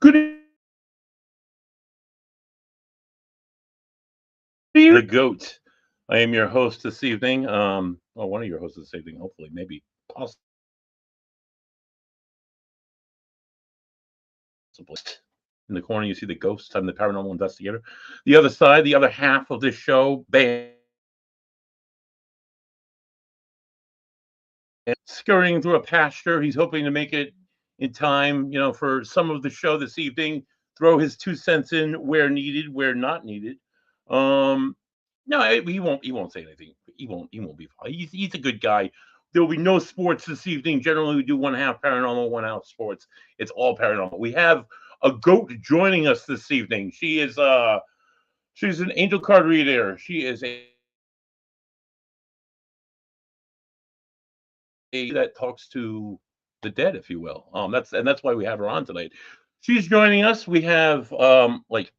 Good evening, the goat. I am your host this evening. Well, one of your hosts this evening, hopefully, maybe, possibly. In the corner, you see the ghost. I'm the paranormal investigator. The other side, the other half of this show, bam, scurrying through a pasture. He's hoping to make it in time, for some of the show this evening. Throw his 2 cents in where needed, where not needed. Um, no, he won't. He won't say anything. He won't. He won't be. He's a good guy. There will be no sports this evening. Generally, we do one half paranormal, one half sports. It's all paranormal. We have a goat joining us this evening. She's an angel card reader. She is a that talks to the dead, if you will. That's why we have her on tonight. She's joining us. We have like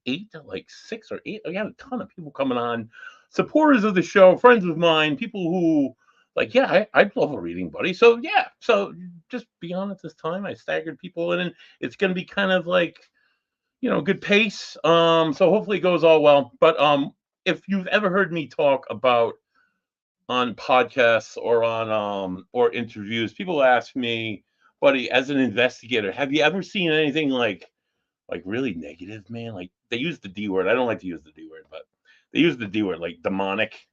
6 or 8. We have a ton of people coming on, supporters of the show, friends of mine, people who yeah, I'd love a reading, buddy. So yeah, so just be on at this time. I staggered people in, and it's going to be kind of like good pace. So hopefully it goes all well. But if you've ever heard me talk about on podcasts or on or interviews, people ask me, buddy, as an investigator, have you ever seen anything like really negative, man? Like they use the D word. I don't like to use the D word, but they use the D word, like demonic.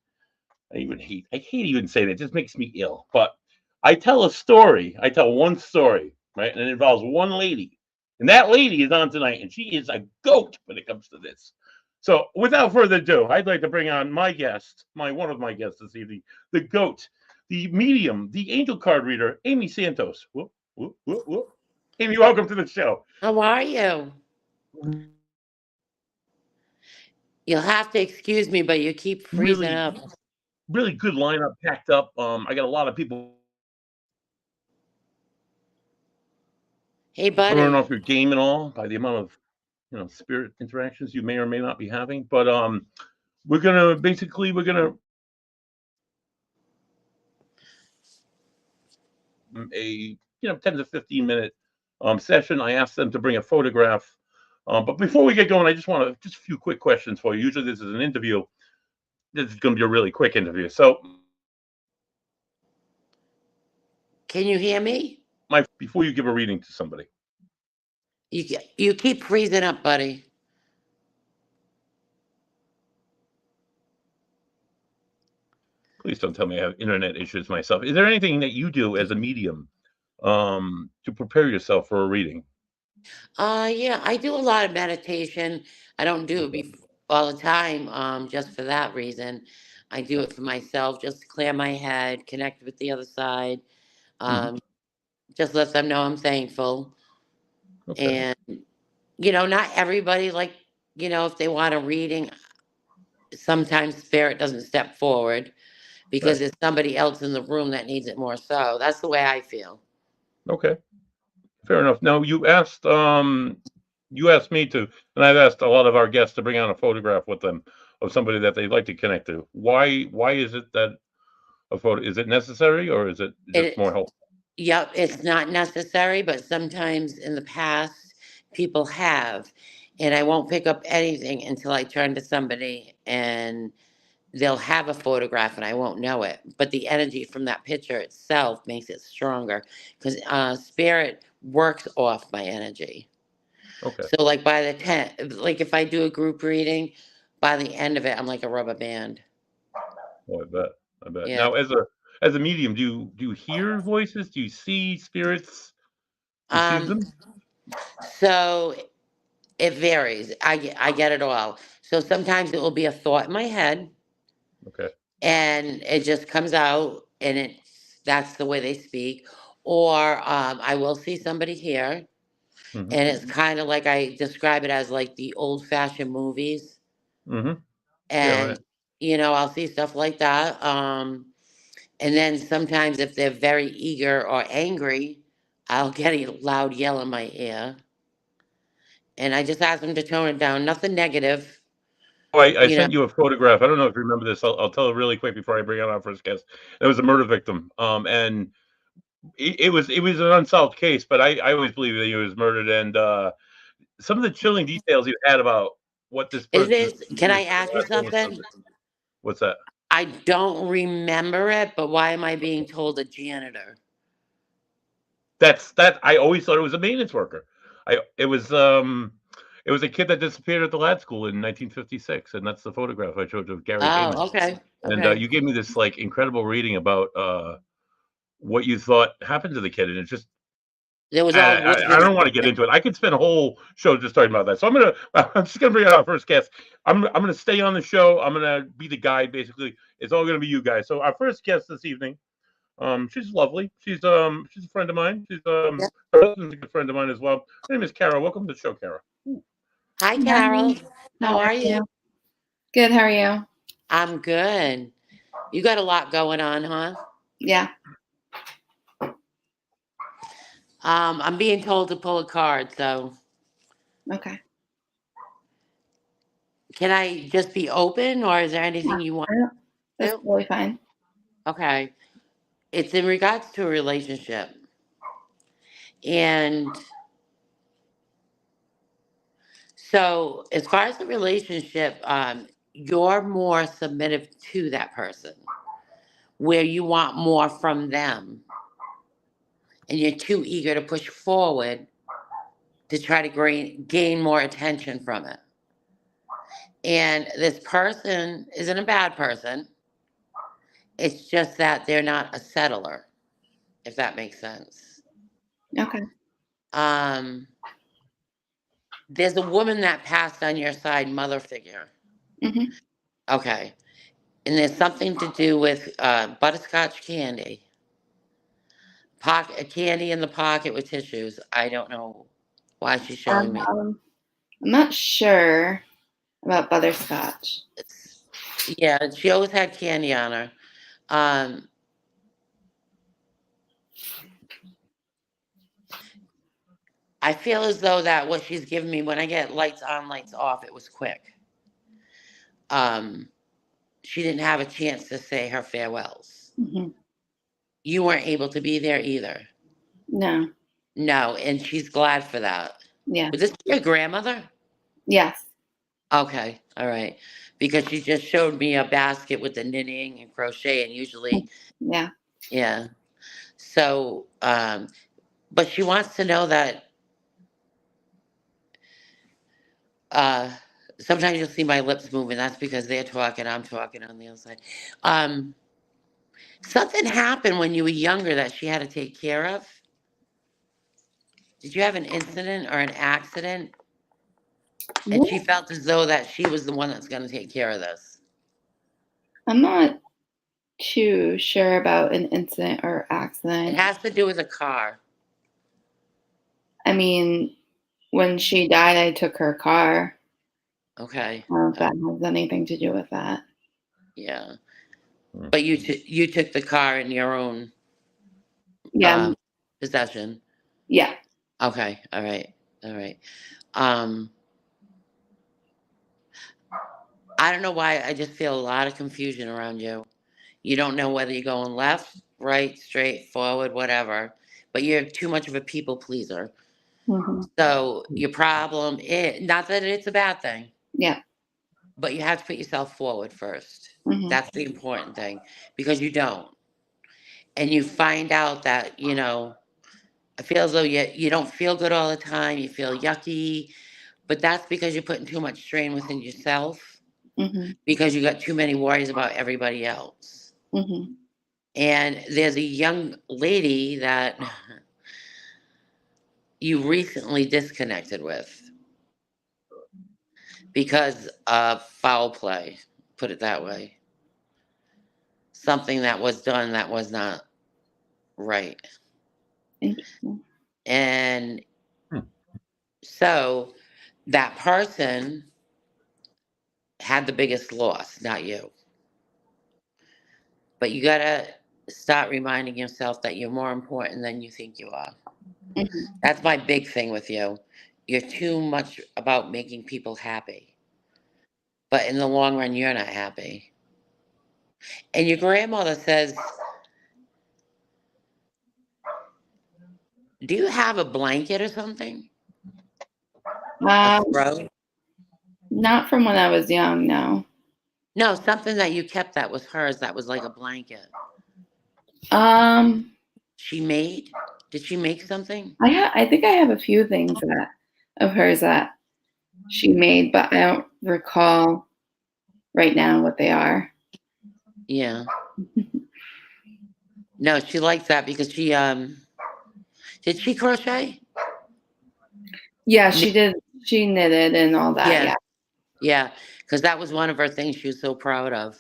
I hate even saying it. It just makes me ill. But I tell a story. I tell one story, right? And it involves one lady. And that lady is on tonight, and she is a goat when it comes to this. So without further ado, I'd like to bring on my guest, my one of my guests this evening, the goat, the medium, the angel card reader, Amy Santos. Whoop, whoop, whoop, whoop. Amy, welcome to the show. How are you? You'll have to excuse me, but you keep freezing Really, up. really good lineup packed up. I got a lot of people Hey, throwing buddy. off your game and all by the amount of spirit interactions you may or may not be having. But we're gonna a 10 to 15 minute session. I asked them to bring a photograph. But before we get going, I just want to just a few quick questions for you. Usually this is an interview. This is going to be a really quick interview. So Can you hear me? my before you give a reading to somebody, You keep freezing up, buddy. please don't tell me I have internet issues myself. Is there anything that you do as a medium to prepare yourself for a reading? Yeah, I do a lot of meditation. I don't do it Okay. all the time, just for that reason. I do it for myself, just to clear my head, connect with the other side. Hmm. Um, just let them know I'm thankful. Okay. And, not everybody, like, if they want a reading, sometimes spirit doesn't step forward because Right. there's somebody else in the room that needs it more so. That's the way I feel. Okay. Fair enough. Now you asked me to, and I've asked a lot of our guests to bring on a photograph with them of somebody that they'd like to connect to. Why is it that a photo is it necessary or is it just more It, helpful? yep, it's not necessary, but sometimes in the past, people have. And I won't pick up anything until I turn to somebody and they'll have a photograph and I won't know it. But the energy from that picture itself makes it stronger because spirit works off my energy. Okay. So, like by the 10, like if I do a group reading, by the end of it, I'm like a rubber band. Well, I bet. I bet. Yeah. Now as a medium, do you hear voices? Do you see spirits? Do you see Um, them? so it varies. I get it all. So sometimes it will be a thought in my head Okay. and it just comes out and that's the way they speak. Or I will see somebody here Hmm. and it's kind of like I describe it as like the old fashioned movies. Hmm. Yeah, And, right. I'll see stuff like that. And then sometimes if they're very eager or angry, I'll get a loud yell in my ear. And I just ask them to tone it down. Nothing negative, Oh, I you know. sent you a photograph. I don't know if you remember this. I'll tell it really quick before I bring on our first guest. It was a murder victim. And it was an unsolved case, but I always believe that he was murdered. And some of the chilling details you had about what this Is person this, can I ask you something? What's that? I don't remember it, but why am I being told a janitor? That I always thought it was a maintenance worker. I it was a kid that disappeared at the lad school in 1956, and that's the photograph I showed you of Gary Heyman. Oh, okay. And Okay. you gave me this like incredible reading about what you thought happened to the kid, and it's just There was all woods I in don't want to get into it. I could spend a whole show just talking about that. So I'm just gonna bring out our first guest. I'm gonna stay on the show. I'm gonna be the guide basically. It's all gonna be you guys. So our first guest this evening, she's lovely. She's a friend of mine. Yeah. Her husband's a good friend of mine as well. Her name is Kara. Welcome to the show, Kara. Hi, Hi, Carol. how How are are you? you? Good, how are you? I'm good. You got a lot going on, huh? Yeah, I'm being told to pull a card, so okay. can I just be open or is there anything Yeah, you want that's to do? totally fine. Okay. It's in regards to a relationship. And so, as far as the relationship, you're more submissive to that person, where you want more from them, and you're too eager to push forward to try to gain more attention from it. And this person isn't a bad person. It's just that they're not a settler, if that makes sense. Okay. Um, there's a woman that passed on your side, mother figure. Mm-hmm. Okay. And there's something to do with butterscotch candy. Pocket candy in the pocket with tissues. I don't know why she's showing me. I'm not sure about butterscotch. Yeah, she always had candy on her. Um, I feel as though that what she's giving me when I get lights on, lights off, it was quick. Um, she didn't have a chance to say her farewells. Mm-hmm. You weren't able to be there either. No. No, and she's glad for that. Yeah. Was this your grandmother? Yes. Okay, all right. Because she just showed me a basket with the knitting and crochet, and usually, Yeah. yeah. So, but she wants to know that uh, sometimes you'll see my lips moving. That's because they're talking, I'm talking on the other side. Um, Something happened when you were younger that she had to take care of. Did you have an incident or an accident? And she What? felt as though that she was the one that's going to take care of this. I'm not too sure about an incident or It accident. has to do with a car. I mean, when she died, I took her car. Okay. I don't know if that has anything to do with that. Yeah. But you took the car in your own Yeah. possession. Yeah. Okay. All right. All right. Um, I don't know why. I just feel a lot of confusion around you. You don't know whether you're going left, right, straight, forward, whatever. But you're too much of a people pleaser. Mm-hmm. So your problem is not that it's a bad thing, Yeah. but you have to put yourself forward first. Mm-hmm. That's the important thing because you don't. And you find out that, I feel as though you don't feel good all the time. You feel yucky, but that's because you're putting too much strain within yourself Mm-hmm. because you got too many worries about everybody else. Mm-hmm. And there's a young lady that you recently disconnected with because of foul play, put it that way. Something that was done that was not right. Interesting. And so that person had the biggest loss, not you. But you gotta start reminding yourself that you're more important than you think you are. Mm-hmm. That's my big thing with you. You're too much about making people happy. But in the long run, you're not happy. And your grandmother says, do you have a blanket or something? A Um, throat? not from when I was young, no. No, something that you kept that was hers. That was like a blanket. Um, She made? Did she make something? I think I have a few things that of hers that she made, but I don't recall right now what they are. Yeah. No, she likes that because she did she crochet? Yeah, she did. She knitted and all that. Yeah. Yeah, Yeah. Because that was one of her things she was so proud of.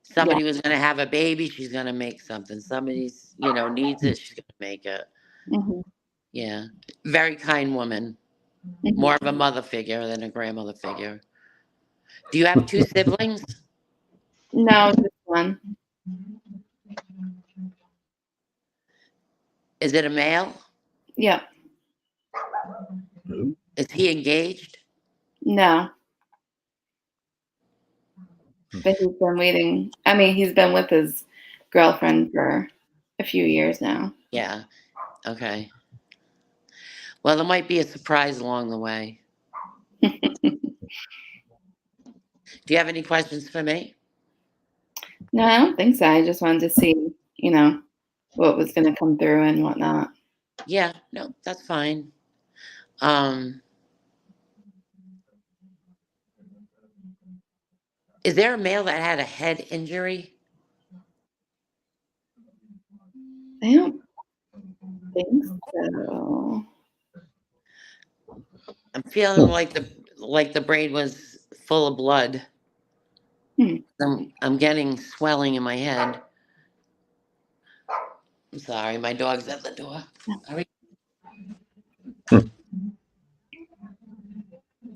yeah. Somebody was gonna have a baby, she's gonna make something. Somebody's, needs it, she's gonna make it. Hmm. Yeah. Very kind woman. Hmm. More of a mother figure than a grandmother figure. Do you have two siblings? No, just one. Is it a male? Yeah, Is he engaged? no. But he's been waiting. I mean, he's been with his girlfriend for a few years now. Yeah. Okay. Well, there might be a surprise along the way. Do you have any questions for me? No, I don't think so. I just wanted to see, what was going to come through and whatnot. Yeah, no, that's fine. Um, is there a male that had a head injury? I don't think so. I'm feeling like the brain was full of blood. Hmm. I'm getting swelling in my head. I'm sorry, my dog's at the door. Are we-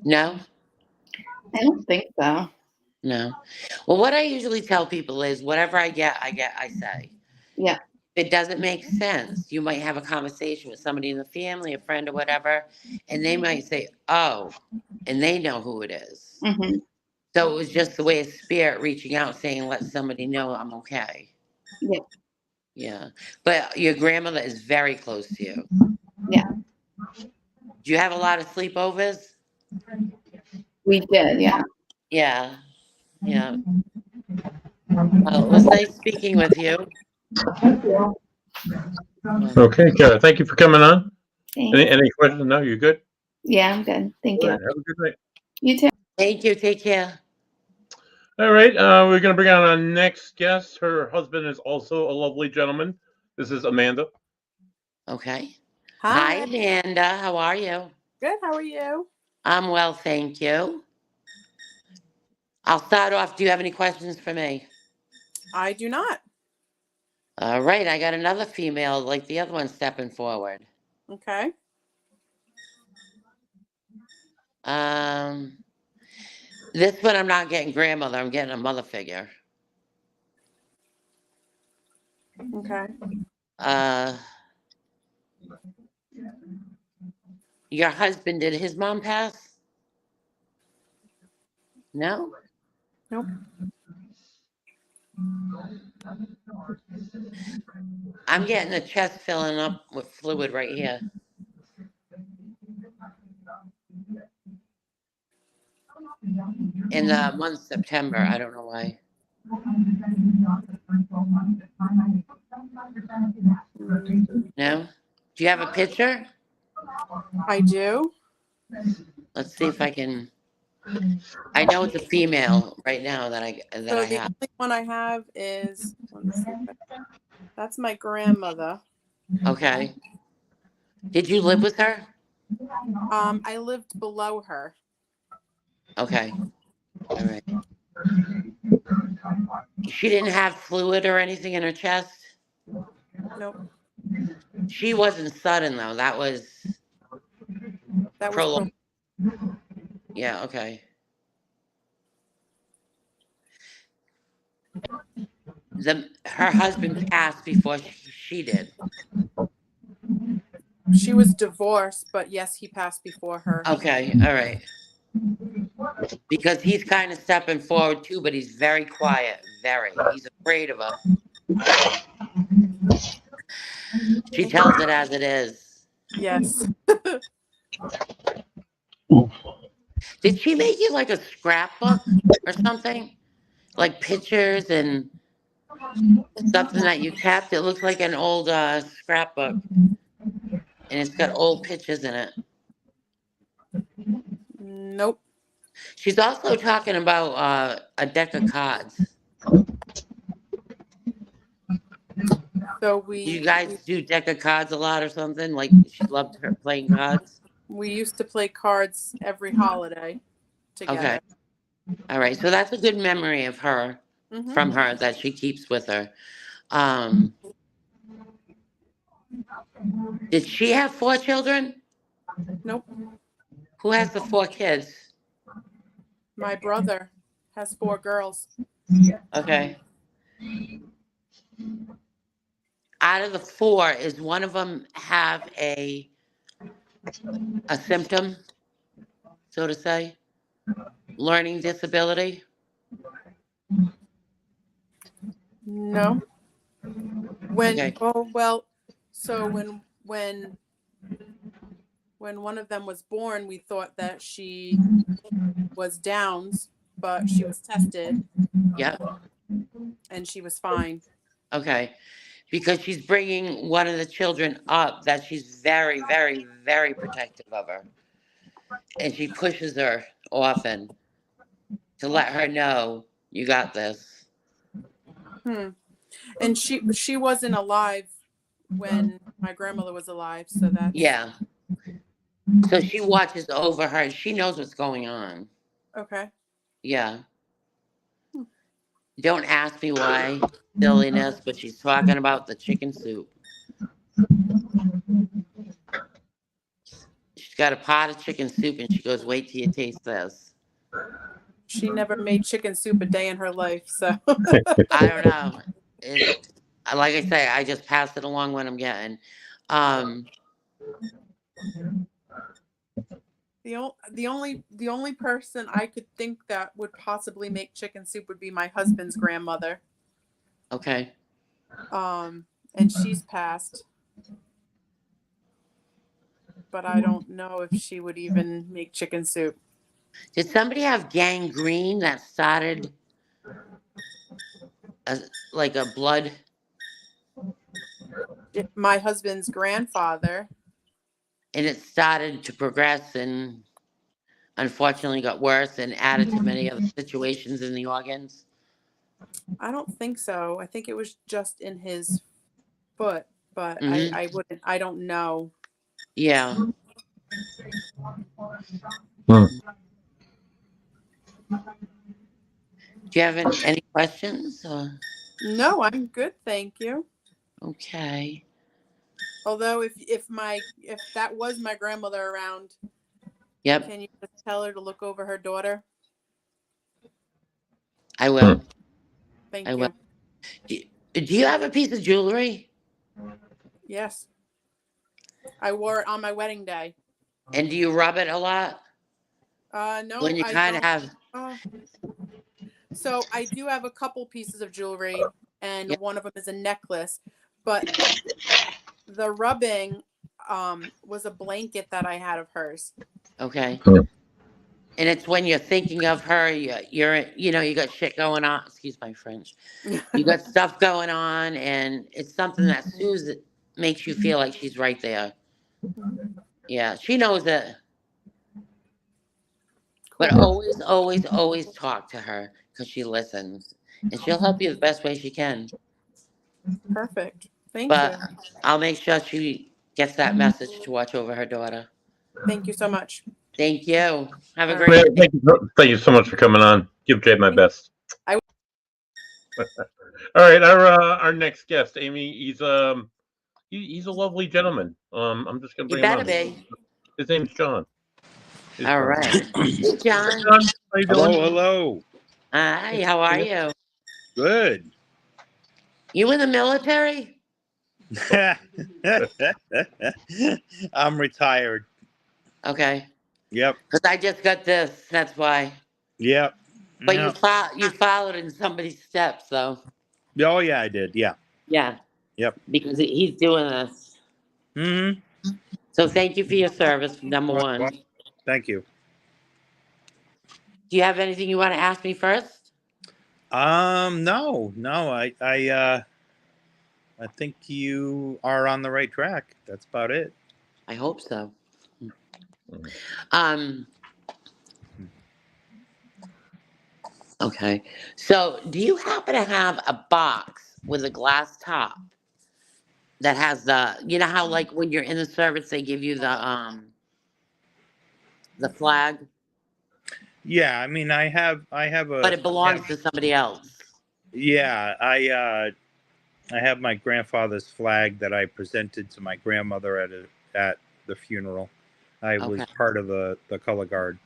No, I don't think so. no. Well, what I usually tell people is whatever I get, I say. Yeah. If it doesn't make sense, you might have a conversation with somebody in the family, a friend or whatever, and they might say, oh, and they know who it is. Hmm. So it was just the way of spirit reaching out saying, let somebody know I'm okay. Yeah. Yeah. But your grandmother is very close to you. Yeah. Do you have a lot of sleepovers? We did. Yeah. Yeah. Yeah. Well, it was nice speaking with you. Okay, Kara, thank you for coming on. Thanks. Any questions? No, you're good? Yeah, I'm good. Thank All you. right, have a good night. You too. Thank you. Take care. All right, we're going to bring on our next guest. Her husband is also a lovely gentleman. This is Amanda. Okay. Hi, Hi. Amanda. How are you? Good. How are you? I'm well, thank you. I'll start off. Do you have any questions for me? I do not. All right. I got another female like the other one stepping forward. Okay. This one I'm not getting grandmother. I'm getting a mother figure. Okay. Your husband, did his mom pass? No? Nope. I'm getting the chest filling up with fluid right here. In the month September. I don't know why. No? Do you have a picture? I do. Let's see if I can. I know it's a female right now that I So the have. only one I have is, that's my grandmother. Okay. Did you live with her? I lived below her. Okay. All right. She didn't have fluid or anything in her chest? Nope. She wasn't sudden though. That was That was prolonged. Yeah, okay. Her husband passed before she did. she was divorced, but yes, he passed before her. Okay, all right. Because he's kind of stepping forward too, but he's very quiet. Very. He's afraid of her. She tells it as it is. Yes. Did she make you like a scrapbook or something? Like pictures and something that you kept? It looks like an old scrapbook. And it's got old pictures in it. Nope. She's also talking about a deck of cards. So You guys do deck of cards a lot or something? Like she loved her playing cards? we used to play cards every holiday together. Okay. All right. So that's a good memory of her, Mhm. from her, that she keeps with her. Did she have 4 children? Nope. Who has the 4 kids? My brother has 4 girls. Okay. Out of the 4, is one of them have a symptom, so to say? Learning disability? No. When Okay. so when one of them was born, we thought that she was Downs, but she was tested Yep. and she was fine. Okay. Because she's bringing one of the children up that she's very, very, very protective of her. And she pushes her often to let her know, you got this. And she wasn't alive when my grandmother was alive, so that's Yeah. So she watches over her. She knows what's going on. okay. Yeah. Don't ask me why, silliness, but she's talking about the chicken soup. She's got a pot of chicken soup and she goes, wait till you taste this. She never made chicken soup a day in her life, so I don't know. Like I say, I just pass it along when I'm getting. the only person I could think that would possibly make chicken soup would be my husband's grandmother. Okay. And she's passed. But I don't know if she would even make chicken soup. Did somebody have gangrene that started like a blood? My husband's grandfather. And it started to progress and unfortunately got worse and added to many other situations in the organs? I don't think so. I think it was just in his foot, but Mhm. I don't know. Yeah. Do you have any questions? No, I'm good, thank you. Okay. Although if that was my grandmother around, Yep, can you just tell her to look over her daughter? I will. Thank I you. will. Do you have a piece of jewelry? Yes. I wore it on my wedding day. And do you rub it a lot? No, When you I kind of don't. have. So I do have a couple pieces of jewelry, and Yep. one of them is a necklace, but the rubbing was a blanket that I had of hers. Okay. And it's when you're thinking of her, you got shit going on. Excuse my French. You got stuff going on, and it's something that soothes it, makes you feel like she's right there. Yeah, she knows it. But always, always, always talk to her because she listens. And she'll help you the best way she can. Perfect. Thank But you. I'll make sure she gets that message to watch over her daughter. Thank you so much. Thank you. Have a All great day. Thank you so much for coming on. Give Jay my best. I- All right, our next guest, Amy. He's a lovely gentleman. I'm just gonna You bring him better on. be. His name's John. All right. Hey, John. John, how you doing? Hello. Hi, how are you? Good. You in the military? I'm retired. Okay. Yep. Because I just got this. That's why. Yep. But Yep. you followed in somebody's steps, though. Oh yeah, I did. Yeah. Yeah. Yep. Because he's doing this. Mm-hmm. So thank you for your service, number one. Thank you. Do you have anything you want to ask me first? No. I think you are on the right track. That's about it. I hope so. Mhm. Um. Okay. So, do you happen to have a box with a glass top that has you know how like when you're in the service they give you the flag, Yeah, I mean, but it belongs to somebody else. yeah, I have my grandfather's flag that I presented to my grandmother at the funeral. I was Okay. part of the color guard.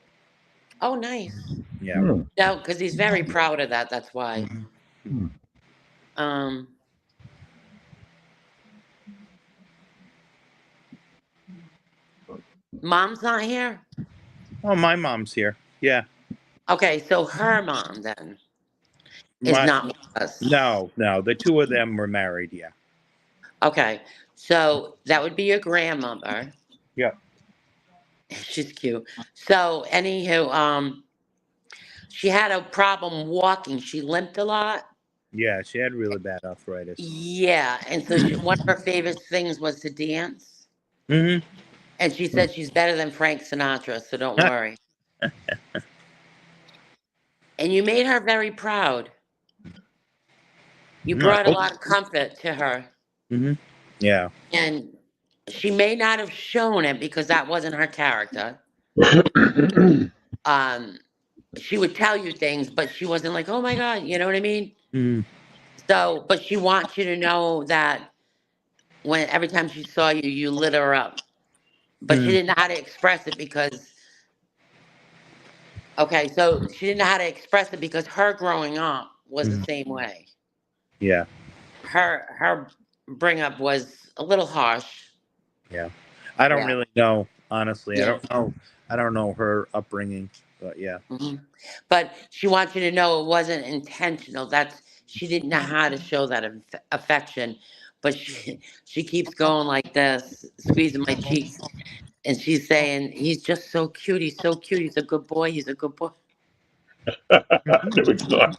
Oh, nice. Yeah. Hmm. No, because he's very proud of that. That's why. Hmm. Um. Mom's not here. Oh, my mom's here. Yeah. Okay, so her mom then is My not with us. no, the two of them were married. Yeah. Okay, so that would be your grandmother. Yeah. She's cute. So, anywho, she had a problem walking. She limped a lot. Yeah, she had really bad arthritis. Yeah, and so one of her favorite things was to dance. Mm-hmm. And she said she's better than Frank Sinatra, so don't worry. And you made her very proud. You I brought a hope. lot of comfort to her. Mm-hmm. Yeah. And she may not have shown it because that wasn't her character. Um, she would tell you things, but she wasn't like, oh my God, you know what I mean? Mm-hmm. So, but she wants you to know that when every time she saw you, you lit her up. But she didn't know how to express it because, okay, so she didn't know how to express it because her growing up was the Mm-hmm. same way. Yeah. Her bring up was a little harsh. Yeah. I don't Yeah. really know, honestly. Yeah. I don't know her upbringing, but yeah. Hmm. But she wants you to know it wasn't intentional. That's she didn't know how to show that affection, but she keeps going like this, squeezing my cheeks, and she's saying, "He's just so cute. He's so cute. He's a good boy. He's a good boy." There we go.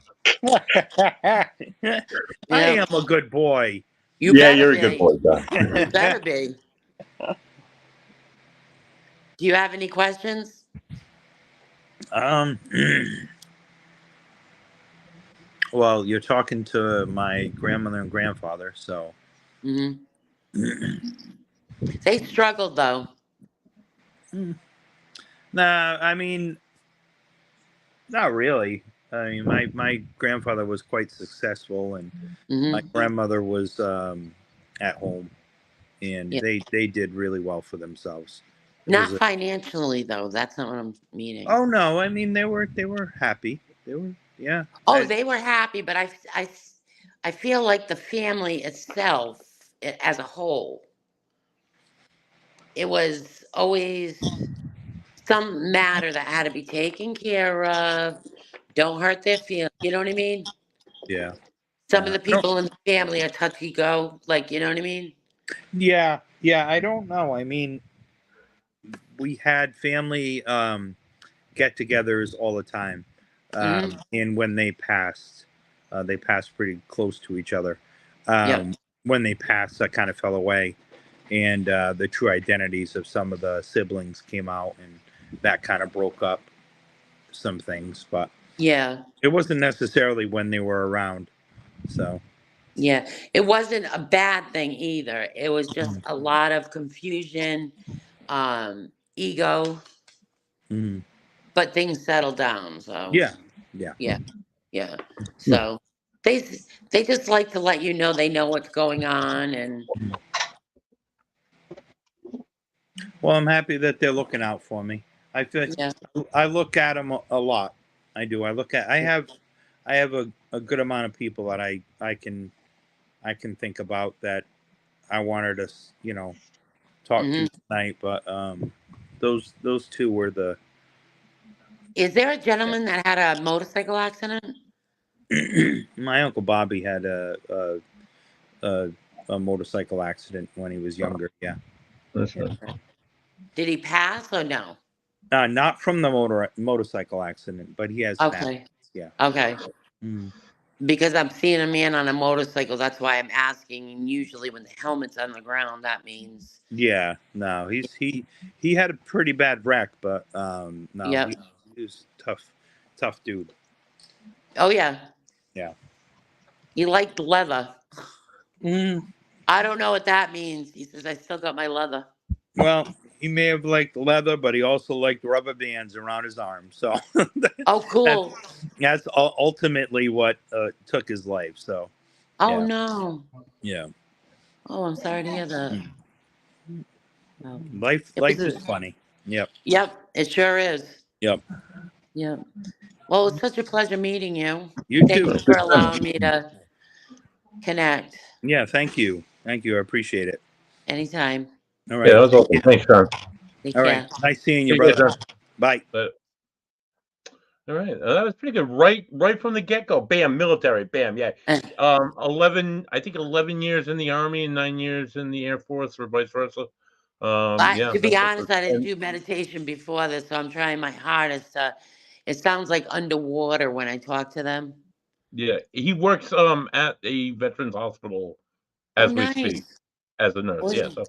I Yeah, am a good boy. you Yeah, better you're a good be. boy, John. You better be. Do you have any questions? um well, you're talking to my grandmother and grandfather, so Hmm. They struggled though. nah, I mean, not really. I mean, my grandfather was quite successful, and Hmm. my grandmother was at home, and Yeah. they did really well for themselves. It was Not financially though. That's not what I'm meaning. oh no, I mean they were happy. They were yeah. Oh, they were happy, but I feel like the family itself, as a whole, it was always some matter that had to be taken care of. Don't hurt their feelings. You know what I mean? Yeah. Some of the I don't. people in the family are touchy go. Like, you know what I mean? Yeah, yeah. I don't know. I mean, we had family get-togethers all the time, Hmm. and when they passed pretty close to each other. Yep. When they passed, that kind of fell away, and the true identities of some of the siblings came out, and that kind of broke up some things. But Yeah. it wasn't necessarily when they were around. So. Yeah. It wasn't a bad thing either. It was just a lot of confusion, ego, Mhm. but things settled down. So, Yeah, yeah. yeah. Yeah. So they just like to let you know they know what's going on, and Well, I'm happy that they're looking out for me. I feel yeah. I look at them a lot. I do. I have a good amount of people that I can think about that I wanted to talk Hmm. to tonight. But those two were the Is there a gentleman that had a motorcycle accident? my uncle Bobby had a motorcycle accident when he was younger. Yeah. That's right. Did he pass or no? Not from the motorcycle accident, but he has Okay. families. Yeah. Okay. Mm. Because I'm seeing a man on a motorcycle. That's why I'm asking. And usually when the helmet's on the ground, that means. Yeah. No, he had a pretty bad wreck, but no, Yep. he was tough dude. Oh, yeah. Yeah. He liked leather. Mm. I don't know what that means. He says, I still got my leather. Well, he may have liked leather, but he also liked rubber bands around his arms. So Oh, cool. that's ultimately what took his life. So Oh, yeah. no. Yeah. Oh, I'm sorry to hear that. Mm. Well, Life it was is funny. Yep. Yep, it sure is. Yep. Yep. Well, it's such a pleasure meeting you. You Thank too. you for allowing me to connect Yeah. Thank you. Thank you. I appreciate it. anytime. All Yeah, right. that was awesome. Thanks, John. Take All care. right. Nice seeing you, Take care, brother. John. Bye. But, all right, that was pretty good. Right from the get go. Bam, military. Bam, yeah. 11 years in the Army and 9 years in the Air Force, or vice versa. Yeah. To be honest, I didn't do meditation before this, so I'm trying my hardest to. It sounds like underwater when I talk to them. Yeah, he works at a veterans hospital Oh, as we speak nice. as a nurse. Well, Yeah, so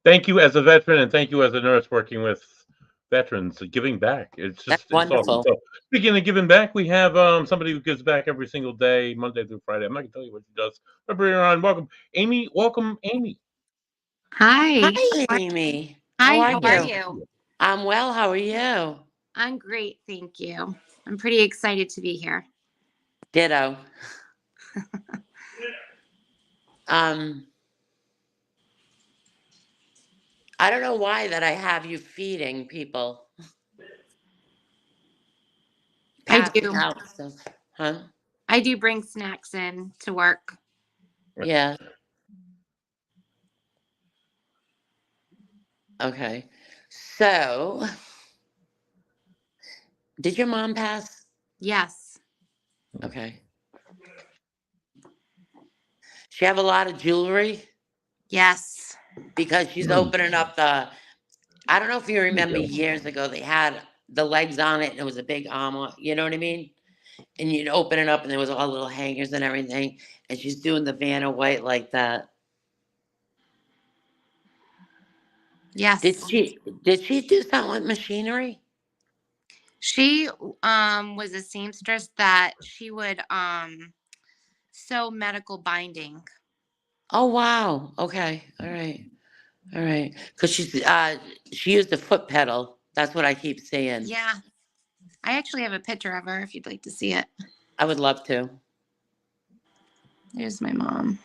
thank you as a veteran, and thank you as a nurse working with veterans, giving back. It's that's it's awesome. wonderful. So speaking of giving back, we have somebody who gives back every single day, Monday through Friday. I'm not gonna tell you what she does. But bring her on. Welcome, Amy. Welcome, Amy. Hi. Hi, Amy. Hi, How are how are you? you? I'm well. How are you? I'm great, thank you. I'm pretty excited to be here. Ditto. um, I don't know why that I have you feeding people, I passing do. out stuff, huh? I do bring snacks in to work. Yeah. Okay. So, did your mom pass? Yes. Okay. She have a lot of jewelry Yes. because she's opening up the. I don't know if you remember years ago they had the legs on it and it was a big armor. You know what I mean? And you'd open it up and there was all little hangers and everything. And she's doing the Vanna White like that. Yes. Did she do something with machinery? She was a seamstress that she would sew medical binding. Oh wow. Okay. All right. All right. Because she used a foot pedal. That's what I keep saying. Yeah. I actually have a picture of her if you'd like to see it. I would love to. There's my mom.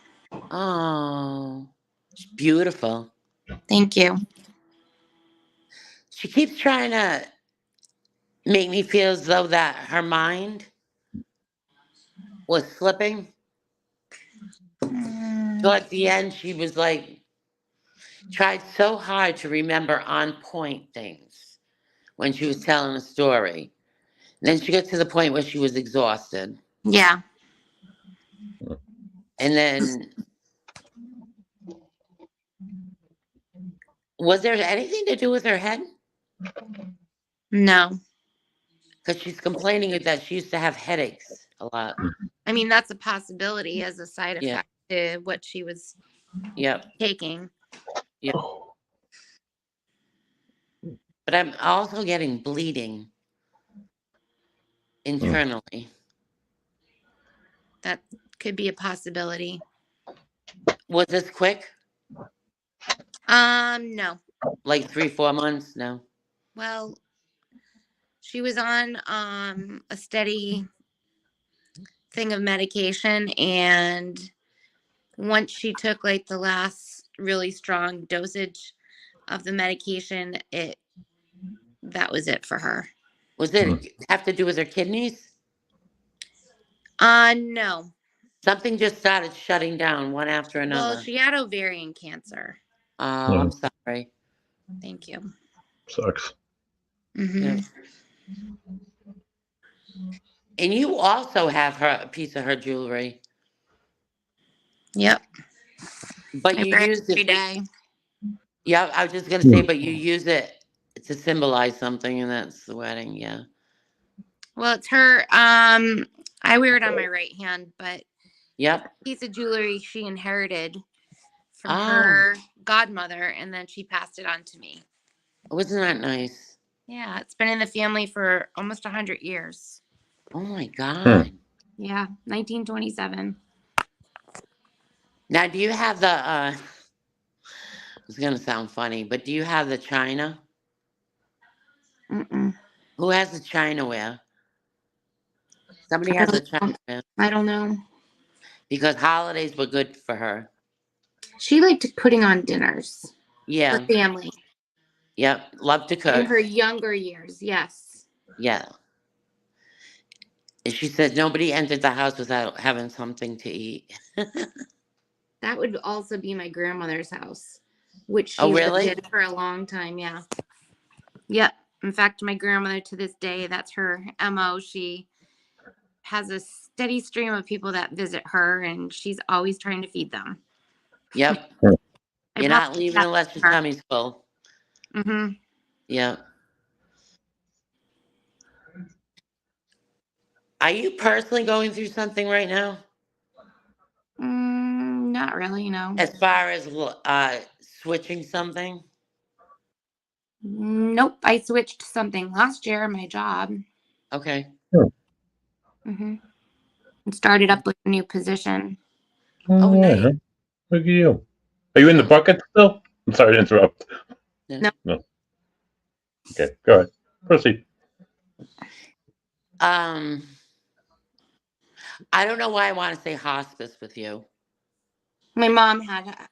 Oh, she's beautiful. Thank you. She keeps trying to make me feel as though that her mind was slipping. So at the end, she was like, tried so hard to remember on point things when she was telling a story. And then she got to the point where she was exhausted. Yeah. And then, was there anything to do with her head? No. Because she's complaining that she used to have headaches a lot. I mean, that's a possibility as a side Yeah. effect to what she was Yep. taking. But I'm also getting bleeding internally. That could be a possibility. Was this quick? No. Like 3-4 months? No. Well, she was on a steady thing of medication, and once she took like the last really strong dosage of the medication, that was it for her. Was it have to do with her kidneys? No. Something just started shutting down one after another. Well, she had ovarian cancer. Oh, I'm sorry. Thank you. Sucks. Mm-hmm. Yeah. And you also have a piece of her jewelry. Yep. But I you wear it use every it day. Yeah, I was just gonna say, but you use it to symbolize something, and that's the wedding. Yeah. Well, it's her. I wear it on my right hand, but Yep. piece of jewelry she inherited from Oh, her godmother, and then she passed it on to me. wasn't that nice? Yeah, it's been in the family for almost 100 years. Oh my God. Yeah, 1927. Now, do you have the? It's gonna sound funny, but do you have the china? Mm-mm. Who has the chinaware? Somebody I has the don't, chinaware I don't know. because holidays were good for her. She liked putting on dinners for Yeah. family Yep. Love to in cook. her younger years. Yes. Yeah. And she said nobody entered the house without having something to eat. That would also be my grandmother's house, which Oh, she lived really? in for a long time. Yeah. Yep. In fact, my grandmother to this day, that's her MO. She has a steady stream of people that visit her, and she's always trying to feed them. Yep. I You're not leaving unless your tummy's full. Mm-hmm. Yeah. Are you personally going through something right now? Not really, no. As far as switching something? Nope. I switched something last year in my job. Okay. Mm-hmm. And started up with a new position. Oh, nice. Look at you. Are you in the bucket still? I'm sorry to interrupt. No. No. Okay, go ahead. Proceed. I don't know why I want to say hospice with you. My mom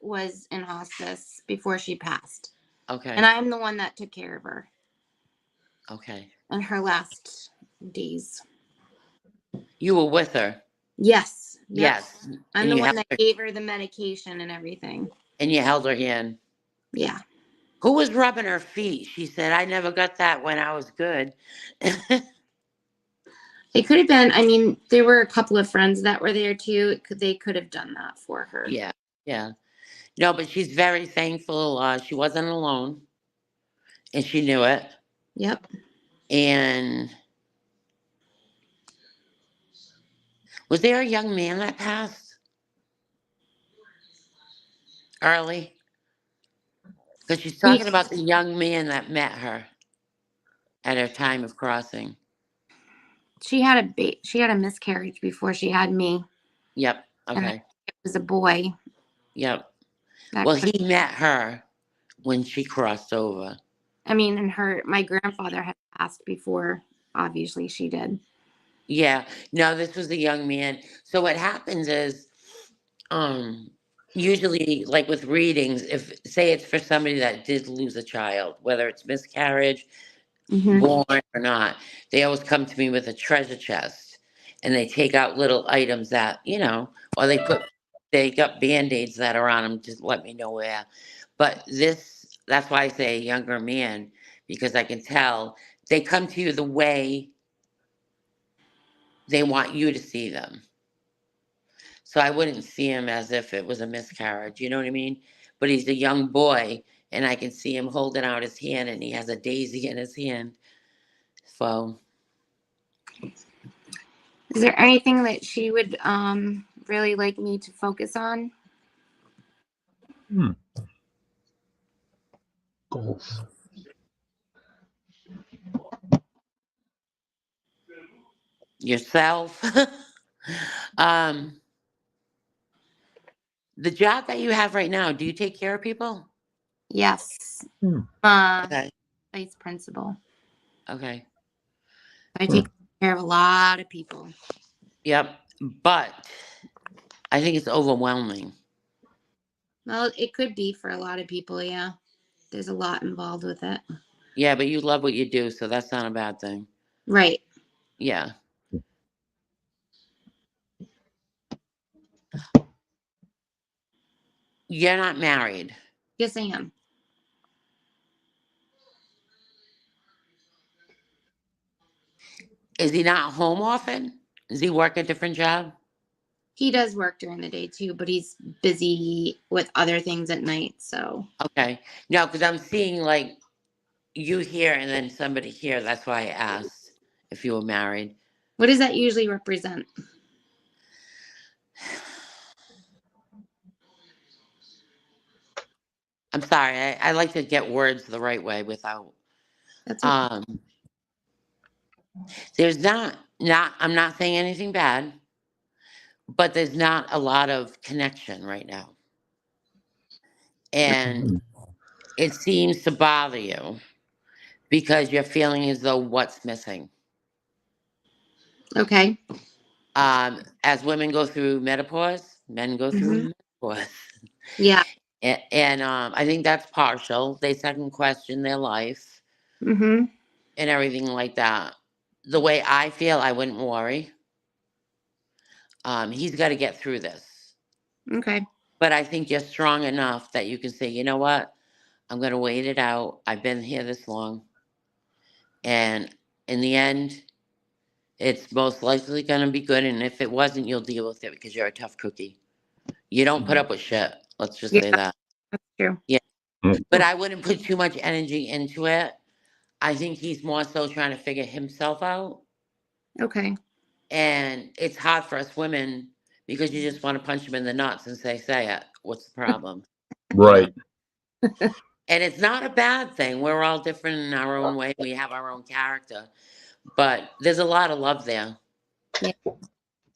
was in hospice before she passed. Okay. And I'm the one that took care of her Okay. in her last days. You were with her. Yes. Yep. Yes. I'm And the you one held that her, gave her the medication and everything. and you held her hand. Yeah. Who was rubbing her feet? She said, I never got that when I was good. It could have been, I mean, there were a couple of friends that were there too. They could have done that for her. Yeah. Yeah. No, but she's very thankful. She wasn't alone, and she knew it. Yep. And was there a young man that passed early? Because she's talking about the young man that met her at her time of crossing. She had a miscarriage before she had me. Yep. And Okay. it was a boy. Yep. That Well, he met her when she crossed over. I mean, my grandfather had passed before, obviously she did. Yeah. No, this was a young man. So what happens is, usually like with readings, if say it's for somebody that did lose a child, whether it's miscarriage, Mm-hmm. born or not, they always come to me with a treasure chest, and they take out little items that, or they got band-aids that are on them, just let me know where. But that's why I say a younger man, because I can tell they come to you the way they want you to see them. So I wouldn't see him as if it was a miscarriage, you know what I mean? But he's a young boy, and I can see him holding out his hand, and he has a daisy in his hand. So Is there anything that she would really like me to focus on? Goals. yourself. The job that you have right now, do you take care of people? Yes. Okay. Vice principal. Okay. I take care of a lot of people. Yep. But I think it's overwhelming. Well, it could be for a lot of people, yeah. There's a lot involved with it. Yeah, but you love what you do, so that's not a bad thing. Right. Yeah. You're not married. Yes, I am. Is he not home often? Does he work a different job? He does work during the day too, but he's busy with other things at night, so. Okay. No, because I'm seeing like you here and then somebody here. That's why I asked if you were married. What does that usually represent? I'm sorry. I like to get words the right way without. That's okay. There's not. I'm not saying anything bad, but there's not a lot of connection right now, and it seems to bother you because you're feeling as though what's missing. Okay. As women go through menopause, men go through menopause. Yeah. And I think that's partial. They second question their life Mm-hmm. and everything like that. The way I feel, I wouldn't worry. He's got to get through this. Okay. But I think you're strong enough that you can say, you know what? I'm going to wait it out. I've been here this long. And in the end, it's most likely going to be good. And if it wasn't, you'll deal with it because you're a tough cookie. You don't put up with shit. Let's just say that. That's true. Yeah. But I wouldn't put too much energy into it. I think he's more so trying to figure himself out. Okay. And it's hard for us women because you just want to punch him in the nuts and say it. What's the problem? Right. You know? And it's not a bad thing. We're all different in our own way. We have our own character. But there's a lot of love there. Yeah. You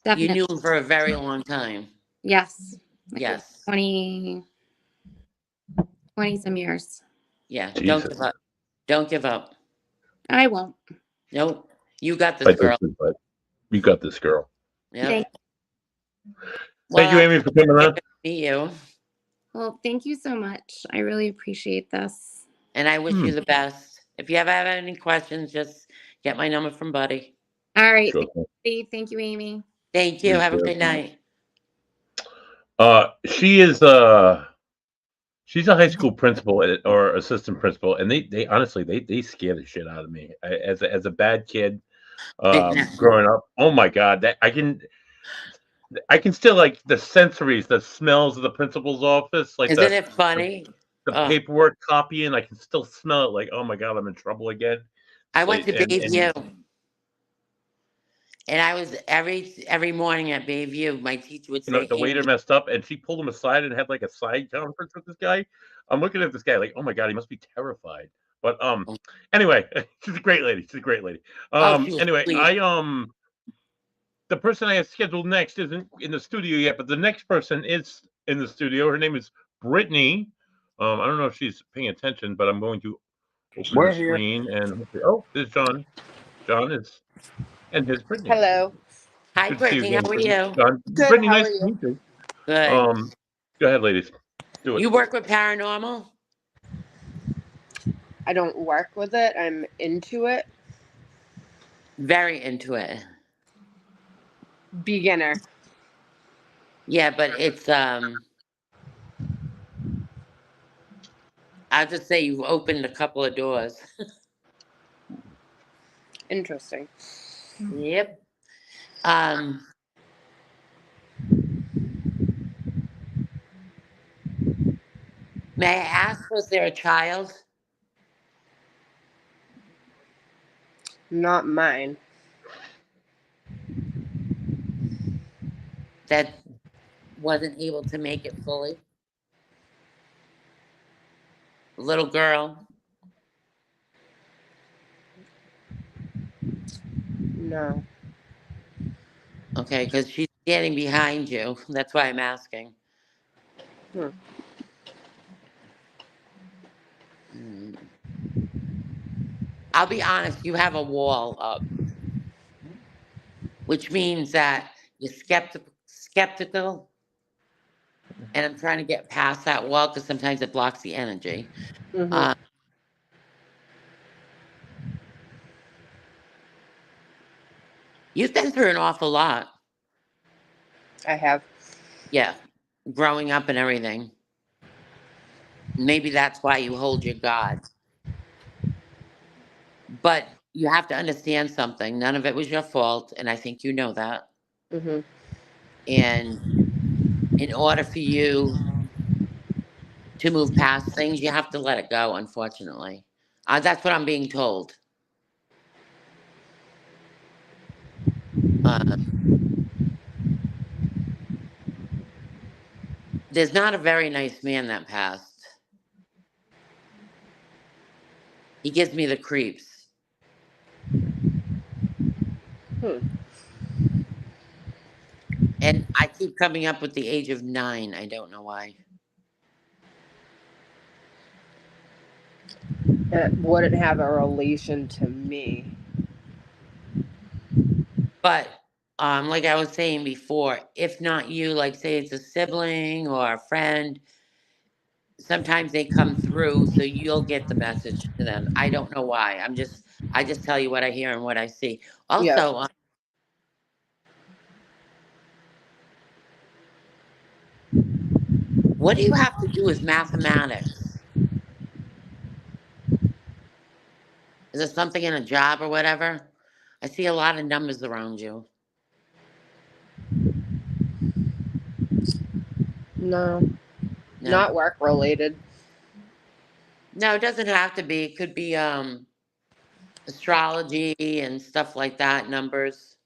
Definitely. knew him for a very long time. Yes. Yes. 20 some years. Yeah. Jesus. Don't give up. Don't give up. I won't. Nope. You got I this, girl. think but you got this, girl. Yep. Thank you, Amy, for coming on. Meet you. Well, thank you so much. I really appreciate this. And I wish you the best. If you ever have any questions, just get my number from Buddy. All right. Sure. Thank you, Amy. Thank you. You Have a too. great night. She is she's a high school principal or assistant principal, and they honestly they scare the shit out of me as a bad kid growing up. Oh my god, that I can still like the sensories, the smells of the principal's office, like Isn't it funny? the paperwork copying. I can still smell it. Like, oh my god, I'm in trouble again. I went to and- Bayview, and I was every morning at Bayview. My teacher would You know, say, the waiter "Amy, messed up, and she pulled him aside and had like a side conference with this guy. I'm looking at this guy like, oh my god, he must be terrified. But anyway, she's a great lady. She's a great lady. Oh, she was Anyway, sweet. the person I have scheduled next isn't in the studio yet, but the next person is in the studio. Her name is Brittany. I don't know if she's paying attention, but I'm going to open We're the here. screen and oh, there's John. John is and here's Brittany. Hello. Hi, Good to see Brittany. again, How are Brittany. you? John. Good, Brittany, how nice are to you? meet you. Good. Go ahead, ladies. Do it. You work with paranormal? I don't work with it. I'm into it. Very into it. Beginner. Yeah, but it's I'll just say you've opened a couple of doors. Interesting. Yep. May I ask, was there a child? Not mine. That wasn't able to make it fully? Little girl? No. Okay, because she's standing behind you. That's why I'm asking. Hmm. I'll be honest, you have a wall up, which means that you're skeptical, and I'm trying to get past that wall because sometimes it blocks the energy. Mm-hmm. You've been through an awful lot. I have. Yeah, growing up and everything. Maybe that's why you hold your God. But you have to understand something. None of it was your fault, and I think you know that. Mm-hmm. And in order for you to move past things, you have to let it go, unfortunately. That's what I'm being told. There's not a very nice man that passed. He gives me the creeps. And I keep coming up with the age of 9. I don't know why. It wouldn't have a relation to me. But like I was saying before, if not you, like say it's a sibling or a friend, sometimes they come through, so you'll get the message to them. I don't know why. I just tell you what I hear and what I see. Yep. Also, what do you have to do with mathematics? Is there something in a job or whatever? I see a lot of numbers around you. No. No. Not work related. No, it doesn't have to be. It could be astrology and stuff like that, numbers.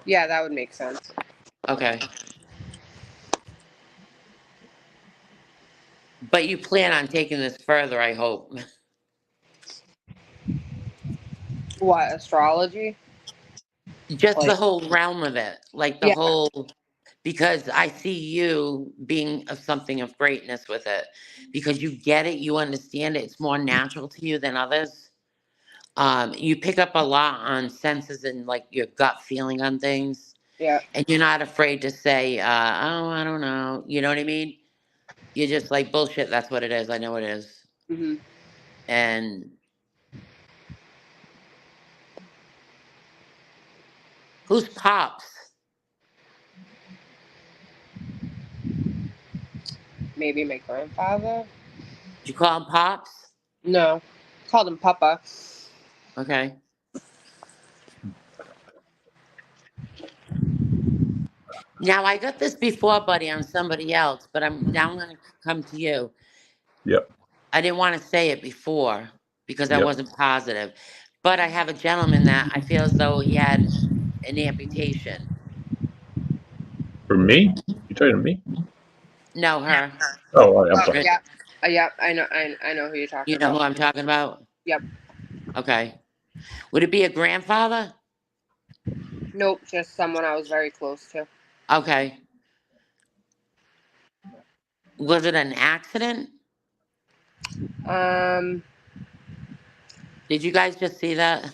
Yeah, that would make sense. Okay. But you plan on taking this further, I hope. What, astrology? Just the Like, whole realm of it. Like the yeah, whole, because I see you being of something of greatness with it. Because you get it, you understand it, it's more natural to you than others. You pick up a lot on senses and like your gut feeling on things. yeah. And you're not afraid to say, oh, I don't know. You know what I mean? You're just like, bullshit, that's what it is. I know it is. Hmm. And who's Pops? Maybe my grandfather? Did you call him Pops? No. Called him Papa. Okay. Now I got this before, buddy, on somebody else, but I'm going to come to you. Yep. I didn't want to say it before because I Yep. wasn't positive, but I have a gentleman that I feel as though he had an amputation. For me? You talking to me? No, her. Oh, all right, I'm Oh, sorry. yeah. Yeah, I know who you're talking You know who about. I'm talking about? Yep. Okay. Would it be a grandfather? Nope, just someone I was very close to. Okay. Was it an accident? Um, Did you guys just see that?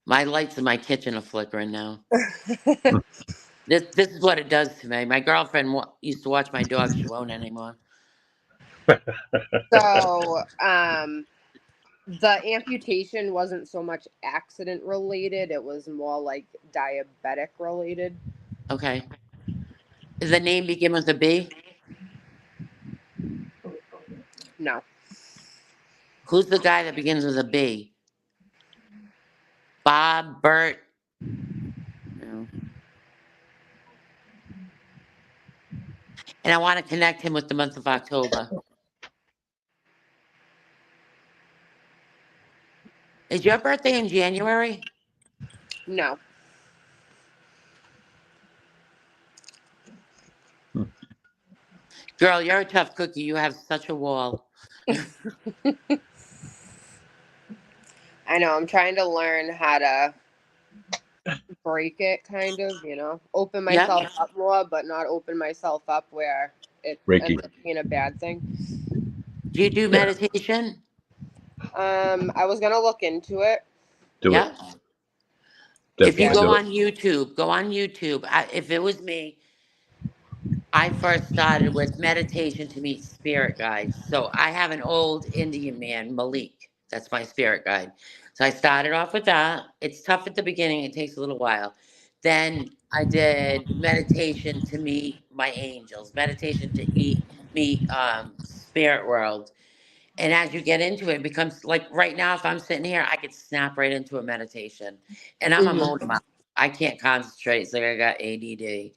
My lights in my kitchen are flickering now. This is what it does to me. My girlfriend used to watch my dog. She won't anymore. so, the amputation wasn't so much accident related, it was more like diabetic related. Okay. Does the name begin with a B? No. Who's the guy that begins with a B? Bob, Bert? No. And I want to connect him with the month of October. Is your birthday in January? No. Girl, you're a tough cookie. You have such a wall. I know, I'm trying to learn how to break it, kind of, open Yep. myself up more, but not open myself up where it Reiki. ends up being a bad thing. Do you do meditation? I was gonna look into it. Do Yep. it. If you Definitely go do on YouTube, if it was me, I first started with meditation to meet spirit guides. So I have an old Indian man, Malik. That's my spirit guide. So I started off with that. It's tough at the beginning, it takes a little while. Then I did meditation to meet my angels, meditation to meet spirit world. And as you get into it, it becomes like right now, if I'm sitting here, I could snap right into a meditation. And I'm a Hmm. motor mouth. I can't concentrate. It's like I got ADD.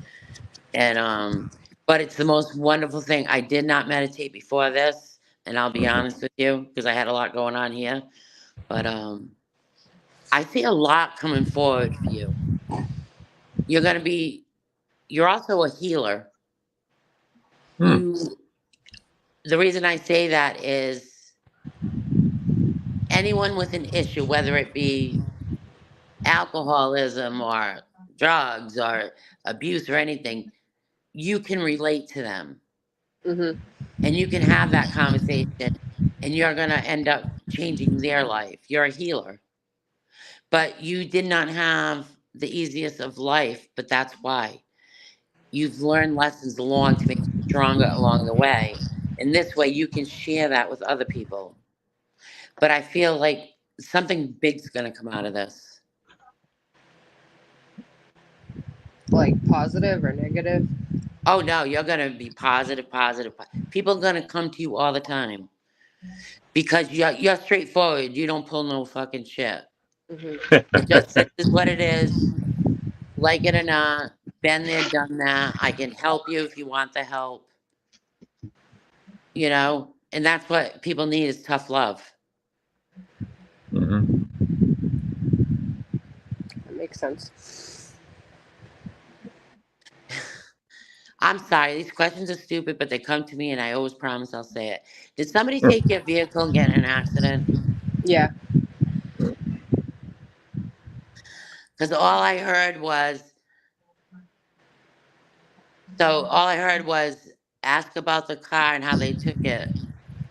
And but it's the most wonderful thing. I did not meditate before this, and I'll be honest with you because I had a lot going on here. But I see a lot coming forward for you. You're also a healer. The reason I say that is anyone with an issue, whether it be alcoholism or drugs or abuse or anything, you can relate to them. Mm-hmm. And you can have that conversation and you're going to end up changing their life. You're a healer. But you did not have the easiest of life, but that's why. You've learned lessons along to make you stronger along the way. And this way you can share that with other people. But I feel like something big's going to come out of this. Like positive or negative? Oh, no, you're going to be positive. People are going to come to you all the time because you're straightforward. You don't pull no fucking shit. Mm-hmm. It just, this is what it is. Like it or not, been there, done that. I can help you if you want the help. You know, and that's what people need is tough love. Mm-hmm. That makes sense. I'm sorry, these questions are stupid, but they come to me and I always promise I'll say it. Did somebody take your vehicle and get in an accident? Yeah. Because all I heard was ask about the car and how they took it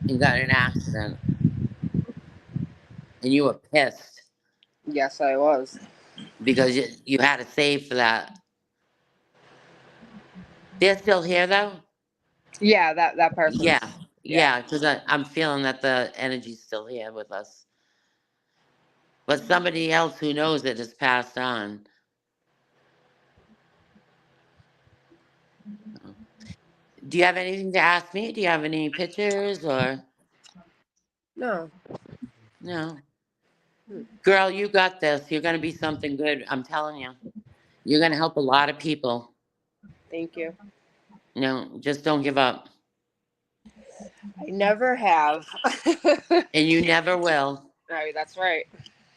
and got in an accident. And you were pissed Yes, I was. because you had to save for that. They're still here though? Yeah, that person. Yeah, because I'm feeling that the energy's still here with us. But somebody else who knows it has passed on. Do you have anything to ask me? Do you have any pictures or No. no? Girl, you got this. You're going to be something good. I'm telling you. You're going to help a lot of people. Thank you. No, just don't give up. I never have. And you never will. Right, that's right.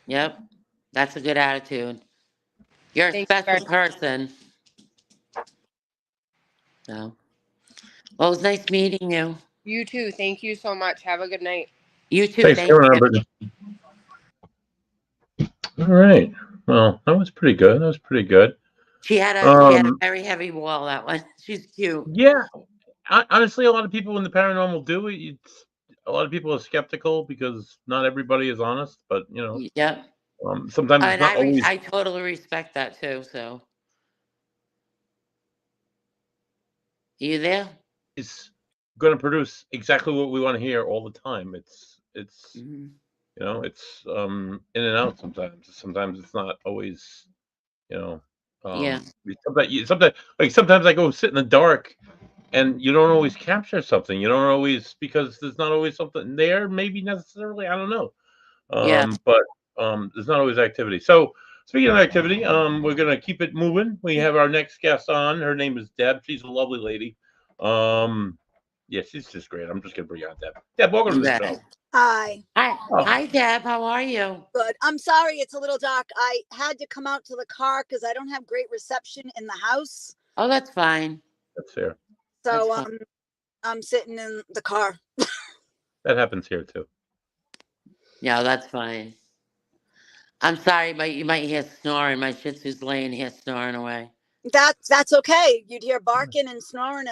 Yep. That's a good attitude. You're a Thank you special very much. person. So, well, it was nice meeting you. You too. Thank you so much. Have a good night. You too. Thanks, Thank you. everybody. All right. Well, that was pretty good. She had a Um, very heavy wall, that one. She's cute. yeah. Honestly, a lot of people in the paranormal do it. A lot of people are skeptical because not everybody is honest. But Yep. sometimes it's And not always I totally respect that too. So, you there? is going to produce exactly what we want to hear all the time. It's Mm-hmm. it's in and out sometimes. Sometimes it's not always Yeah. sometimes I go sit in the dark and you don't always capture something. You don't always because there's not always something there. Maybe necessarily, I don't know. Yeah. But there's not always activity. So speaking of activity, we're gonna keep it moving. We have our next guest on. Her name is Deb. She's a lovely lady. Yeah, she's just great. I'm just gonna bring out Deb. Deb, welcome to the show. Hi. Hi, Deb. How are you? Good. I'm sorry it's a little dark. I had to come out to the car because I don't have great reception in the house. Oh, that's fine. That's fair. So That's fine. I'm sitting in the car. That happens here too. Yeah, that's fine. I'm sorry, but you might hear snoring. My Shih Tzu's laying here snoring away. That's okay. You'd hear barking and snoring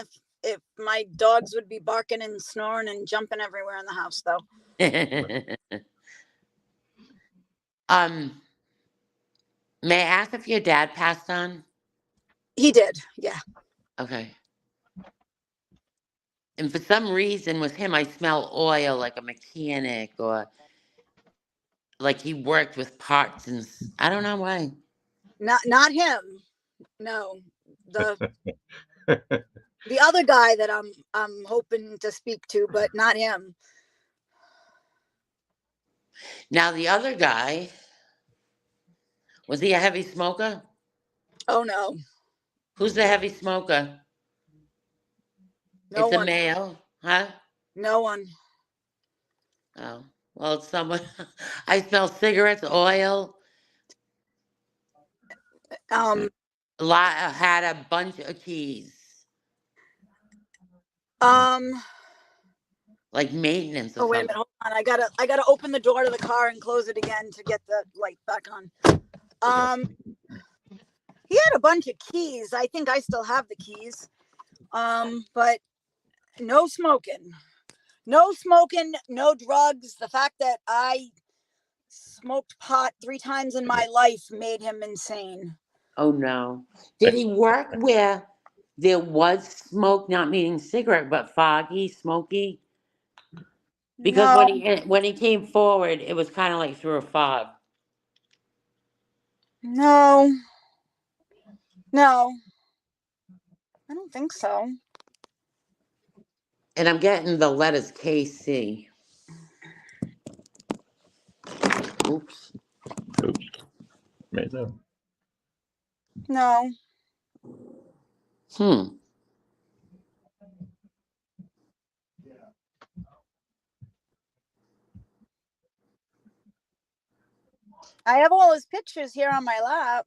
if my dogs would be barking and snoring and jumping everywhere in the house though. May I ask if your dad passed on? He did. Yeah. Okay. And for some reason with him, I smell oil like a mechanic or like he worked with parts and I don't know why. Not him. No. The other guy that I'm hoping to speak to, but not him. Now the other guy, was he a heavy smoker? Oh no. Who's the heavy smoker? No It's a one. male, huh? No one. Oh, well, it's someone. I smell cigarettes, oil. Um, Had a bunch of keys, like maintenance or oh, wait a something. minute. Hold on. I gotta open the door to the car and close it again to get the light back on. He had a bunch of keys. I think I still have the keys. But no smoking. No smoking, no drugs. The fact that I smoked pot 3 times in my life made him insane. Oh no! Did he work where there was smoke? Not meaning cigarette, but foggy, smoky. Because No, when he came forward, it was kind of like through a fog. no, no. I don't think so. And I'm getting the letters KC. Oops. Oops. Made no. No. I have all his pictures here on my lap.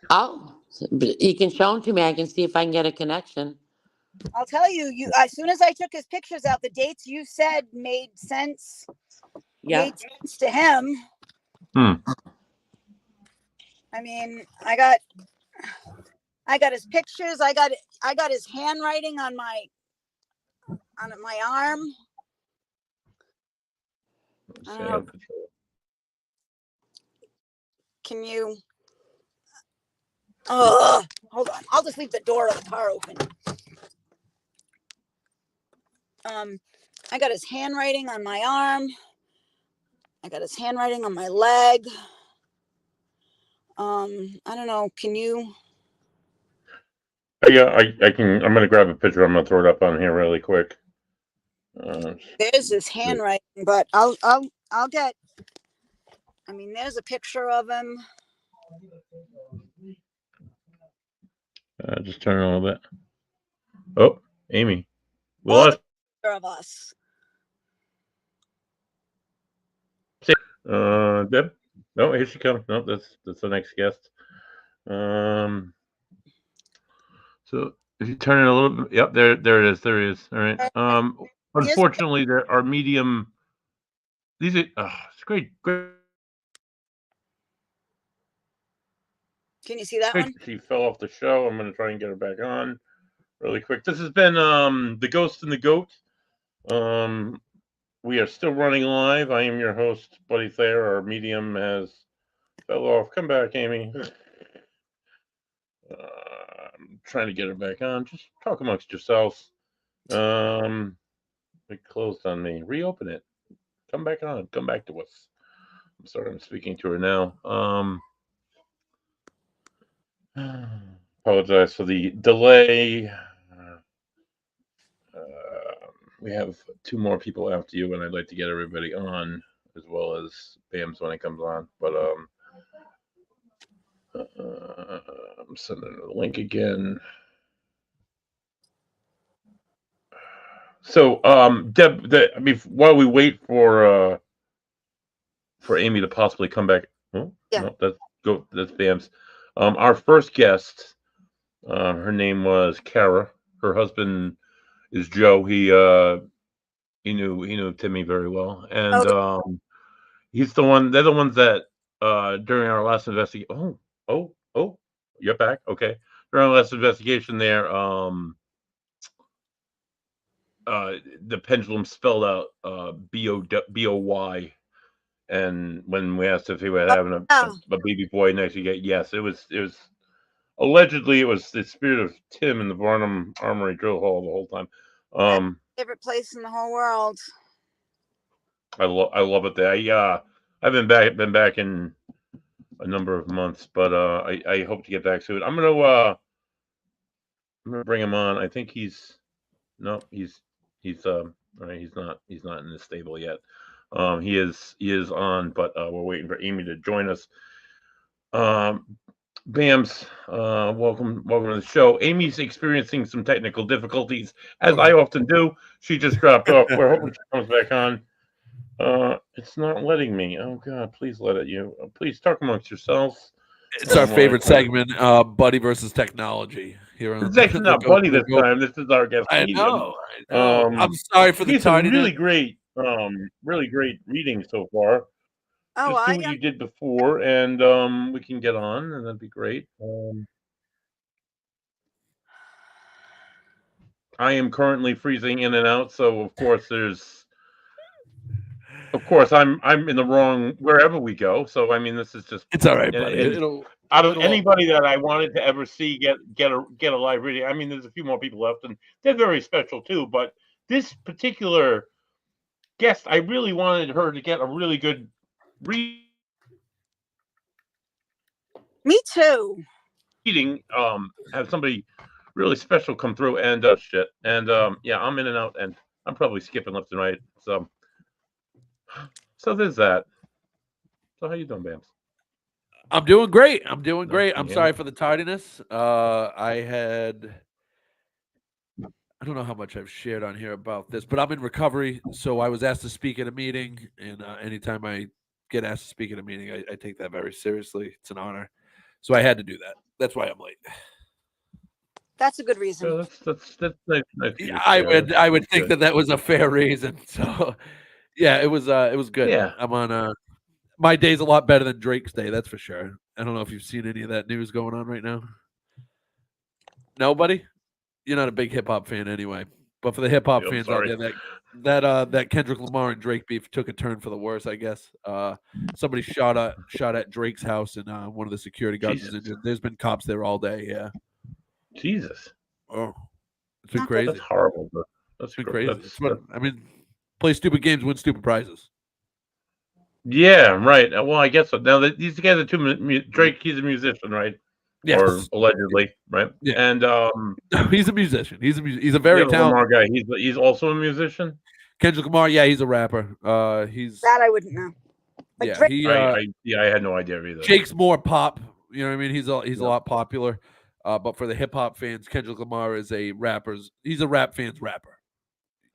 Oh, you can show them to me. I can see if I can get a connection. I'll tell you, as soon as I took his pictures out, the dates you said made sense. Yeah. Made sense to him. I mean, I got his pictures. I got his handwriting on my arm. I don't know. Can you? Hold on. I'll just leave the door of the car open. I got his handwriting on my arm. I got his handwriting on my leg. I don't know. Can you? Yeah, I can. I'm gonna grab a picture. I'm gonna throw it up on here really quick. There's his handwriting, but I'll get. I mean, there's a picture of him. Just turn it a little bit. Oh, Amy, we All lost. the picture of us. Deb. No, here she comes. No, that's the next guest. So if you turn it a little bit, yep, there it is. There it is. All right. Unfortunately, there are medium. These are. It's great. Can you see that one? She fell off the show. I'm gonna try and get her back on really quick. This has been the Ghost and the Goat. We are still running live. I am your host, Buddy Thayer. Our medium has fell off. Come back, Amy. I'm trying to get her back on. Just talk amongst yourselves. It closed on me. Reopen it. Come back on. Come back to us. I'm sorry. I'm speaking to her now. Apologize for the delay. We have 2 more people after you, and I'd like to get everybody on as well as Bams when it comes on. But I'm sending the link again. So, Deb, I mean, while we wait for Amy to possibly come back. Oh, yeah. No, that's Bams. Our first guest, her name was Kara. Her husband is Joe. He knew Timmy very well, and he's the one. They're the ones that during our last investigation. Oh, you're back. Okay, during our last investigation, there, the pendulum spelled out BOY. And when we asked if he was having a baby boy next year, yes, it was allegedly it was the spirit of Tim in the Barnum Armory drill hall the whole time. Favorite place in the whole world. I love it there. I've been back in a number of months, but I hope to get back soon. I'm gonna bring him on. I think he's all right, he's not in the stable yet. He is on, but we're waiting for Amy to join us. Bams, welcome to the show. Amy's experiencing some technical difficulties, as I often do. She just dropped off. We're hoping she comes back on. It's not letting me. Oh God, please let it. Please talk amongst yourselves. It's our favorite I- segment, Buddy versus Technology here on It's actually the not Buddy the this time. This is our guest I medium. know, I know. I'm sorry for the He's some tardiness. really great readings so far. Oh, Just do I what am. you did before, and we can get on, and that'd be great. I am currently freezing in and out, so of course I'm in the wrong wherever we go. So I mean, this is just It's all right, and, buddy. and out of anybody that I wanted to ever see get a live reading. I mean, there's a few more people left, and they're very special too. But this particular guest, I really wanted her to get a really good Me too. reading. Have somebody really special come through and shit. And yeah, I'm in and out, and I'm probably skipping left and right. So there's that. So how you doing, Bams? I'm doing great. I'm doing No, great. can I'm you hear sorry me? for the tardiness. I don't know how much I've shared on here about this, but I'm in recovery. So I was asked to speak at a meeting, and anytime I get asked to speak at a meeting, I take that very seriously. It's an honor. So I had to do that. That's why I'm late. That's a good reason. So that's nice of you Yeah, to share. I would That's think good. that was a fair reason. So yeah, it was good. Yeah. I'm on my day's a lot better than Drake's day, that's for sure. I don't know if you've seen any of that news going on right now. Nobody? You're not a big hip hop fan anyway. But for the hip hop Yeah, I'm fans out sorry. there, that Kendrick Lamar and Drake beef took a turn for the worse, I guess. Somebody shot at Drake's house, and one of the security guards was Jesus. injured. There's been cops there all day. Yeah. Jesus. Oh, it's been Not good. That's crazy. horrible, but It's been crazy. It's what I mean. Play stupid games, win stupid prizes. yeah, right. Well, I guess so. Now these guys are Drake. He's a musician, right? Yes. Or allegedly, right? Yeah. And He's a musician. He's a the very other talented Lamar guy. He's also a musician. Kendrick Lamar. Yeah, he's a rapper. He's That I wouldn't know. But yeah. Drake, He I had no idea either. Jake's more pop. You know what I mean? He's a lot popular. But for the hip hop fans, Kendrick Lamar is he's a rap fan's rapper.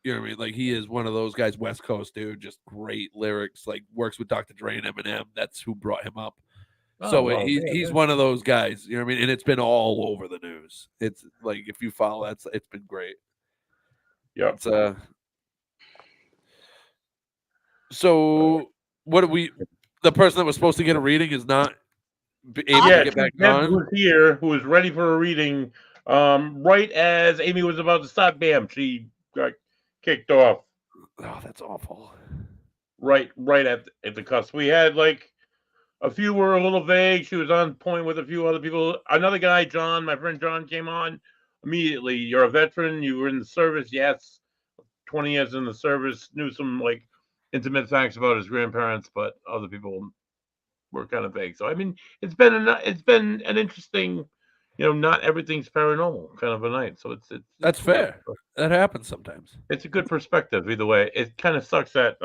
You know what I mean? Like he is one of those guys, West Coast dude, just great lyrics. Like works with Dr. Dre and Eminem. That's who brought him up. Oh, So well, he's yeah. one of those guys. You know what I mean? And it's been all over the news. It's like if you follow that, it's been great. Yeah. It's So what do we? The person that was supposed to get a reading is not able to get back Deb on. was here, who was ready for a reading. Right as Amy was about to start, bam, she got kicked off. Oh, that's awful. Right at the cusp. We had like a few were a little vague. She was on point with a few other people. Another guy, John, my friend John, came on immediately. You're a veteran. You were in the service. Yes, 20 years in the service. Knew some like intimate facts about his grandparents, but other people were kind of vague. So I mean, it's been an interesting, not everything's paranormal kind of a night. So That's fair. That happens sometimes. It's a good perspective either way. It kind of sucks that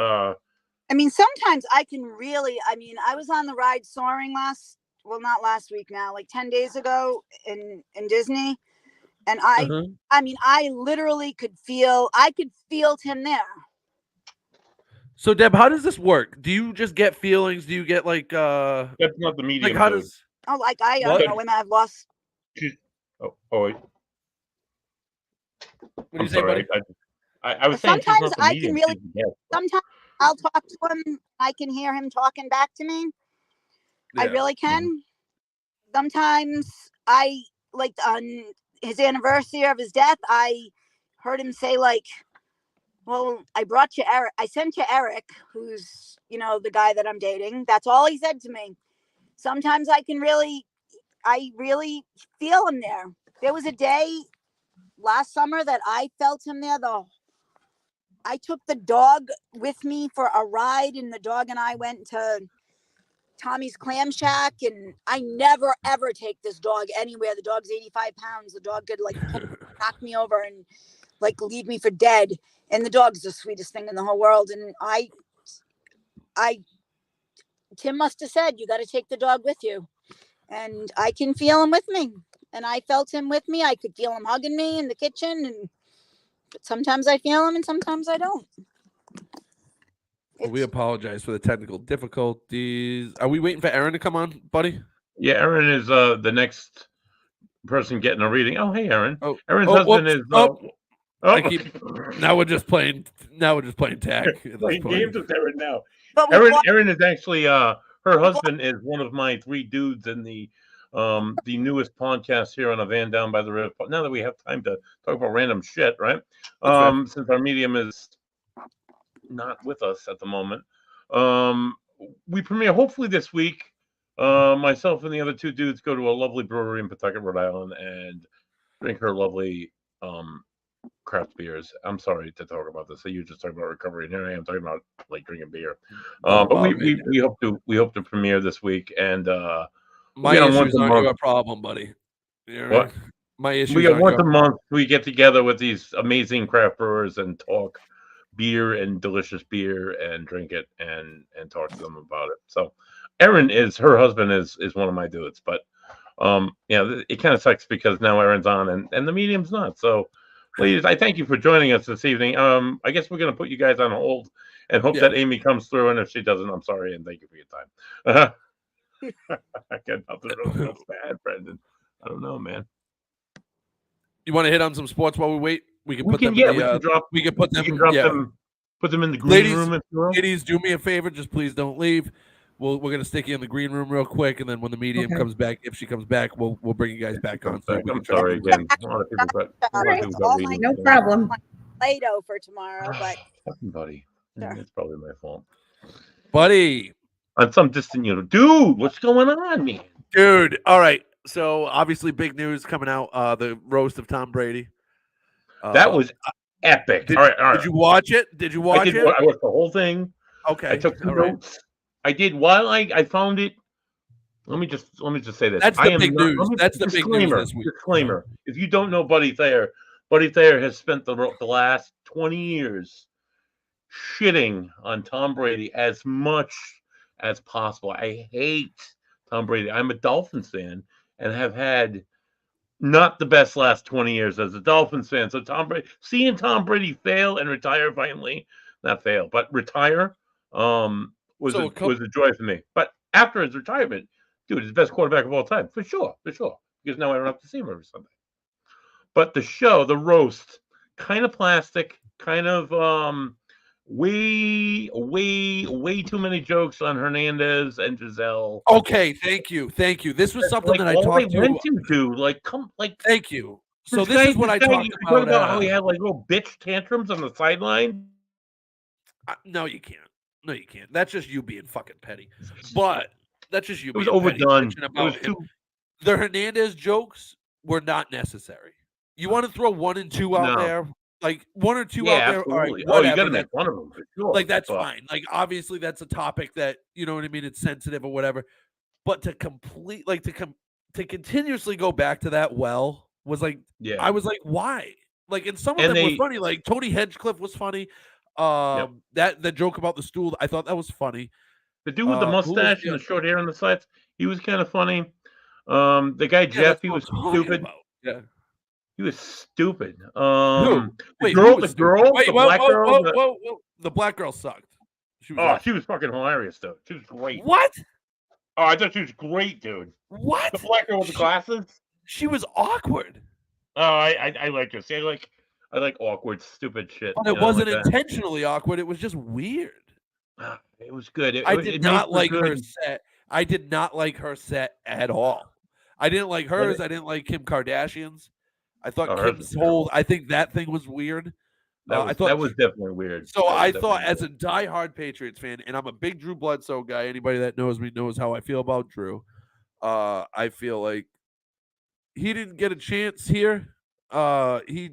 I mean, sometimes I can really, I was on the ride soaring not last week now, like 10 days ago in Disney. And I literally could feel Tim there. So Deb, how does this work? Do you just get feelings? Do you get like that's not the medium. Like how dude. does Oh, like I don't know when I've lost. Wait. What do I'm you say, buddy? sorry. I was saying she's Sometimes not the I medium. can really. she's the guest. Sometimes I'll talk to him. I can hear him talking back to me. Yeah. I really can. Sometimes I like on his anniversary of his death, I heard him say like, well, I brought you Eric. I sent you Eric, who's, the guy that I'm dating. That's all he said to me. Sometimes I really feel him there. There was a day last summer that I felt him there. I took the dog with me for a ride, and the dog and I went to Tommy's Clam Shack, and I never ever take this dog anywhere. The dog's 85 pounds. The dog could like knock me over and like leave me for dead. And the dog's the sweetest thing in the whole world. And Tim must have said, you got to take the dog with you. And I can feel him with me. And I felt him with me. I could feel him hugging me in the kitchen. But sometimes I feel him and sometimes I don't. Well, we apologize for the technical difficulties. Are we waiting for Aaron to come on, buddy? Yeah, Aaron is the next person getting a reading. Oh, hey, Aaron. Oh, Aaron's oh, husband whoops. is. Oh, I oh. keep. Now we're just playing. Now we're just playing tag at this Playing point. games with Aaron now. But we Aaron is actually her husband is one of my 3 dudes in the newest podcast here on a van down by the river. Now that we have time to talk about random shit, right? Since our medium is not with us at the moment, we premiere hopefully this week. Myself and the other 2 dudes go to a lovely brewery in Pawtucket, Rhode Island, and drink her lovely craft beers. I'm sorry to talk about this. You just talking about recovery, and here I am talking about like drinking beer. But we hope to premiere this week, and my issues aren't your problem, buddy. You know what? My issues. We get once a month. We get together with these amazing craft brewers and talk beer and delicious beer and drink it and talk to them about it. So Erin is her husband is one of my dudes, but yeah, it kind of sucks because now Erin's on and the medium's not. So please, I thank you for joining us this evening. I guess we're gonna put you guys on hold and hope that Amy comes through, and if she doesn't, I'm sorry and thank you for your time. I got nothing really else to add, Brendan. I don't know, man. You want to hit on some sports while we wait? We can put them. We can put them in the green room. If you will. Ladies, do me a favor. Just please don't leave. We're gonna stick you in the green room real quick, and then when the medium comes back, if she comes back, we'll bring you guys back on. So I'm sorry again. A lot of people got no problem. Play-Doh for tomorrow, but buddy, it's probably my fault, buddy. On some distant, dude, what's going on, man? Dude, all right. So obviously, big news coming out. The roast of Tom Brady. That was epic. All right. Did you watch it? I watched the whole thing. Okay. I took some notes. I did while I found it. Let me just say this. That's the big news. That's the big news this week. Disclaimer: if you don't know Buddy Thayer has spent the last 20 years shitting on Tom Brady as much as possible. I hate Tom Brady. I'm a Dolphins fan and have had not the best last 20 years as a Dolphins fan. So seeing Tom Brady fail and retire finally, not fail, but retire, was a joy for me. But after his retirement, dude, he's the best quarterback of all time, for sure. Because now I don't have to see him every Sunday. But the roast, kind of plastic, kind of way too many jokes on Hernandez and Giselle. Okay, thank you. This was something that I talked to. Dude, thank you. So this is what I talked about. How he had like little bitch tantrums on the sideline. No, you can't. That's just you being fucking petty. But that's just you. It was overdone. The Hernandez jokes were not necessary. You want to throw 1 and 2 out there, like 1 or 2 out there. Absolutely. All right, you got to make fun of them for sure. Like that's fine. Like obviously that's a topic that you know what I mean. It's sensitive or whatever. But to continuously go back to that was like, I was like, why? Like, and some of them were funny. Like Tony Hedgecliffe was funny. That the joke about the stool, I thought that was funny. The dude with the mustache and the short hair on the sides, he was kind of funny. The guy Jeff, he was stupid. Yeah, he was stupid. The black girl sucked. She was fucking hilarious though. She was great. What? Oh, I thought she was great, dude. What? The black girl with the glasses? She was awkward. Oh, I like her. See, I like awkward, stupid shit. But it wasn't intentionally awkward. It was just weird. It was good. I did not like her set. I did not like her set at all. I didn't like hers. I didn't like Kim Kardashian's. I thought Kim's whole. I think that thing was weird. That was definitely weird. So I thought, as a diehard Patriots fan, and I'm a big Drew Bledsoe guy. Anybody that knows me knows how I feel about Drew. I feel like he didn't get a chance here. He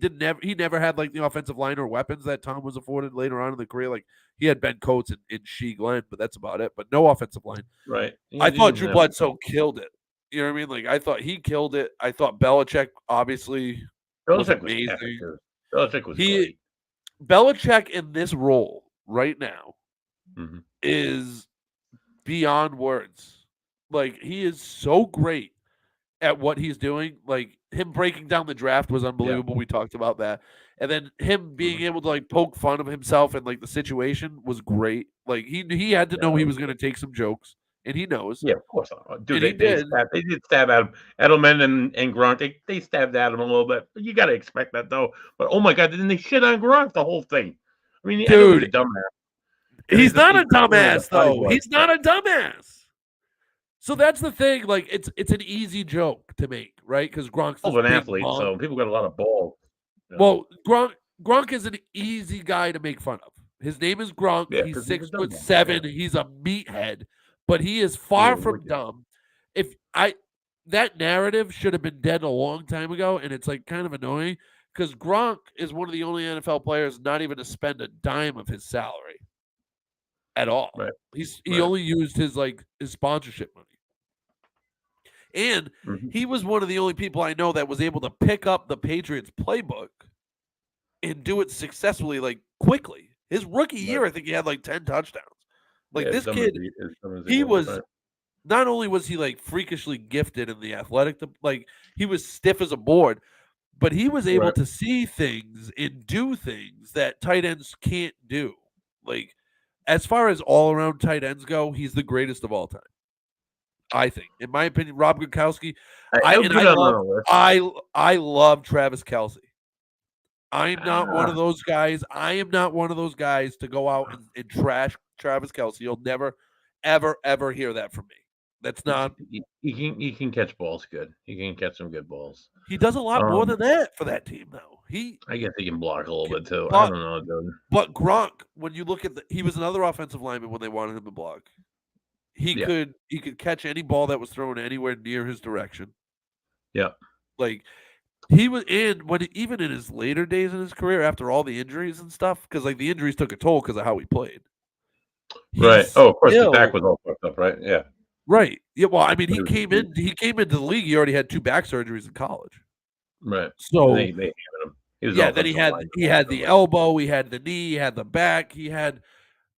never had like the offensive line or weapons that Tom was afforded later on in the career. Like he had Ben Coates and Shea Glenn, but that's about it. But no offensive line. Right. I thought Drew Bledsoe killed it. You know what I mean? Like I thought he killed it. I thought Belichick obviously was amazing. Belichick was great. Belichick in this role right now is beyond words. Like he is so great at what he's doing. Like him breaking down the draft was unbelievable. We talked about that. And then him being able to like poke fun of himself and like the situation was great. Like he had to know he was going to take some jokes, and he knows. Yeah, of course. Dude, And he did. they did stab at him. Edelman and Gronk, they stabbed at him a little bit. You got to expect that though. But oh my God, didn't they shit on Gronk the whole thing? I mean, I know he's a Dude, dumbass. he's not a He's not really dumbass the though. bodyguard. He's not a dumbass. So that's the thing. Like it's an easy joke to make, right? Because Gronk's this An big athlete, monk. so people got a lot of balls. You know? Well, Gronk is an easy guy to make fun of. His name is Gronk. Yeah, He's 'cause he's a 6'7". dumbass, yeah. He's a meathead, but he is far from wicked. dumb. That narrative should have been dead a long time ago, and it's like kind of annoying because Gronk is one of the only NFL players not even to spend a dime of his salary at all. Right. He Right. only used his sponsorship money. And he was one of the only people I know that was able to pick up the Patriots playbook and do it successfully, like quickly. His rookie year, I think he had like 10 touchdowns. Like Yeah, this as kid, dumb as he was right. not only was he like freakishly gifted in the athletic, like he was stiff as a board, but he was able Right. to see things and do things that tight ends can't do. Like as far as all around tight ends go, he's the greatest of all time. I think, in my opinion, Rob Gronkowski. I love Travis Kelce. I'm not one of those guys. I am not one of those guys to go out and trash Travis Kelce. You'll never, ever, ever hear that from me. That's not. He can catch balls good. He can catch some good balls. He does a lot more than that for that team, though. I guess he can block a little bit too. I don't know, dude. But Gronk, when you look at he was another offensive lineman when they wanted him to block. He could catch any ball that was thrown anywhere near his direction. Yeah. Like he was even in his later days in his career after all the injuries and stuff, because like the injuries took a toll because of how he played. Right. Oh, of course, the back was all fucked up, right? Yeah. Right. Yeah. Well, I mean, he came into the league. He already had 2 back surgeries in college. Right. So they handed him. Then he had the elbow, he had the knee, he had the back, he had.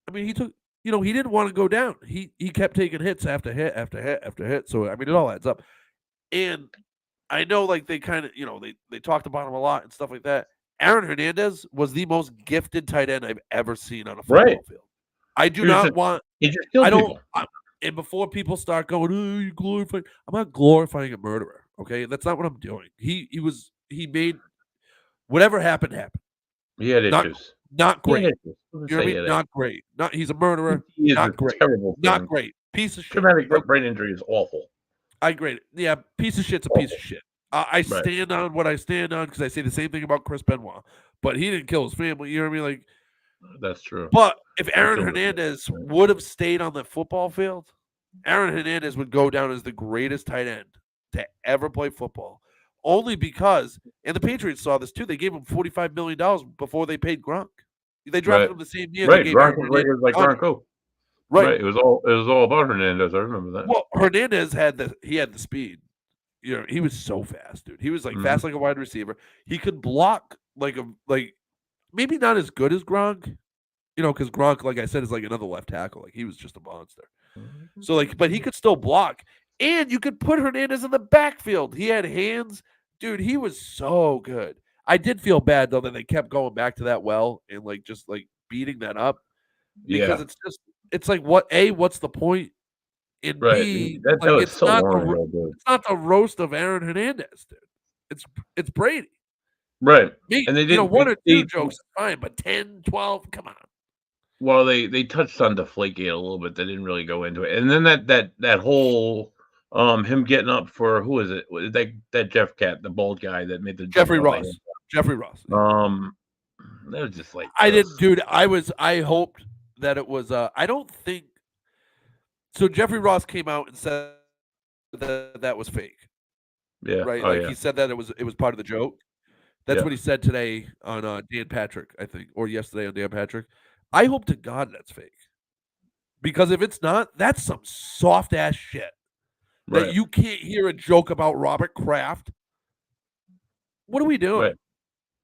I mean, he took. He didn't want to go down. He kept taking hits after hit after hit after hit. So I mean, it all adds up. And I know, like they kind of, they talked about him a lot and stuff like that. Aaron Hernandez was the most gifted tight end I've ever seen on a football field. I do not want. He just killed people. And before people start going, "Oh, you glorifying," I'm not glorifying a murderer. Okay, that's not what I'm doing. He made whatever happened. He had issues. Not great. You know what I mean? Not great. He's a murderer. He is not great. Terrible. Not great. Piece of shit. Traumatic brain injury is awful. I grade it. Yeah, piece of shit's a piece of shit. I stand on what I stand on because I say the same thing about Chris Benoit, but he didn't kill his family. You know what I mean? Like that's true. But if Aaron Hernandez would have stayed on the football field, Aaron Hernandez would go down as the greatest tight end to ever play football. Only because, and the Patriots saw this too, they gave him $45 million before they paid Gronk. They drafted him the same year. Right, Gronk was like Gronk. Right. It was all about Hernandez. I remember that. Well, Hernandez had the speed. He was so fast, dude. He was like fast like a wide receiver. He could block like maybe not as good as Gronk, because Gronk, like I said, is like another left tackle. Like he was just a monster. So but he could still block, and you could put Hernandez in the backfield. He had hands, dude. He was so good. I did feel bad though that they kept going back to that well and just beating that up because it's like what's the point? And B, it's not the roast of Aaron Hernandez, dude. It's Brady. Right. And they did 1 or 2 jokes, fine, but 10, 12, come on. Well, they touched on Deflategate a little bit. They didn't really go into it. And then that whole him getting up for who is it? That Jeff Cat, the bald guy that made the Jeffrey Ross. That was just like I didn't, dude. I hoped that it was I don't think so. Jeffrey Ross came out and said that was fake. Yeah. Right. He said that it was part of the joke. That's what he said today on Dan Patrick, I think, or yesterday on Dan Patrick. I hope to God that's fake. Because if it's not, that's some soft ass shit. That you can't hear a joke about Robert Kraft. What are we doing?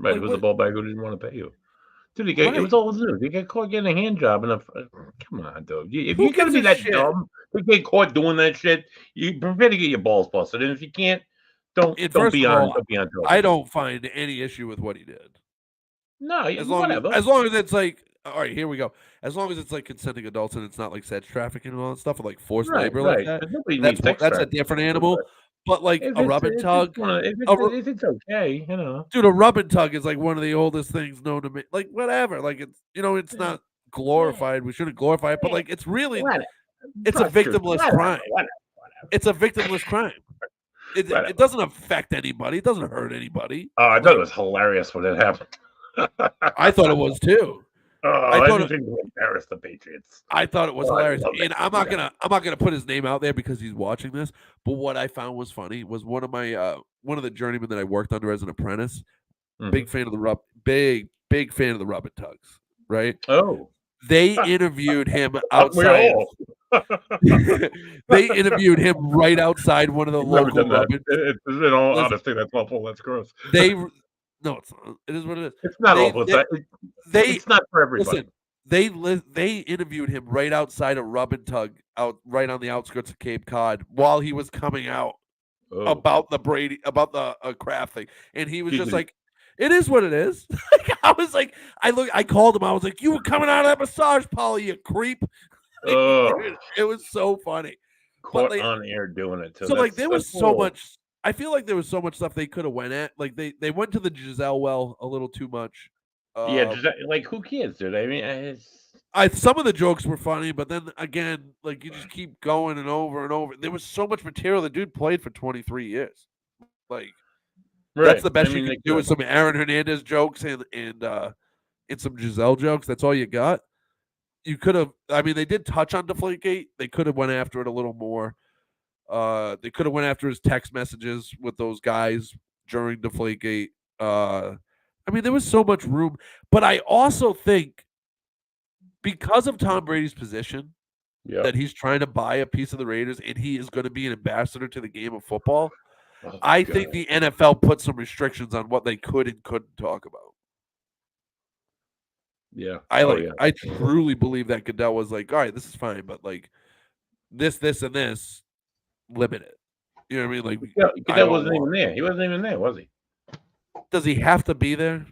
Right. It was a ball bag who didn't want to pay you. Dude, it was all news. You get caught getting a hand job come on, dude. If you're gonna be that dumb, you get caught doing that shit, you prefer to get your balls busted. And if you can't, don't be on. I don't find any issue with what he did. No, As long whatever. as long as it's like, all right, here we go. As long as it's like consenting adults and it's not like sex trafficking and all that stuff, or like forced Right, labor like right. that. 'Cause nobody That's needs sex that's a trafficking, different but animal. But like if a it's rub and tug, if it's okay, you know. dude, a rub and tug is like one of the oldest things known to me. Like whatever, like it's it's not glorified. We shouldn't glorify it, but like it's really Whatever. it's a Busters, victimless crime. whatever. It's a victimless crime. Whatever. It doesn't affect anybody. It doesn't hurt anybody. Oh, I thought it was hilarious when it happened. I thought it was too. I didn't think to embarrass the Patriots. I thought it was Oh, I hilarious, love and it. I'm not gonna put his name out there because he's watching this. But what I found was funny was one of the journeymen that I worked under as an apprentice. Mhm. Big fan of the big fan of the rub and tugs. Right? Oh, They interviewed him we outside. all. They interviewed him right outside one of the I've never local done that. rub and. It's in all Listen. honesty, that's awful. That's gross. They no, it's not. It is what it is. It's not They- awful. they- It's not for everybody. Listen, they interviewed him right outside of Rub and Tug, out right on the outskirts of Cape Cod, while he was coming out Oh. about the Kraft thing, and he was Excuse just me. like, "It is what it is." I was like, I called him. I was like, "You were coming out of that massage, Polly, you creep." Ugh. It was so funny. Caught like- on air doing it too. So like there was That's so horrible. much. I feel like there was so much stuff they could have went at. Like they went to the Giselle well a little too much. Yeah, like who cares, dude? I mean, it's Some of the jokes were funny, but then again, like you just keep going and over and over. There was so much material. The dude played for 23 years. Like that's the best you can do with some Aaron Hernandez jokes and some Giselle jokes. That's all you got. You could have. I mean, they did touch on Deflategate. They could have went after it a little more. They could have went after his text messages with those guys during Deflategate. I mean, there was so much room, but I also think because of Tom Brady's position, that he's trying to buy a piece of the Raiders and he is going to be an ambassador to the game of football. Oh, I God. think the NFL put some restrictions on what they could and couldn't talk about. Yeah. I truly believe that Goodell was like, all right, this is fine, but like this, and this, limit it. You know what I mean? Like That wasn't even there. He wasn't even there, was he? Does he have to be there?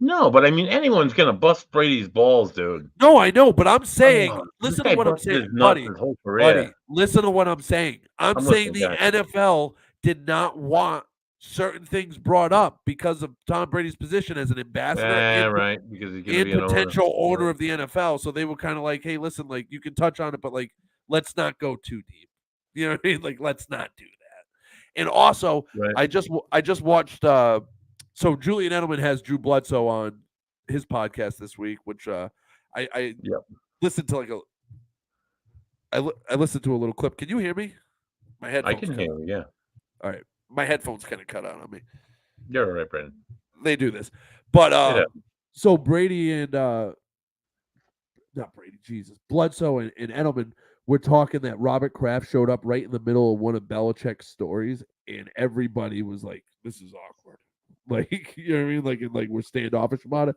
No, but I mean, anyone's gonna bust Brady's balls, dude. No, I know, but I'm saying, This listen guy to what I'm busted saying, his nuts buddy. his whole career. Listen to what I'm saying. I'm saying listening, the guys. NFL did not want certain things brought up because of Tom Brady's position as an ambassador and, right, because he's gonna and be an potential owner. owner of the NFL. So they were kind of like, hey, listen, like you can touch on it, but like let's not go too deep. You know what I mean? Like let's not do that. And also, Right. I just watched. So Julian Edelman has Drew Bledsoe on his podcast this week, which I listened to I listened to a little clip. Can you hear me? My headphones. I can hear you, yeah. All right, my headphones kind of cut out on me. You're all right, Brandon. They do this, but so Brady and not Brady, Jesus, Bledsoe and Edelman were talking that Robert Kraft showed up right in the middle of one of Belichick's stories, and everybody was like, "This is awkward." Like, you know what I mean? Like, and like we're standoffish about it.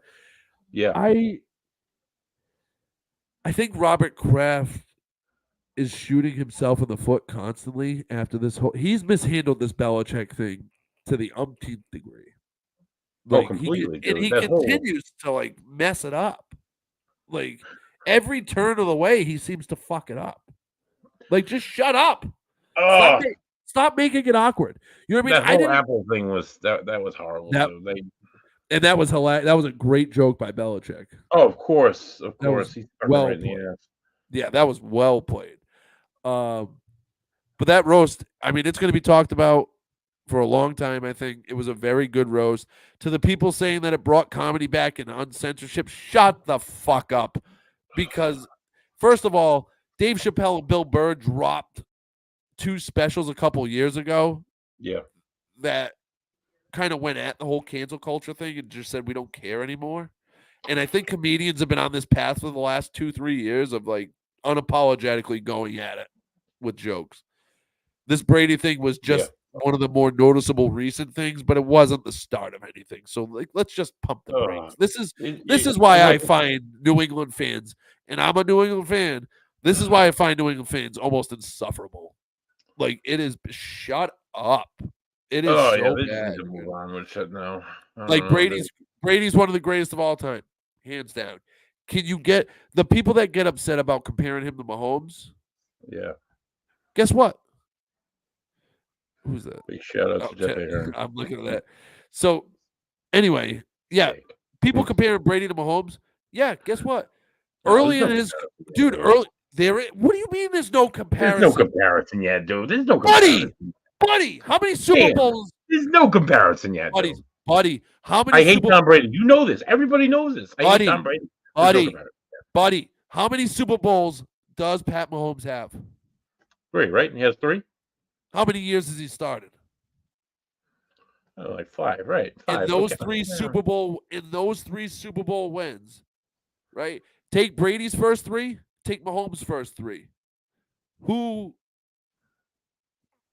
Yeah. I think Robert Kraft is shooting himself in the foot constantly after this whole. He's mishandled this Belichick thing to the umpteenth degree. Like, completely. He That whole- continues to like mess it up. Like every turn of the way, he seems to fuck it up. Like, just shut up. Stop making it awkward. You know what I mean? That whole Apple thing was that was horrible. And that was hilarious. That was a great joke by Belichick. Oh, of course. He's well right in the ass. Yeah, that was well played. But that roast, I mean, it's going to be talked about for a long time. I think it was a very good roast. To the people saying that it brought comedy back and uncensorship, shut the fuck up. Because first of all, Dave Chappelle and Bill Burr dropped 2 specials a couple years ago. Yeah. That kind of went at the whole cancel culture thing and just said we don't care anymore. And I think comedians have been on this path for the last 2-3 years of like unapologetically going at it with jokes. This Brady thing was just one of the more noticeable recent things, but it wasn't the start of anything. So like, let's just pump the brakes. This is why I find New England fans, and I'm a New England fan. This is why I find New England fans almost insufferable. Like, it is, shut up. It is so They bad. need to move on with shit now. Like Brady's one of the greatest of all time, hands down. Can you get the people that get upset about comparing him to Mahomes? Yeah. Guess what? Who's that? Big shout out Oh, to Jeff Ahern. I'm looking at that. So, anyway, yeah, people comparing Brady to Mahomes. Yeah, guess what? Early in his dude, early there. What do you mean? There's no comparison. There's no comparison yet, dude. There's no comparison. Buddy, how many Super Bowls? There's no comparison yet, buddy. Dude. Buddy, how many? I hate Tom Brady. You know this. Everybody knows this. I hate Tom Brady. Buddy, how many Super Bowls does Pat Mahomes have? 3, right? He has 3. How many years has he started? Oh, like 5, right? 5. In those 3 Super Bowl wins, right? Take Brady's first 3, take Mahomes' first 3. Who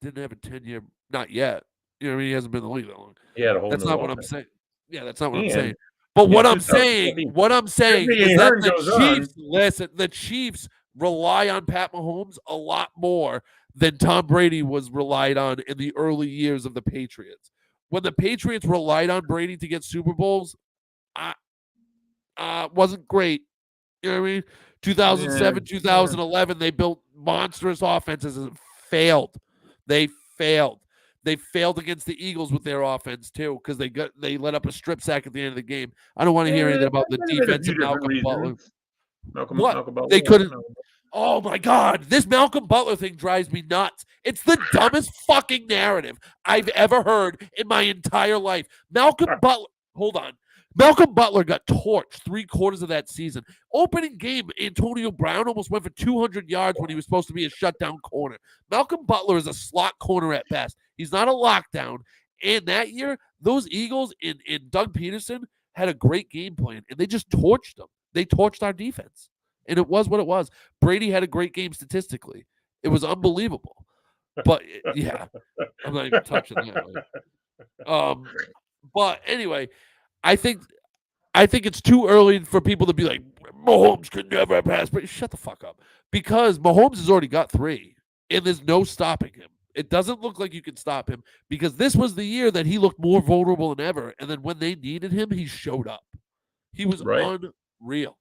didn't have a 10-year? Not yet. You know what I mean? He hasn't been in the league that long. Yeah, that's not what I'm saying. Yeah, that's not what I'm saying. But what I'm saying is that the Chiefs rely on Pat Mahomes a lot more than Tom Brady was relied on in the early years of the Patriots. When the Patriots relied on Brady to get Super Bowls, wasn't great. You know what I mean? 2007, 2011, they built monstrous offenses and failed. They failed. They failed against the Eagles with their offense too, because they let up a strip sack at the end of the game. I don't want to hear anything about the defense of Malcolm Butler. Malcolm Butler. They couldn't. Oh my God, this Malcolm Butler thing drives me nuts. It's the dumbest fucking narrative I've ever heard in my entire life. Malcolm Butler, hold on. Malcolm Butler got torched 3/4 of that season. Opening game, Antonio Brown almost went for 200 yards when he was supposed to be a shutdown corner. Malcolm Butler is a slot corner at best. He's not a lockdown. And that year, those Eagles in Doug Peterson had a great game plan, and they just torched them. They torched our defense. And it was what it was. Brady had a great game statistically. It was unbelievable. But, yeah, I'm not even touching that. But anyway, I think it's too early for people to be like, Mahomes could never pass. But shut the fuck up. Because Mahomes has already got 3, and there's no stopping him. It doesn't look like you can stop him because this was the year that he looked more vulnerable than ever. And then when they needed him, he showed up. He was unreal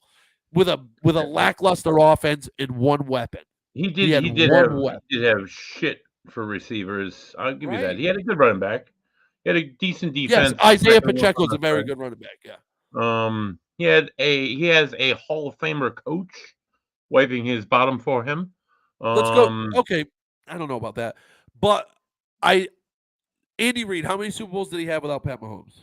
with a lackluster offense and one weapon. He did have shit for receivers. I'll give you that. He had a good running back. He had a decent defense. Yes, Isaiah Pacheco is a very good running back. Yeah. He has a Hall of Famer coach wiping his bottom for him. Let's go. Okay, I don't know about that, but Andy Reid. How many Super Bowls did he have without Pat Mahomes?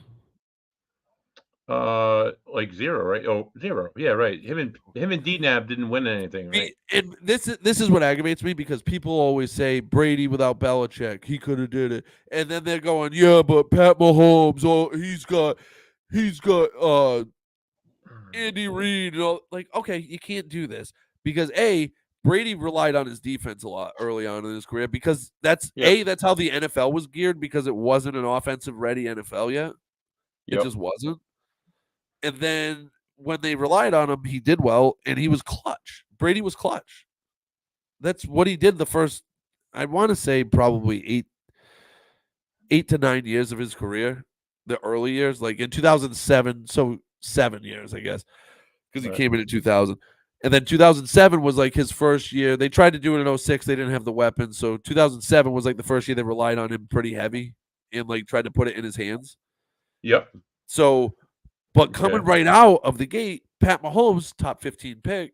Like 0, right? Oh, 0. Yeah, right. Him and D-Nab didn't win anything, right? And this is what aggravates me because people always say Brady without Belichick, he could have did it, and then they're going, yeah, but Pat Mahomes, he's got Andy Reid, and all. Like, okay, you can't do this because Brady relied on his defense a lot early on in his career because that's how the NFL was geared because it wasn't an offensive ready NFL yet. It just wasn't. And then when they relied on him, he did well, and he was clutch. Brady was clutch. That's what he did the first, I want to say, probably 8 to 9 years of his career, the early years, like in 2007, so 7 years, I guess, because he came in 2000. And then 2007 was like his first year. They tried to do it in 2006. They didn't have the weapons. So 2007 was like the first year they relied on him pretty heavy and like tried to put it in his hands. Yep. So, but coming right out of the gate, Pat Mahomes, top 15 pick,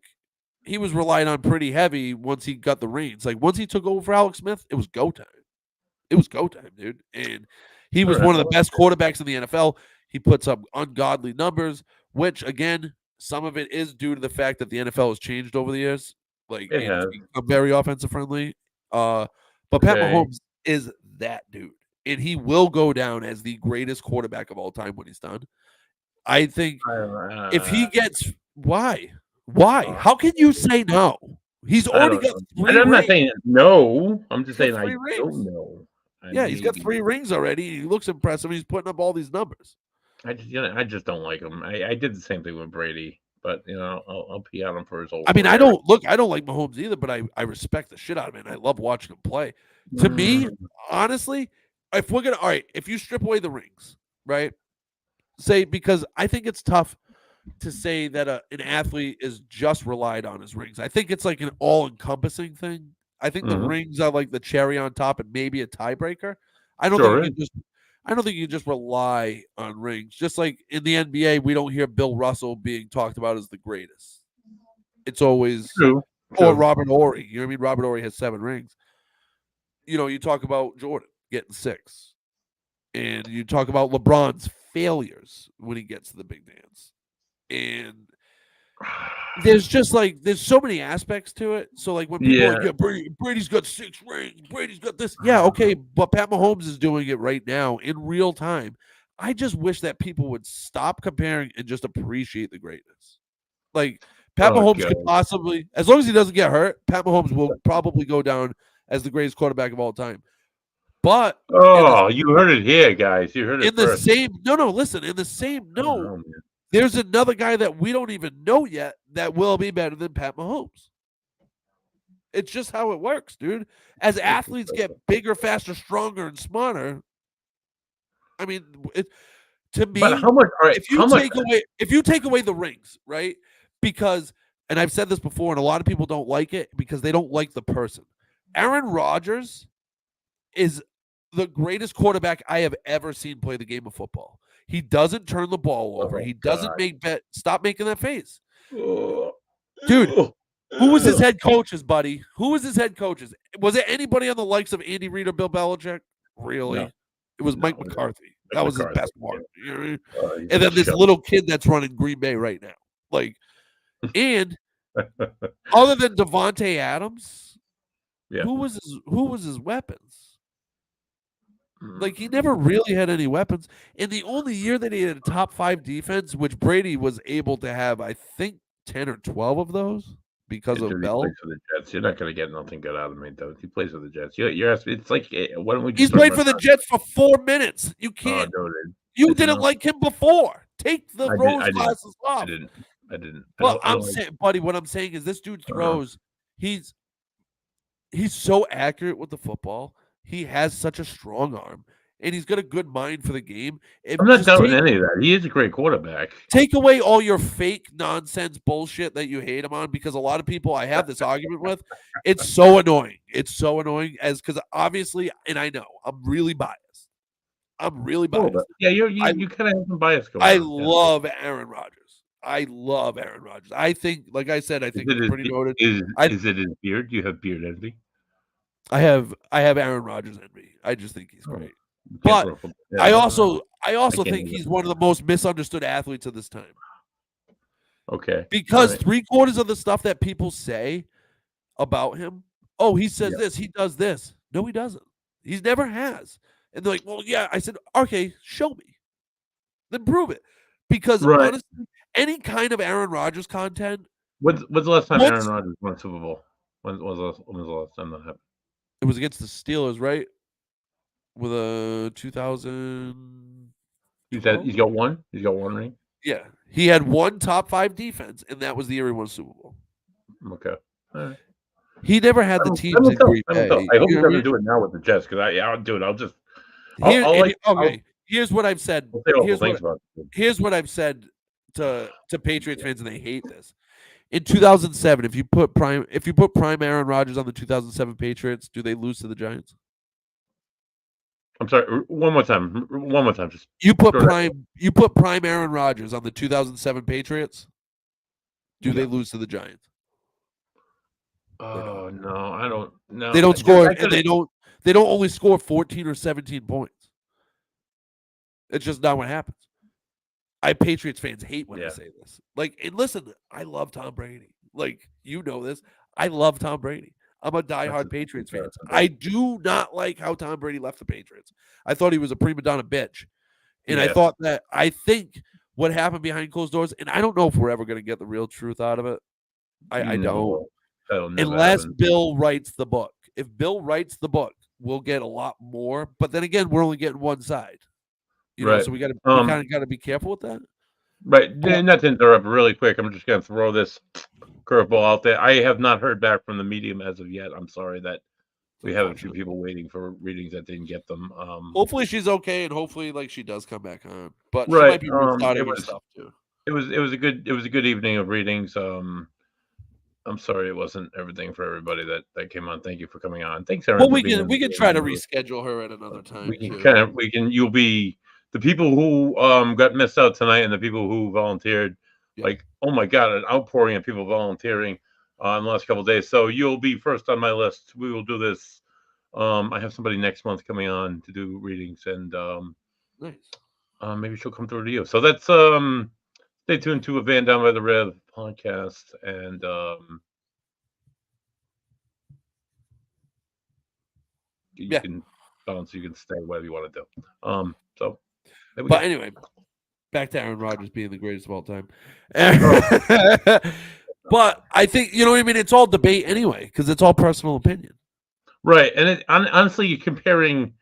he was relied on pretty heavy once he got the reins. Like once he took over for Alex Smith, it was go time. It was go time, dude. And he was one of the best quarterbacks in the NFL. He puts up ungodly numbers, which again, some of it is due to the fact that the NFL has changed over the years. Like it's become very offensive friendly. But Pat Mahomes is that dude. And he will go down as the greatest quarterback of all time when he's done. I think if he gets why? How can you say no? He's already got 3 rings. I'm not saying no. I'm just saying I don't know. He's got 3 rings already. He looks impressive. He's putting up all these numbers. I just don't like him. I did the same thing with Brady, but I'll pee on him for his old. I mean, I don't like Mahomes either, but I respect the shit out of him. And I love watching him play. To me, honestly, if you strip away the rings, right? say, because I think it's tough to say that an athlete is just relied on his rings. I think it's like an all-encompassing thing. I think the rings are like the cherry on top and maybe a tiebreaker. I don't think you can just rely on rings. Just like in the NBA, we don't hear Bill Russell being talked about as the greatest. It's always or Robert Horry. You know what I mean? Robert Horry has 7 rings. You know, you talk about Jordan getting 6. And you talk about LeBron's failures when he gets to the big dance. And there's just like there's so many aspects to it. So like when people are like, yeah, Brady's got 6 rings, Brady's got this. Yeah, okay, but Pat Mahomes is doing it right now in real time. I just wish that people would stop comparing and just appreciate the greatness. Like Pat Mahomes could possibly, as long as he doesn't get hurt, Pat Mahomes will probably go down as the greatest quarterback of all time. But you heard it here, guys. You heard it in the same listen, in the same there's another guy that we don't even know yet that will be better than Pat Mahomes. It's just how it works, dude. As athletes get bigger, faster, stronger, and smarter, I mean, to me, but how much? All right, if you take away the rings, right? Because, and I've said this before, and a lot of people don't like it because they don't like the person. Aaron Rodgers is the greatest quarterback I have ever seen play the game of football. He doesn't turn the ball over. He doesn't stop making that face. Dude, who was his head coaches, buddy? Who was his head coaches? Was it anybody on the likes of Andy Reid or Bill Belichick? Really? No. It was Mike McCarthy. That was his best one. You know what I mean? And then this little kid that's running Green Bay right now. Like, and other than Devontae Adams, who was his weapons? Like, he never really had any weapons. And the only year that he had a top 5 defense, which Brady was able to have, I think, 10 or 12 of those because of Bell. He plays for the Jets. You're not going to get nothing good out of me, though. He plays for the Jets. It's like, why don't we just He's played for the Jets for 4 minutes. You can't. You didn't like him before. Take the rose glasses off. I didn't. Well, I'm saying, buddy, what I'm saying is this dude throws. He's so accurate with the football. He has such a strong arm, and he's got a good mind for the game. I'm not doubting any of that. He is a great quarterback. Take away all your fake nonsense bullshit that you hate him on, because a lot of people I have this argument with, it's so annoying. It's so annoying because obviously, and I know, I'm really biased. Yeah, you kind of have some bias going on. Love Aaron Rodgers. I think, like I said, I think he's pretty noted. Is it his beard? Do you have beard envy? I have Aaron Rodgers envy. I just think he's great. But I also think he's one of the most misunderstood athletes of this time. Okay. Because 3/4 of the stuff that people say about him, he says this, he does this. No, he doesn't. He never has. And they're like, well, yeah. I said, okay, show me. Then prove it. Because honestly, any kind of Aaron Rodgers content. When's the last time Aaron Rodgers won a Super Bowl? When was the last time that happened? It was against the Steelers, right? With a 2000. He's got one. He's got one ring. Yeah, he had one top 5 defense, and that was the year he won Super Bowl. Okay. All right. He never had the teams in Green Bay. I hope he's going to do it now with the Jets, because I'll do it. I'll just. Here's what I've said. Here's what I've said to Patriots fans, and they hate this. In 2007, if you put prime Aaron Rodgers on the 2007 Patriots, do they lose to the Giants? I'm sorry. One more time. Just you put prime Aaron Rodgers on the 2007 Patriots. Do they lose to the Giants? Oh no, I don't. No, they don't score, and they don't only score 14 or 17 points. It's just not what happens. Patriots fans hate when I say this. Like, and listen, I love Tom Brady. Like, you know this. I love Tom Brady. I'm a diehard Patriots fan. I do not like how Tom Brady left the Patriots. I thought he was a prima donna bitch. And I think what happened behind closed doors, and I don't know if we're ever going to get the real truth out of it. I don't. Unless Bill writes the book. If Bill writes the book, we'll get a lot more. But then again, we're only getting one side. You know, so we kind of got to be careful with that. Right. Not to interrupt really quick. I'm just going to throw this curveball out there. I have not heard back from the medium as of yet. I'm sorry that we have a few unfortunately. people waiting for readings that didn't get them. Hopefully she's okay, and hopefully like she does come back on. But she Right. might be It restarting her was stuff too. it was a good evening of readings. I'm sorry it wasn't everything for everybody that came on. Thank you for coming on. Thanks, Aaron, Well, for we being can in we the can try to room. reschedule her at another time We can too. you'll be the people who got missed out tonight and the people who volunteered. Yeah. Like, oh my god, an outpouring of people volunteering in the last couple of days. So you'll be first on my list. We will do this. I have somebody next month coming on to do readings, and Nice. maybe she'll come through to you. So that's stay tuned to a Van Down by the Rev podcast, and you can bounce, you can stay, whatever you want to do. So there we But go. anyway, back to Aaron Rodgers being the greatest of all time. But I think, you know what I mean? It's all debate anyway, because it's all personal opinion. Right. And honestly, you're comparing,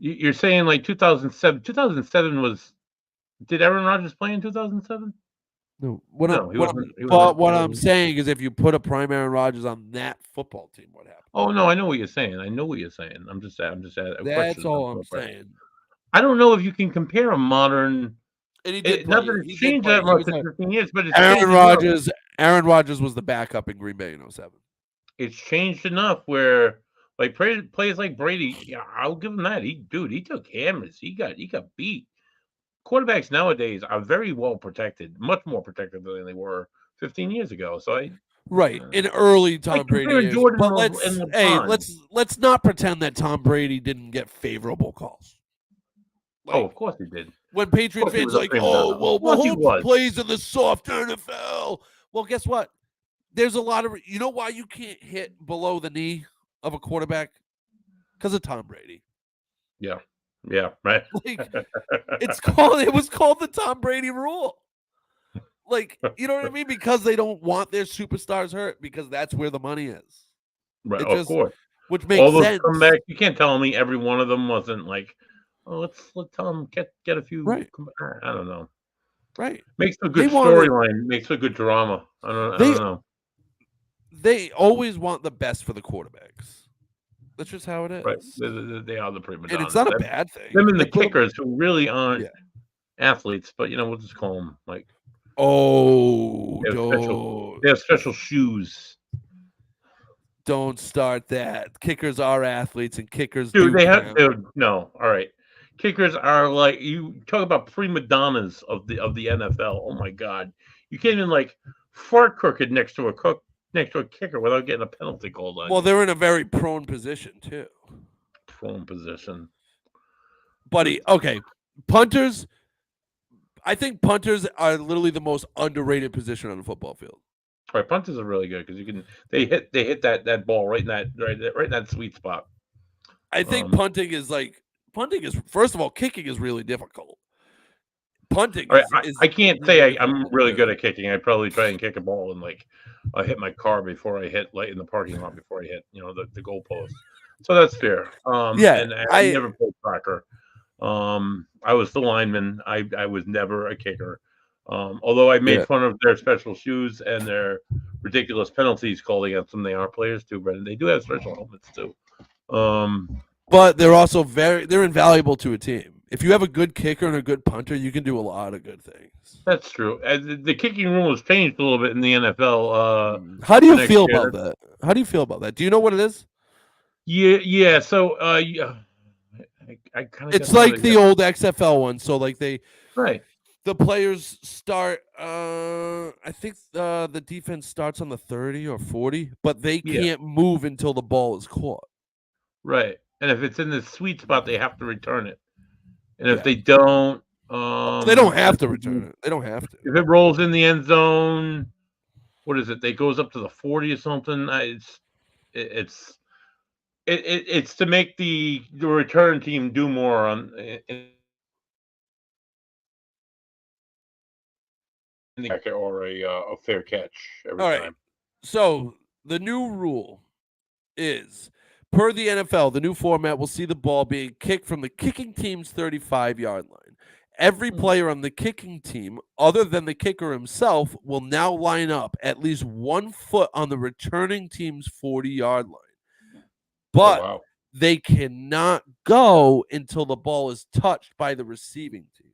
you're saying like 2007. 2007 was, did Aaron Rodgers play in 2007? No, what I'm saying is, if you put a prime Aaron Rodgers on that football team, what happened? Oh no, I know what you're saying. I know what you're saying. I'm just a That's all I'm saying. I don't know if you can compare a modern. And he did Not play. that He it's did changed play. that He much was in 15 years, but it's Aaron changed enough. Rodgers. Aaron Rodgers was the backup in Green Bay in 07. It's changed enough where like players like Brady, yeah, I'll give him that. He took hammers. He got beat. Quarterbacks nowadays are very well protected, much more protected than they were 15 years ago. So Right, in early Tom Brady comparing years. Jordan But and LeBron. let's not pretend that Tom Brady didn't get favorable calls. Oh, of course he did. When Patriot fans like, oh, well, Mahomes plays in the soft NFL. Well, guess what? There's a lot of, you know why you can't hit below the knee of a quarterback? Because of Tom Brady. Yeah, right. Like, it was called the Tom Brady rule. Like, you know what I mean? Because they don't want their superstars hurt, because that's where the money is. Right, of course. Which makes all those sense. comebacks, you can't tell me every one of them wasn't like, oh, let's tell them get a few. Right. I don't know. Right. Makes a good storyline. Makes a good drama. I don't know. They always want the best for the quarterbacks. That's just how it is. Right. They are the prima donnas. And it's not a bad thing. Them and the kickers who really aren't athletes, but we'll just call them like. Oh, they have special shoes. Don't start that. Kickers are athletes, and kickers they have to. No, all right. Kickers are like, you talk about prima donnas of the NFL. Oh my God, you can't even like fart crooked next to a kicker without getting a penalty called on. Well, they're in a very prone position too. Prone position, buddy. Okay, punters. I think punters are literally the most underrated position on the football field. Right, punters are really good because they hit that ball right in that sweet spot. I think punting is first of all, kicking is really difficult. Punting is I can't say I'm really good at kicking. I'd probably try and kick a ball and I hit my car before I hit in the parking lot before I hit the goalpost. So that's fair. And I never played soccer. I was the lineman. I was never a kicker. Although I made fun of their special shoes and their ridiculous penalties called against them. They are players too, Brendan. They do have special helmets too. But they're also they're invaluable to a team. If you have a good kicker and a good punter, you can do a lot of good things. That's true. The kicking rule has changed a little bit in the NFL. How do you feel about that? How do you feel about that? Do you know what it is? Yeah. So, it's like the old XFL one. So, like right. The players start. I think the defense starts on the 30 or 40, but they can't move until the ball is caught. Right, and if it's in the sweet spot, they have to return it. And if they don't, they don't have to return it. They don't have to. If it rolls in the end zone, what is it? It goes up to the 40 or something. It's to make the return team do more on. Or a fair catch every time. Right. So the new rule is, per the NFL, the new format will see the ball being kicked from the kicking team's 35-yard line. Every player on the kicking team, other than the kicker himself, will now line up at least 1 foot on the returning team's 40-yard line. but wow. they cannot go until the ball is touched by the receiving team.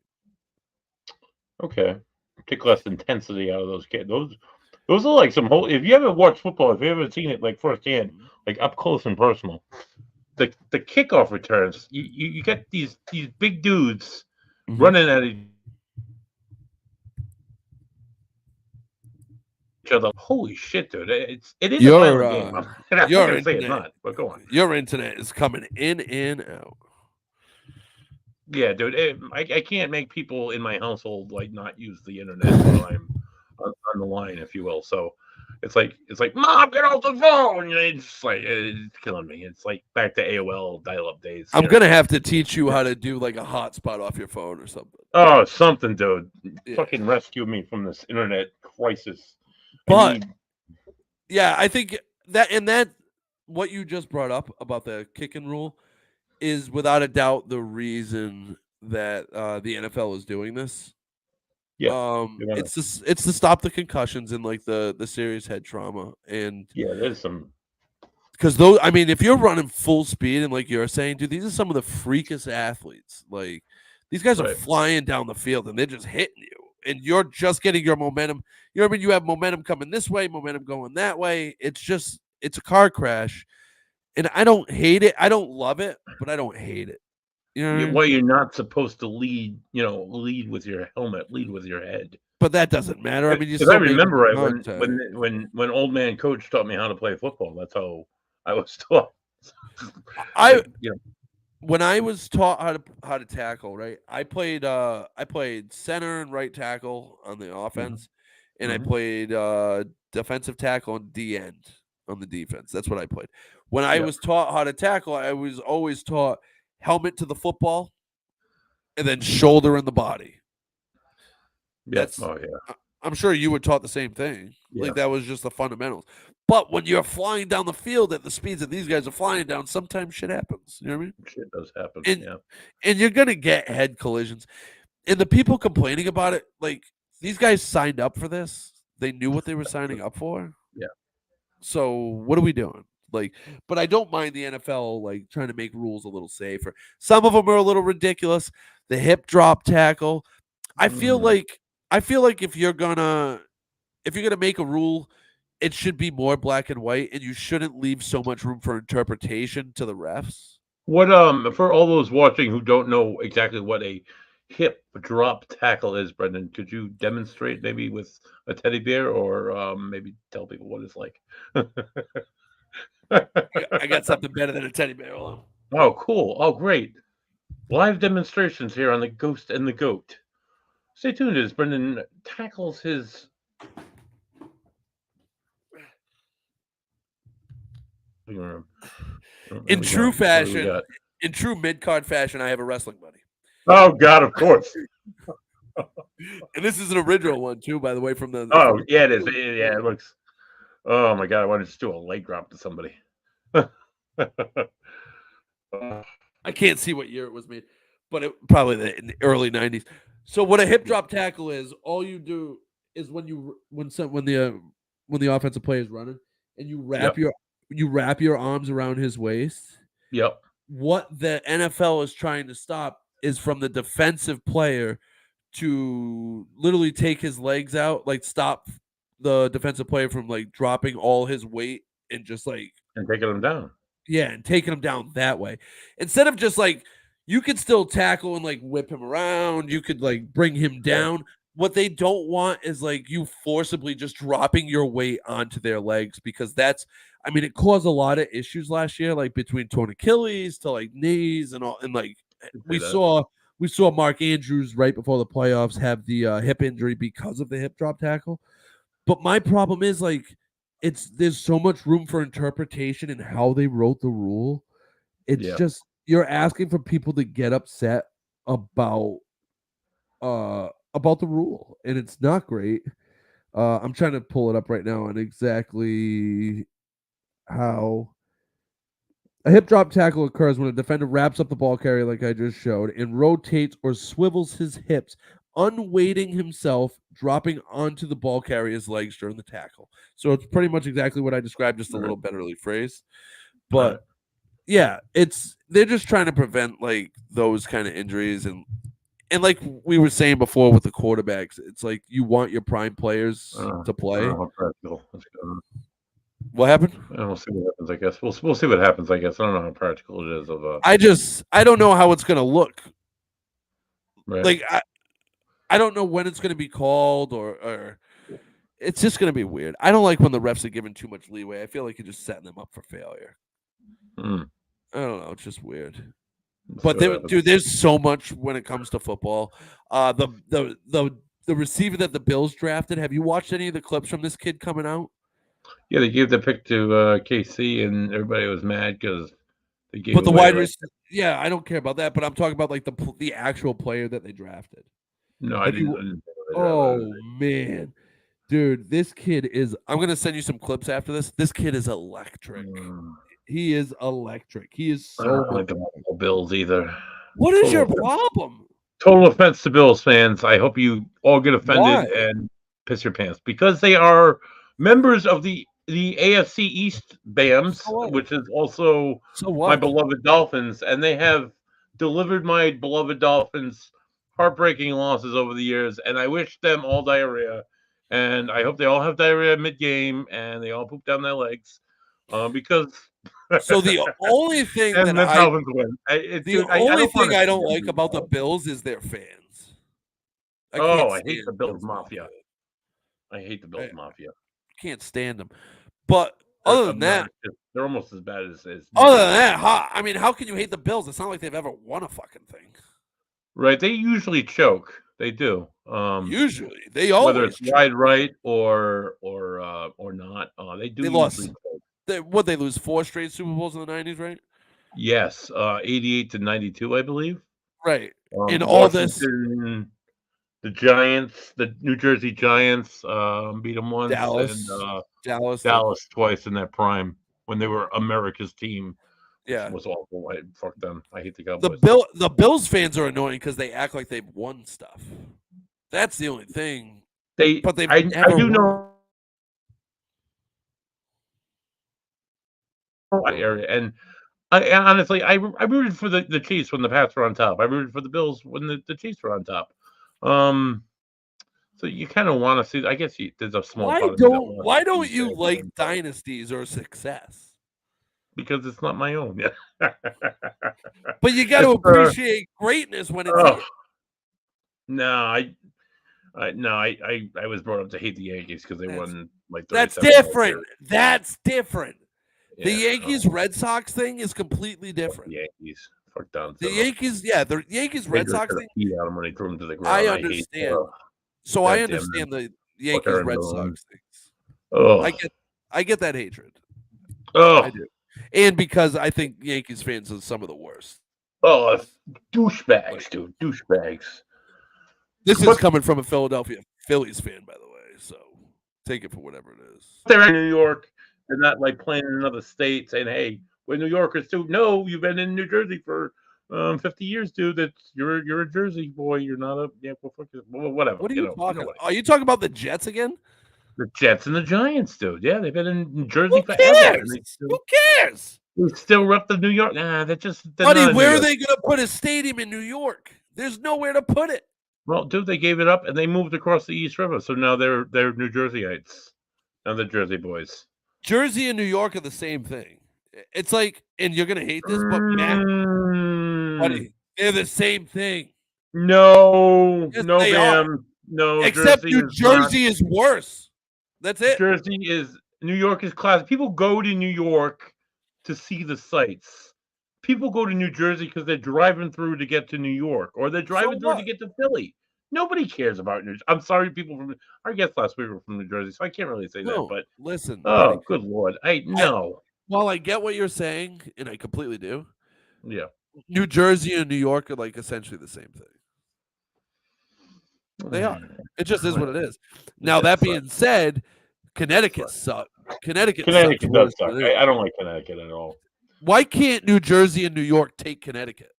Okay. Take less intensity out of those kids. Those are like some whole. If you ever watched football, if you ever seen it like firsthand, like up close and personal, the kickoff returns, you get these big dudes running at each other. Holy shit, dude! It is a violent game. I'm not gonna say it's not, but go on. Your internet is coming in and out. Yeah, dude. I can't make people in my household like not use the internet while I'm on the line, if you will. So it's like, Mom, get off the phone. It's just like it's killing me. It's like back to AOL dial-up days. I'm gonna have to teach you how to do like a hotspot off your phone or something. Oh, something, dude. Yeah. Fucking rescue me from this internet crisis. But yeah, I think that what you just brought up about the kicking rule is without a doubt the reason that the NFL is doing this. Yeah, it's to stop the concussions and like the serious head trauma, and yeah, there's some. Because those, I mean, if you're running full speed and like you're saying, dude, these are some of the freakest athletes. Like these guys are flying down the field and they're just hitting you, and you're just getting your momentum. You know what I mean? You have momentum coming this way, momentum going that way. It's a car crash, and I don't hate it. I don't love it, but I don't hate it. You know what I mean? Well, you're not supposed to lead. Lead with your helmet, lead with your head. But that doesn't matter. I mean, if I remember right, when old man coach taught me how to play football, that's how I was taught. When I was taught how to tackle, right? I played center and right tackle on the offense, and I played defensive tackle and D end on the defense. That's what I played. When I was taught how to tackle, I was always taught helmet to the football, and then shoulder in the body. Yes. I'm sure you were taught the same thing. Yeah. Like that was just the fundamentals. But when you're flying down the field at the speeds that these guys are flying down, sometimes shit happens. You know what I mean? Shit does happen. And you're gonna get head collisions. And the people complaining about it, like these guys signed up for this. They knew what they were signing up for. Yeah. So what are we doing? Like, but I don't mind the NFL like trying to make rules a little safer. Some of them are a little ridiculous. The hip drop tackle. I feel like if you're gonna make a rule, it should be more black and white, and you shouldn't leave so much room for interpretation to the refs. What for all those watching who don't know exactly what a hip drop tackle is, Brendan, could you demonstrate maybe with a teddy bear, or maybe tell people what it's like? I got something better than a teddy bear. Hold on. Oh, cool. Oh, great. Live demonstrations here on the Ghost and the Goat. Stay tuned as Brendan tackles his. In true fashion, in true mid-card fashion, I have a wrestling buddy. Oh, God, of course. And this is an original one, too, by the way, from the... Oh, yeah, it is. Yeah, it looks... Oh, my God, I want to just do a leg drop to somebody. I can't see what year it was made, but probably in the early 90s. So what a hip drop tackle is, all you do is when the offensive player is running and you wrap your arms around his waist. Yep. What the NFL is trying to stop is from the defensive player to literally take his legs out, like stop the defensive player from like dropping all his weight and just like and taking him down. Yeah, and taking him down that way. Instead of just like you could still tackle and like whip him around, you could like bring him down. Yeah. What they don't want is like you forcibly just dropping your weight onto their legs, because it caused a lot of issues last year, like between torn Achilles to like knees and all. And like we saw Mark Andrews right before the playoffs have the hip injury because of the hip drop tackle. But my problem is like there's so much room for interpretation in how they wrote the rule. It's just you're asking for people to get upset about the rule, and it's not great. I'm trying to pull it up right now on exactly how a hip drop tackle occurs when a defender wraps up the ball carrier, like I just showed, and rotates or swivels his hips, unweighting himself, dropping onto the ball carrier's legs during the tackle. So it's pretty much exactly what I described, just a little betterly phrased. But Yeah, they're just trying to prevent like those kind of injuries and like we were saying before with the quarterbacks, it's like you want your prime players to I don't play. know how practical it's gonna. What happened? We'll see what happens. I guess we'll see what happens. I guess I don't know how practical it is. I don't know how it's gonna look. Right. Like I don't know when it's gonna be called or it's just gonna be weird. I don't like when the refs are given too much leeway. I feel like you're just setting them up for failure. Mm. I don't know. It's just weird. We'll But see what happens. dude, there's so much when it comes to football. The receiver that the Bills drafted. Have you watched any of the clips from this kid coming out? Yeah, they gave the pick to KC, and everybody was mad because they gave But the away, wide like, receiver, yeah, I don't care about that. But I'm talking about like the actual player that they drafted. No, I Have didn't. you? I didn't think of it. Oh man, dude, this kid is. I'm gonna send you some clips after this. This kid is electric. He is electric. He is I so don't good. like the Buffalo Bills either. What is your Total offense. problem? Total offense to Bills fans. I hope you all get offended Why? and piss your pants because they are members of the AFC East BAMs, So what? which is also So my what? beloved Dolphins, and they have delivered my beloved Dolphins heartbreaking losses over the years, and I wish them all diarrhea, and I hope they all have diarrhea mid-game and they all poop down their legs, because So the only thing and that the Dolphins win. I only don't want thing to I see don't them like do about the well. Bills is their fans. I Oh, can't I hate stand the Bills Mafia. I hate the Bills I Mafia. can't stand them. But They're other than that, obnoxious. They're almost as bad as New other than Jersey. that, how can you hate the Bills? It's not like they've ever won a fucking thing. Right? They usually choke. They do. Usually, they Whether always it's choke. wide right or not, they do They usually lost. choke. They lose 4 straight Super Bowls in the '90s, right? Yes, 88 to 92, I believe. Right. In all this, Washington, the Giants, the New Jersey Giants, beat them once, and Dallas twice in that prime when they were America's team. Yeah, was awful. Fuck them. I hate the the Cowboys. the Bills fans are annoying because they act like they've won stuff. That's the only thing. But they've I never do won. know area, and I honestly I rooted for the Chiefs when the Pats were on top. I rooted for the Bills when the Chiefs were on top. So you kind of want to see. I guess there's a small part of me that wants Why to don't see you Jags like win, dynasties or success? because it's not my own. Yeah. But you got to It's, appreciate greatness when it's oh, here. no, I was brought up to hate the Yankees because they won like 37 That's World different. Series. That's different. The Yeah, Yankees Red Sox thing is completely different. The Yankees. Fuck down. The Yankees, yeah, the Yankees Red Sox thing. Pee out him when they threw him to the ground. I hate, understand. So I goddamn understand the Fuck Yankees Aaron Red Boone. Sox things. Oh, I get that hatred. oh, I do. And because I think Yankees fans are some of the worst. oh, douchebags, dude, douchebags. This is But coming from a Philadelphia Phillies fan, by the way. So take it for whatever it is. they're in New York. They're not like playing in another state saying, "Hey, we're New Yorkers too." No, you've been in New Jersey for 50 years, dude. That's you're a Jersey boy. You're not a whatever. What are you talking know about? Are you talking about the Jets again? The Jets and the Giants, dude. Yeah, they've been in Jersey Who forever. cares? And Who cares? they still rep the New York. Nah, they're Buddy, not in New where are York. they going to put a stadium in New York? There's nowhere to put it. Well, dude, they gave it up and they moved across the East River, so now they're New Jerseyites. Now they're Jersey boys. Jersey and New York are the same thing. It's like, and you're gonna hate this, but Matt, buddy, they're the same thing. No, Yes, no, they are. Bam. No, Except Jersey New is not. Jersey is worse. That's it. Jersey is New York is classic. People go to New York to see the sights. People go to New Jersey because they're driving through to get to New York, or they're driving through to what? get to Philly. Nobody cares about New Jersey. I'm sorry, people from our guests last week were from New Jersey, so I can't really say No, that. But listen, oh, buddy. good lord, While I get what you're saying, and I completely do, yeah. New Jersey and New York are like essentially the same thing. They are. It just is what it is. Now that being said, Connecticut sucks. Connecticut does worse suck. than it is. I don't like Connecticut at all. Why can't New Jersey and New York take Connecticut?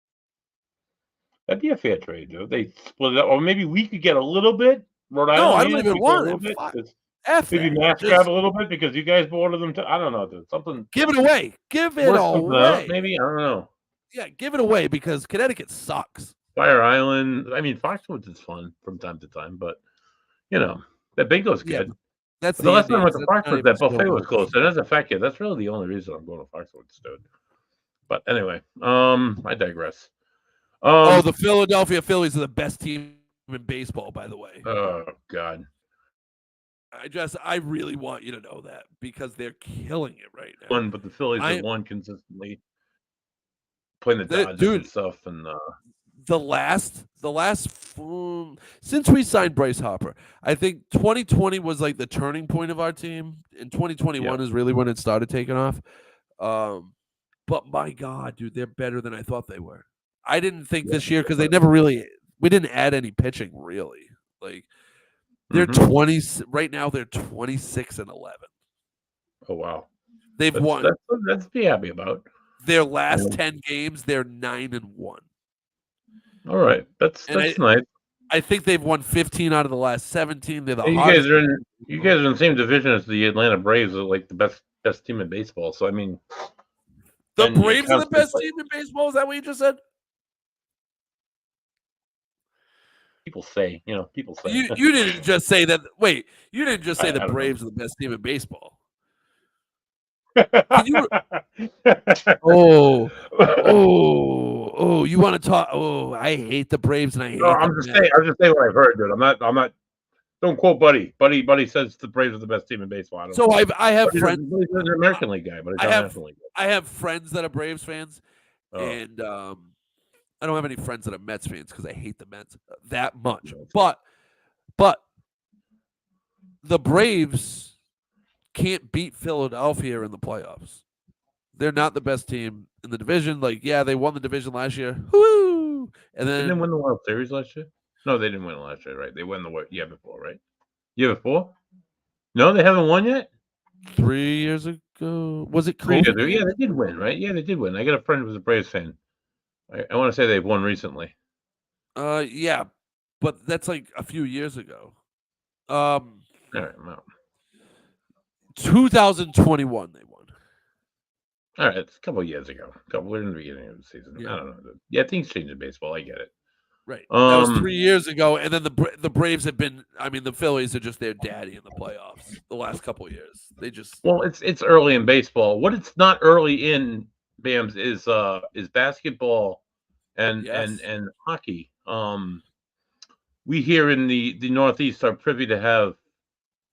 That'd be a fair trade, dude. They split it up, or maybe we could get a little bit. Rhode Island. No, I don't even want it. F Maybe that. mass Just grab a little bit because you guys ordered them to. I don't know, dude. Something. give it away. Give it Work something out, away. maybe. I don't know. Yeah, give it away because Connecticut sucks. Fire Island. I mean, Foxwoods is fun from time to time, but that bingo's Yeah, good. that's But the the last time I went Indians. to That's not Foxwoods, even that buffet was Stillwater. closed. And as a fat kid, that's really the only reason I'm going to Foxwoods, dude. But anyway, I digress. Oh, the Philadelphia Phillies are the best team in baseball, by the way. Oh God. I really want you to know that because they're killing it right now. But the Phillies have won consistently, playing the Dodgers dude, and stuff, and the last since we signed Bryce Harper, I think 2020 was like the turning point of our team, and 2021 is really when it started taking off. But my God, dude, they're better than I thought they were. I didn't think this year because we didn't add any pitching really. Like they're 20 right now. They're 26-11. Oh wow, they've won. That's to be happy about. Their last 10 games, they're 9-1. All right, that's nice. I think they've won 15 out of the last 17. They're the you guys are in the same division as the Atlanta Braves, are like the best team in baseball. So I mean, the Braves are the best team in baseball. Is that what you just said? People say, people say. You didn't just say that. Wait, you didn't just say the Braves are the best team in baseball. Oh, you want to talk? Oh, I hate the Braves and I hate. I'm just saying what I've heard, dude. I'm not. Don't quote Buddy. Buddy says the Braves are the best team in baseball. I have friends. He's an American League guy, but he's not National League. I have friends that are Braves fans, and I don't have any friends that are Mets fans because I hate the Mets that much. But the Braves can't beat Philadelphia in the playoffs. They're not the best team in the division. Like, yeah, they won the division last year. Woo! And then didn't they win the World Series last year? No, they didn't win last year, right? They won the year before, right? Year before? No, they haven't won yet. 3 years ago, was it COVID? 3 years ago? Yeah, they did win, right? Yeah, they did win. I got a friend who was a Braves fan. I want to say they've won recently. Yeah, but that's like a few years ago. All right, no. 2021 they won. All right, it's a couple of years ago. We're in the beginning of the season. Yeah. I don't know. Yeah, things change in baseball. I get it. Right. That was 3 years ago, and then the Braves have been. I mean, the Phillies are just their daddy in the playoffs the last couple of years. They just it's early in baseball. What it's not early in, Bams, is basketball and hockey. We here in the Northeast are privy to have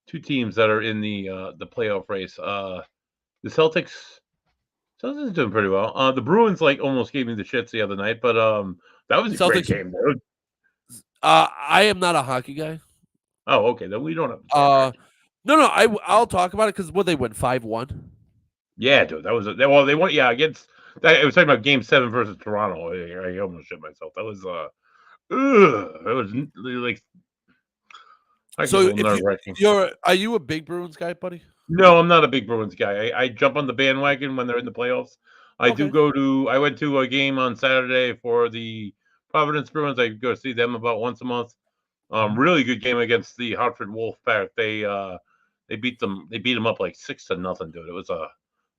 two teams that are in the playoff race. The Celtics is doing pretty well. The Bruins almost gave me the shits the other night, but that was a great game, dude. I am not a hockey guy. Oh, okay. Then we don't have. No. I'll talk about it because they win 5-1. Yeah, dude. That was they won. Yeah, against. I was talking about Game 7 versus Toronto. I almost shit myself. That was it was like. So are you a big Bruins guy, buddy? No, I'm not a big Bruins guy. I jump on the bandwagon when they're in the playoffs. I went to a game on Saturday for the Providence Bruins. I go see them about once a month. Really good game against the Hartford Wolfpack. They beat them up like 6-0, dude. It was a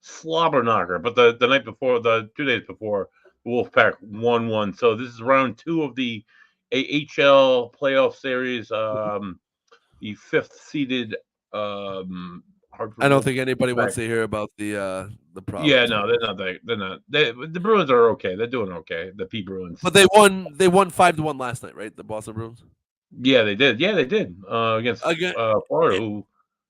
slobber knocker. But the night before, the 2 days before, the Wolfpack won 1. So this is round 2 of the AHL playoff series. The 5th seeded Hartford I don't think anybody wants to hear about the Providence. Yeah, no, they're not. They're not. The Bruins are okay. They're doing okay. The P Bruins. But they won 5-1 last night, right? The Boston Bruins. Yeah, they did. Against Florida, who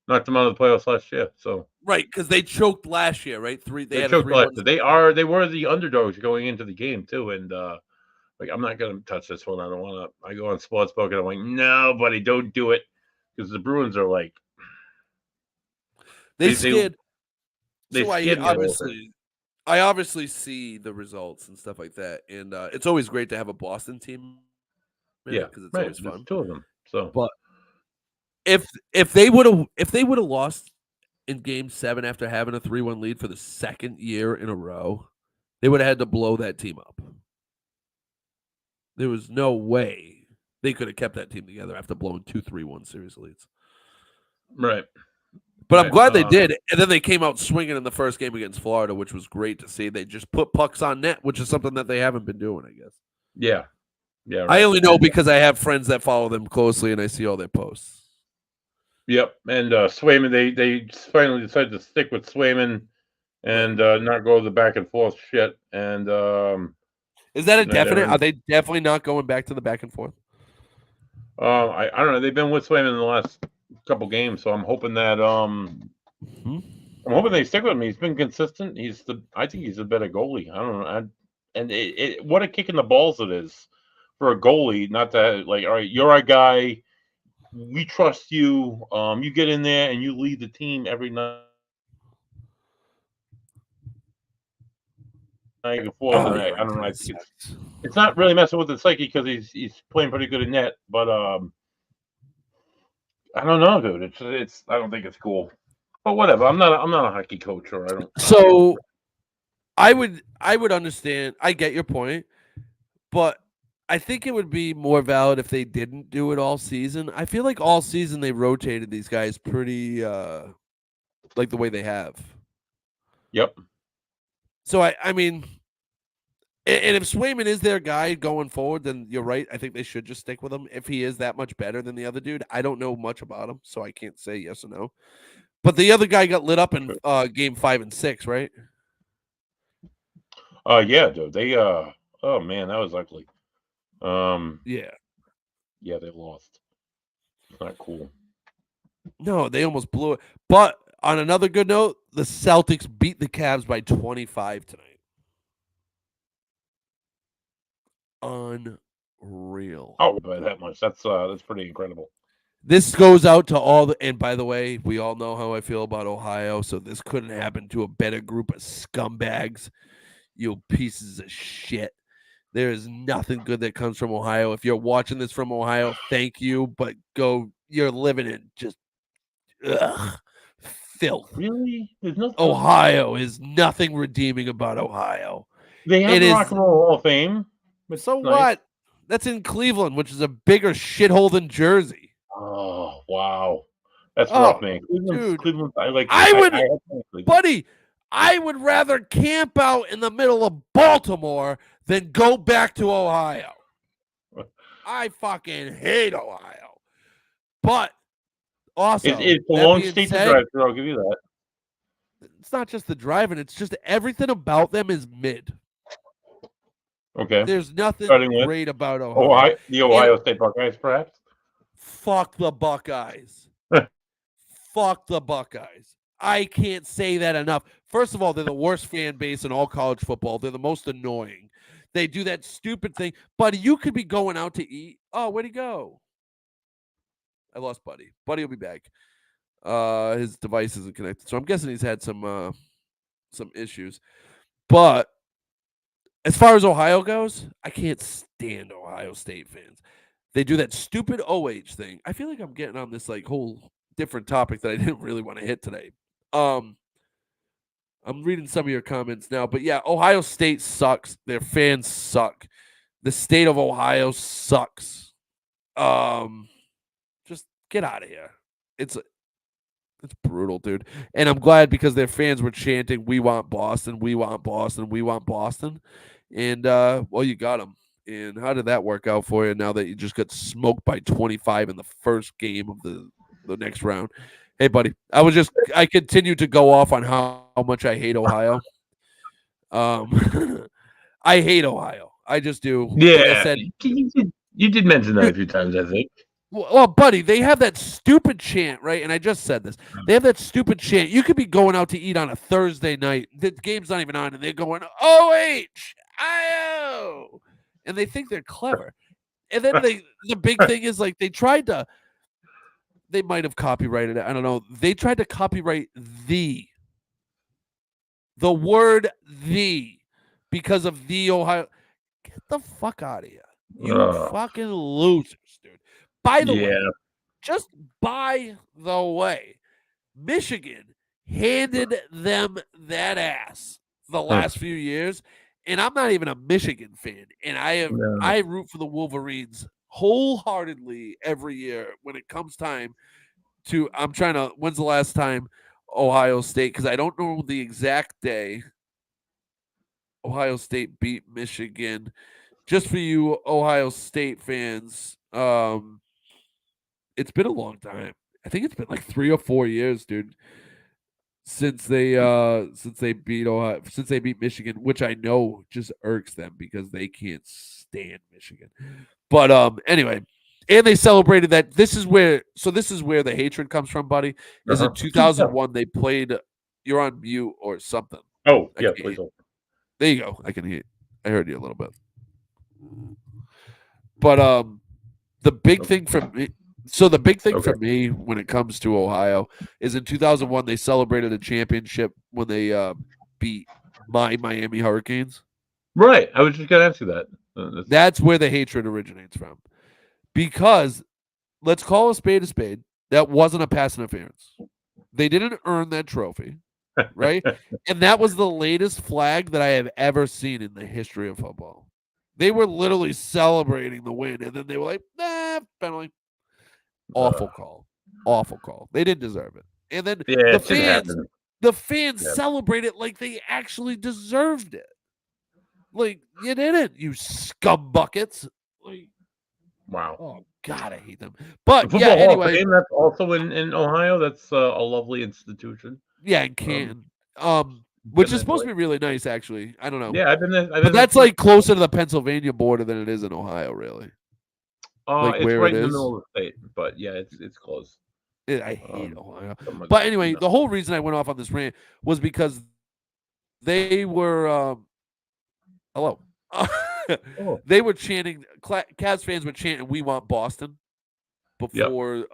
knocked them out of the playoffs last year. So right, because they choked last year, right? They choked last year. They were the underdogs going into the game too, and I'm not gonna touch this one. I don't want to. I go on Sportsbook and I'm like, no, buddy, don't do it, because the Bruins are like. They scared. So I obviously see the results and stuff like that, and it's always great to have a Boston team. Yeah, because it's always fun. 2 of them. So, but if they would have lost in Game 7 after having a 3-1 lead for the second year in a row, they would have had to blow that team up. There was no way they could have kept that team together after blowing 2 3-1 series leads. Right. But I'm Right. glad they did. And then they came out swinging in the first game against Florida, which was great to see. They just put pucks on net, which is something that they haven't been doing, I guess. Yeah. Yeah. I Right. only know because I have friends that follow them closely and I see all their posts. Yep. And Swayman, they finally decided to stick with Swayman and not go the back and forth shit. And is that a they're definite? in- Are they definitely not going back to the back and forth? I don't know. They've been with Swayman in the last couple games, so I'm hoping that I'm hoping they stick with him. He's been consistent. I think he's a better goalie. I don't know. What a kick in the balls it is for a goalie. Not to like, all right, you're our guy. We trust you. You get in there and you lead the team every night and forth. And I don't know. I think it's not really messing with the psyche because he's playing pretty good in net. But I don't know, dude. It's I don't think it's cool. But whatever. I'm not a hockey coach, or I don't. So I would understand. I get your point, but I think it would be more valid if they didn't do it all season. I feel like all season they rotated these guys pretty like the way they have. Yep. So I mean, and if Swayman is their guy going forward, then you're right. I think they should just stick with him. If he is that much better than the other dude, I don't know much about him, so I can't say yes or no. But the other guy got lit up in game 5 and 6, right? Yeah, dude. They oh man, that was ugly. Yeah, they lost. It's not cool. no, they almost blew it. But on another good note, the Celtics beat the Cavs by 25 tonight. Unreal. Oh, by that much. That's pretty incredible. This goes out to all the, and by the way, we all know how I feel about Ohio, so this couldn't happen to a better group of scumbags. You pieces of shit. There is nothing good that comes from Ohio. If you're watching this from Ohio, thank you, but you're living in just filth. Really? There's nothing. Ohio is nothing redeeming about Ohio. They have It the is- Rock and Roll Hall of Fame. which So is nice. what? That's in Cleveland, which is a bigger shithole than Jersey. Oh wow, that's Oh, rough, man. dude. Cleveland. Buddy, I would rather camp out in the middle of Baltimore than go back to Ohio. I fucking hate Ohio. But also, It's a that long being state to said, drive through. I'll give you that. it's not just the driving, it's just everything about them is mid. Okay. There's nothing Starting with great about Ohio. The Ohio State Buckeyes, perhaps. Fuck the Buckeyes. Fuck the Buckeyes. I can't say that enough. First of all, they're the worst fan base in all college football. They're the most annoying. They do that stupid thing. Buddy, you could be going out to eat. Oh, where'd he go? I lost Buddy. Buddy will be back. His device isn't connected. So I'm guessing he's had some issues. But as far as Ohio goes, I can't stand Ohio State fans. They do that stupid OH thing. I feel like I'm getting on this like whole different topic that I didn't really want to hit today. I'm reading some of your comments now, but yeah, Ohio State sucks. Their fans suck. The state of Ohio sucks. Just get out of here. It's brutal, dude. And I'm glad because their fans were chanting, "We want Boston, we want Boston, we want Boston." And well, you got them. And how did that work out for you now that you just got smoked by 25 in the first game of the next round? Hey, buddy, I continue to go off on how much I hate Ohio. I hate Ohio. I just do. Yeah, Like I said, you did mention that a few times, I think. well, buddy, they have that stupid chant, right? And I just said this. They have that stupid chant. You could be going out to eat on a Thursday night. The game's not even on, and they're going, OHIO. And they think they're clever. And then the big thing is like they might have copyrighted it. I don't know. They tried to copyright the word "the" because of the Ohio. Get the fuck out of here. You fucking losers, dude. By the way, just by the way, Michigan handed them that ass the last few years. And I'm not even a Michigan fan. And I root for the Wolverines wholeheartedly every year when it comes time I'm trying to. When's the last time Ohio State? Because I don't know the exact day Ohio State beat Michigan. Just for you Ohio State fans, it's been a long time. I think it's been like 3 or 4 years, dude, since they beat Michigan, which I know just irks them because they can't stand Michigan. But anyway, and they celebrated that. This is where the hatred comes from, buddy. Is in 2001 they played. You're on mute or something. Oh, yeah, please. There you go. I can hear. I heard you a little bit. But the big thing for me. So the big thing for me when it comes to Ohio is in 2001 they celebrated a championship when they beat my Miami Hurricanes. Right. I was just gonna ask you that. That's where the hatred originates from. Because let's call a spade. That wasn't a pass interference. They didn't earn that trophy, right? And that was the latest flag that I have ever seen in the history of football. They were literally celebrating the win, and then they were like, penalty. Awful call. They didn't deserve it. And then the fans celebrate it like they actually deserved it. Like, you didn't, you scum buckets. Like, wow. Oh God, I hate them. But the yeah, anyway, Fame, that's also in Ohio. That's a lovely institution. Yeah, in Canton, which is supposed to be really nice, actually. I don't know. Yeah, I've been there. But that's like closer to the Pennsylvania border than it is in Ohio, really. Like it's right in the middle of the state, but yeah, it's close. I hate Ohio. But anyway, the whole reason I went off on this rant was because they were hello. They were chanting. Cavs fans were chanting, "We want Boston," before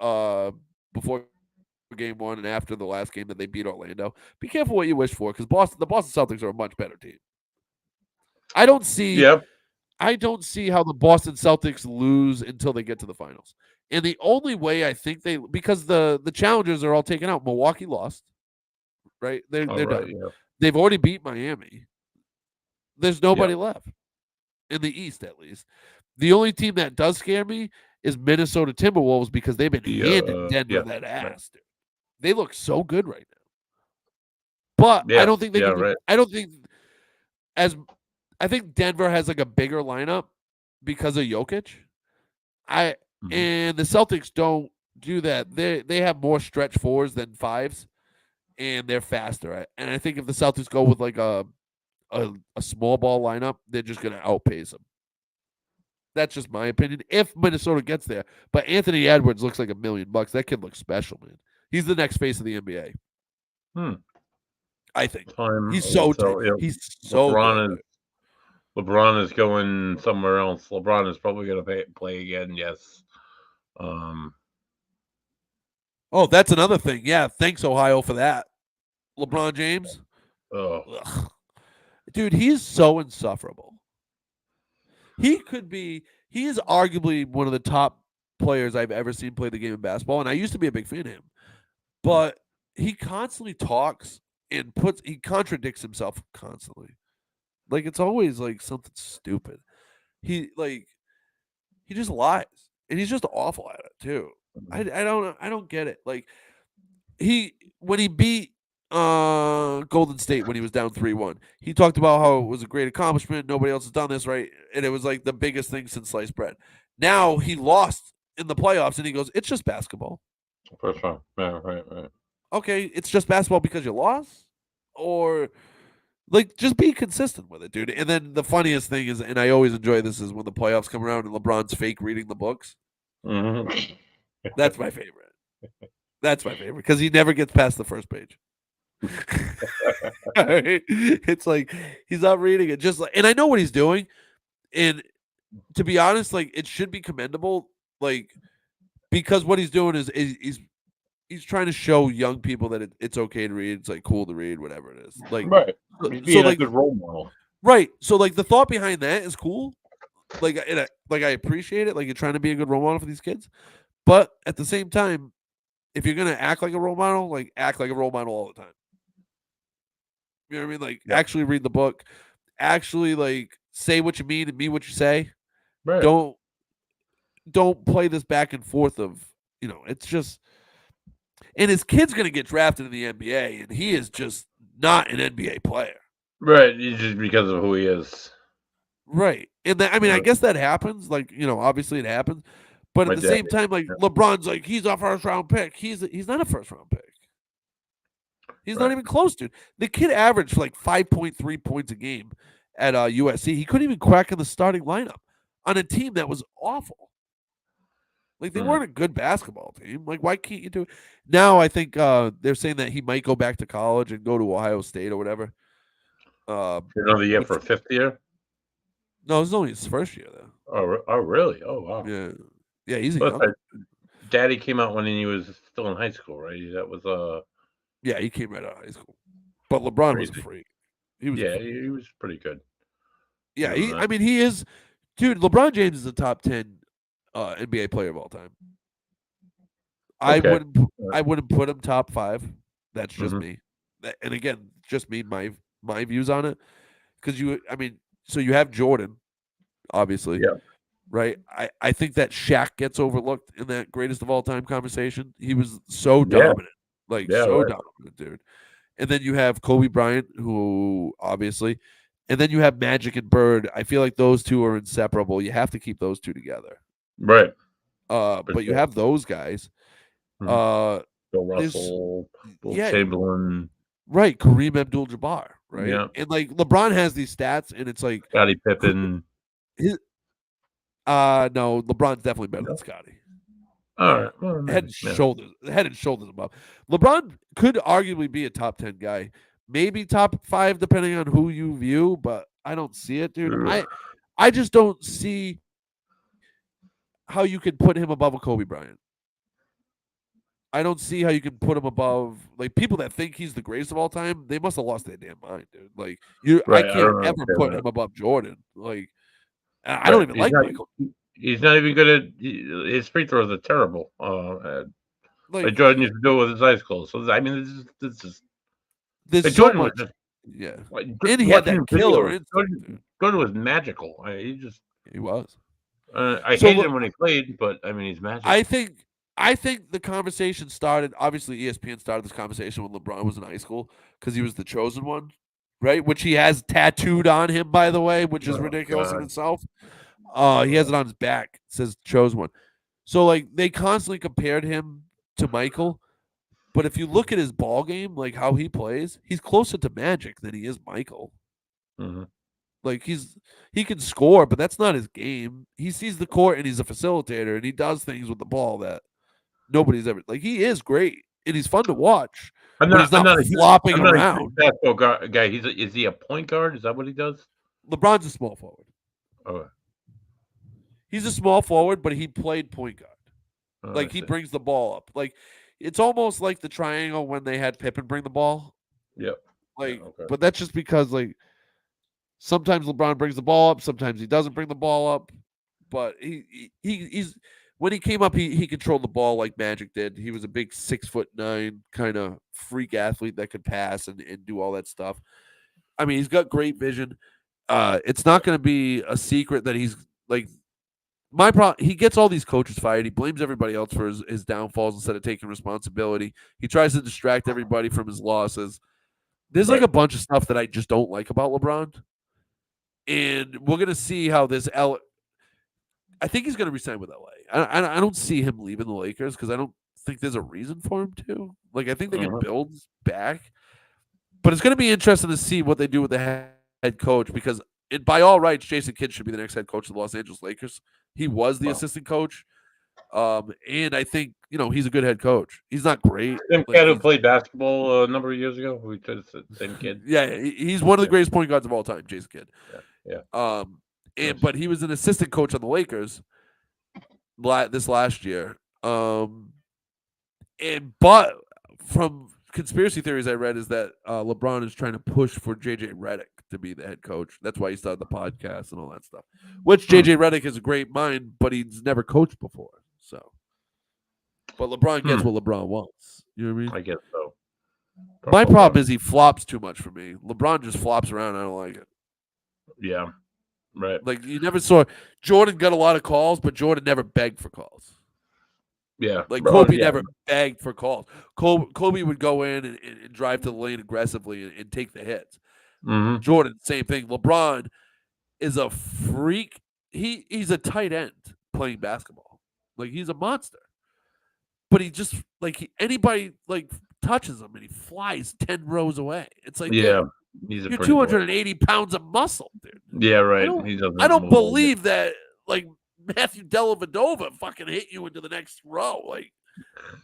game one and after the last game that they beat Orlando. Be careful what you wish for, because the Boston Celtics are a much better team. I don't see how the Boston Celtics lose until they get to the finals. And the only way I think because the challengers are all taken out. Milwaukee lost, right? They're done. Yeah. They've already beat Miami. There's nobody left in the East, at least. The only team that does scare me is Minnesota Timberwolves, because they've been handing Denver that ass. Dude. They look so good right now. But I don't think they can. Right. I think Denver has like a bigger lineup because of Jokic. And the Celtics don't do that. They have more stretch fours than fives, and they're faster. And I think if the Celtics go with like a small ball lineup, they're just going to outpace them. That's just my opinion. If Minnesota gets there, but Anthony Edwards looks like $1 million. That kid looks special, man. He's the next face of the NBA. I think he's so he's so LeBron is going somewhere else. LeBron is probably going to play again. Yes. Oh, that's another thing. Yeah, thanks Ohio for that. LeBron James. Ugh. Dude, he's so insufferable. He is arguably one of the top players I've ever seen play the game of basketball, and I used to be a big fan of him. But he constantly talks and he contradicts himself constantly. Like, it's always like something stupid. He just lies, and he's just awful at it too. I don't get it. Like, when he beat Golden State when he was down 3-1, he talked about how it was a great accomplishment. Nobody else has done this, right? And it was like the biggest thing since sliced bread. Now he lost in the playoffs, and he goes, "It's just basketball." First one. Yeah, right. Okay, it's just basketball because you lost? Or, like, just be consistent with it, dude. And then the funniest thing is, and I always enjoy this, is when the playoffs come around and LeBron's fake reading the books. Mm-hmm. That's my favorite. That's my favorite, because he never gets past the first page. It's like he's not reading it, just like, and I know what he's doing. And to be honest, like, it should be commendable, like, because what he's doing is he's trying to show young people that it's okay to read. It's like cool to read, whatever it is. Like, right. So like a good role model. Right. So like the thought behind that is cool. Like, I appreciate it. Like, you're trying to be a good role model for these kids. But at the same time, if you're gonna act like a role model, like, act like a role model all the time. You know what I mean? Like, actually read the book. Actually, like, say what you mean and mean what you say. Right. Don't play this back and forth of, it's just, and his kid's going to get drafted in the NBA, and he is just not an NBA player. Right, just because of who he is. Right. And I mean, I guess that happens. Like, obviously it happens. But My at the dad same time, like yeah. LeBron's like, he's a first round pick. He's not a first round pick. He's not Right. even close, dude. The kid averaged like 5.3 points a game at USC. He couldn't even crack in the starting lineup on a team that was awful. Like, they weren't a good basketball team. Like, why can't you do it? Now I think they're saying that he might go back to college and go to Ohio State or whatever. Another year for a fifth year? No, it's only his first year, though. Oh, really? Oh, wow. Yeah. Yeah, he's a But young. Daddy came out when he was still in high school, right? That was Yeah, he came right out of high school. But LeBron was a crazy. freak. He was. Yeah, he was pretty good. Yeah, You know I that. mean, he is. Dude, LeBron James is a top 10 NBA player of all time. I Okay. wouldn't put him top 5. That's just Mhm. me. And again, just me, my views on it. Because so you have Jordan, obviously. Yeah. Right? I think that Shaq gets overlooked in that greatest of all time conversation. He was so Yeah. dominant. Like, Yeah, so right. dominant, dude. And then you have Kobe Bryant, who obviously, and then you have Magic and Bird. I feel like those two are inseparable. You have to keep those two together. Right. But you have those guys. Bill there's- Russell, Will yeah, Chamberlain, right. Kareem Abdul-Jabbar, right? Yeah. And like LeBron has these stats, and it's like Scottie Pippen. no, LeBron's definitely better than Scotty. All right. Well, Head and shoulders above. LeBron could arguably be a top 10 guy, maybe top 5 depending on who you view, but I don't see it, dude. I just don't see how you could put him above a Kobe Bryant. I don't see how you can put him above, like, people that think he's the greatest of all time. They must have lost their damn mind, dude. Like, Right, I I can't don't ever understand put that. him above Jordan. Like, I don't even He's like not, Michael. He's not even good at his free throws are terrible. Like Jordan used to do it with his eyes closed. So I mean, this is there's like so Jordan much. was just Yeah, like, and he had watching that him killer videos, instinct. Jordan was magical. He was. I So hated look- him when he played, but I mean, he's magical. I think the conversation started. Obviously, ESPN started this conversation when LeBron was in high school because he was the chosen one, right? Which he has tattooed on him, by the way, which is ridiculous in God. itself. He has it on his back. It says chosen one. So like they constantly compared him to Michael, but if you look at his ball game, like how he plays, he's closer to Magic than he is Michael. Mhm. Like he can score, but that's not his game. He sees the court and he's a facilitator and he does things with the ball that nobody's ever like. He is great and he's fun to watch, but he's not flopping I'm not around. a huge basketball guy. Is he a point guard? Is that what he does? LeBron's a small forward. Oh, He's a small forward, but he played point guard. oh, Like I he see. brings the ball up. Like it's almost like the triangle when they had Pippen bring the ball. Yep. Like, Yeah, okay. but that's just because like sometimes LeBron brings the ball up, sometimes he doesn't bring the ball up. But he's when he came up, he controlled the ball like Magic did. He was a big 6'9" kind of freak athlete that could pass and do all that stuff. I mean, he's got great vision. It's not going to be a secret that he's like he gets all these coaches fired. He blames everybody else for his downfalls instead of taking responsibility. He tries to distract everybody from his losses. There's like a bunch of stuff that I just don't like about LeBron. And we're going to see how this I think he's going to resign with LA. I don't see him leaving the Lakers because I don't think there's a reason for him to. Like, I think they can build back. But it's going to be interesting to see what they do with the head coach because by all rights, Jason Kidd should be the next head coach of the Los Angeles Lakers. He was the assistant coach. And I think, he's a good head coach. He's not great. Same kid who played basketball a number of years ago. We said the same kid. Yeah, he's one of the greatest point guards of all time, Jason Kidd. Yeah. But he was an assistant coach on the Lakers this last year. But from conspiracy theories I read is that LeBron is trying to push for JJ Redick to be the head coach. That's why he started the podcast and all that stuff. Which JJ Redick is a great mind, but he's never coached before. So, but LeBron gets what LeBron wants. You know what I mean? I guess so. My problem is he flops too much for me. LeBron just flops around. I don't like it. Yeah. Right. Like you never saw Jordan got a lot of calls, but Jordan never begged for calls. Yeah. Like Bro, Kobe yeah. never begged for calls. Kobe would go in and drive to the lane aggressively and take the hits. Mhm. Jordan, same thing. LeBron is a freak. He's a tight end playing basketball. Like he's a monster. But he just like anybody like touches him and he flies 10 rows away. It's like, Yeah. dude, He's a you're pretty boy. 280 pounds of muscle, dude. Yeah, right. I He doesn't don't move. believe that like Matthew Dellavedova fucking hit you into the next row. Like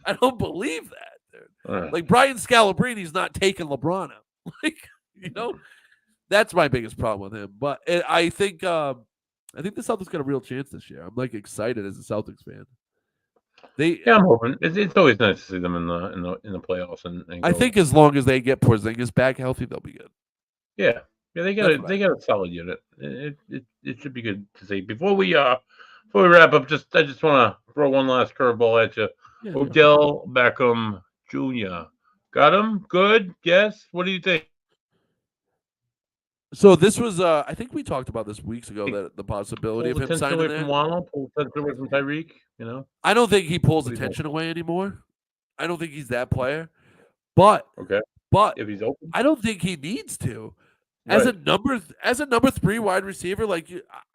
I don't believe that, dude. Like Brian Scalabrini's not taking LeBron out. Like, you know, that's my biggest problem with him. But I think the Celtics got a real chance this year. I'm like excited as a Celtics fan. Yeah, I'm hoping. It's always nice to see them in the playoffs and I go. think as long as they get Porzingis back healthy, they'll be good. Yeah, they got a solid unit. It should be good to see. Before we wrap up, I just want to throw one last curveball at you. Yeah, Odell Beckham Jr. Got him? Good? Yes? What do you think? So this was I think we talked about this weeks ago, that the possibility of him signing away there. from Waddle, pull attention away from Tyreek, you know? I don't think he pulls What do you think? attention away anymore. I don't think he's that player. But Okay. but If he's open. I don't think he needs to. As Right. a number 3 wide receiver, like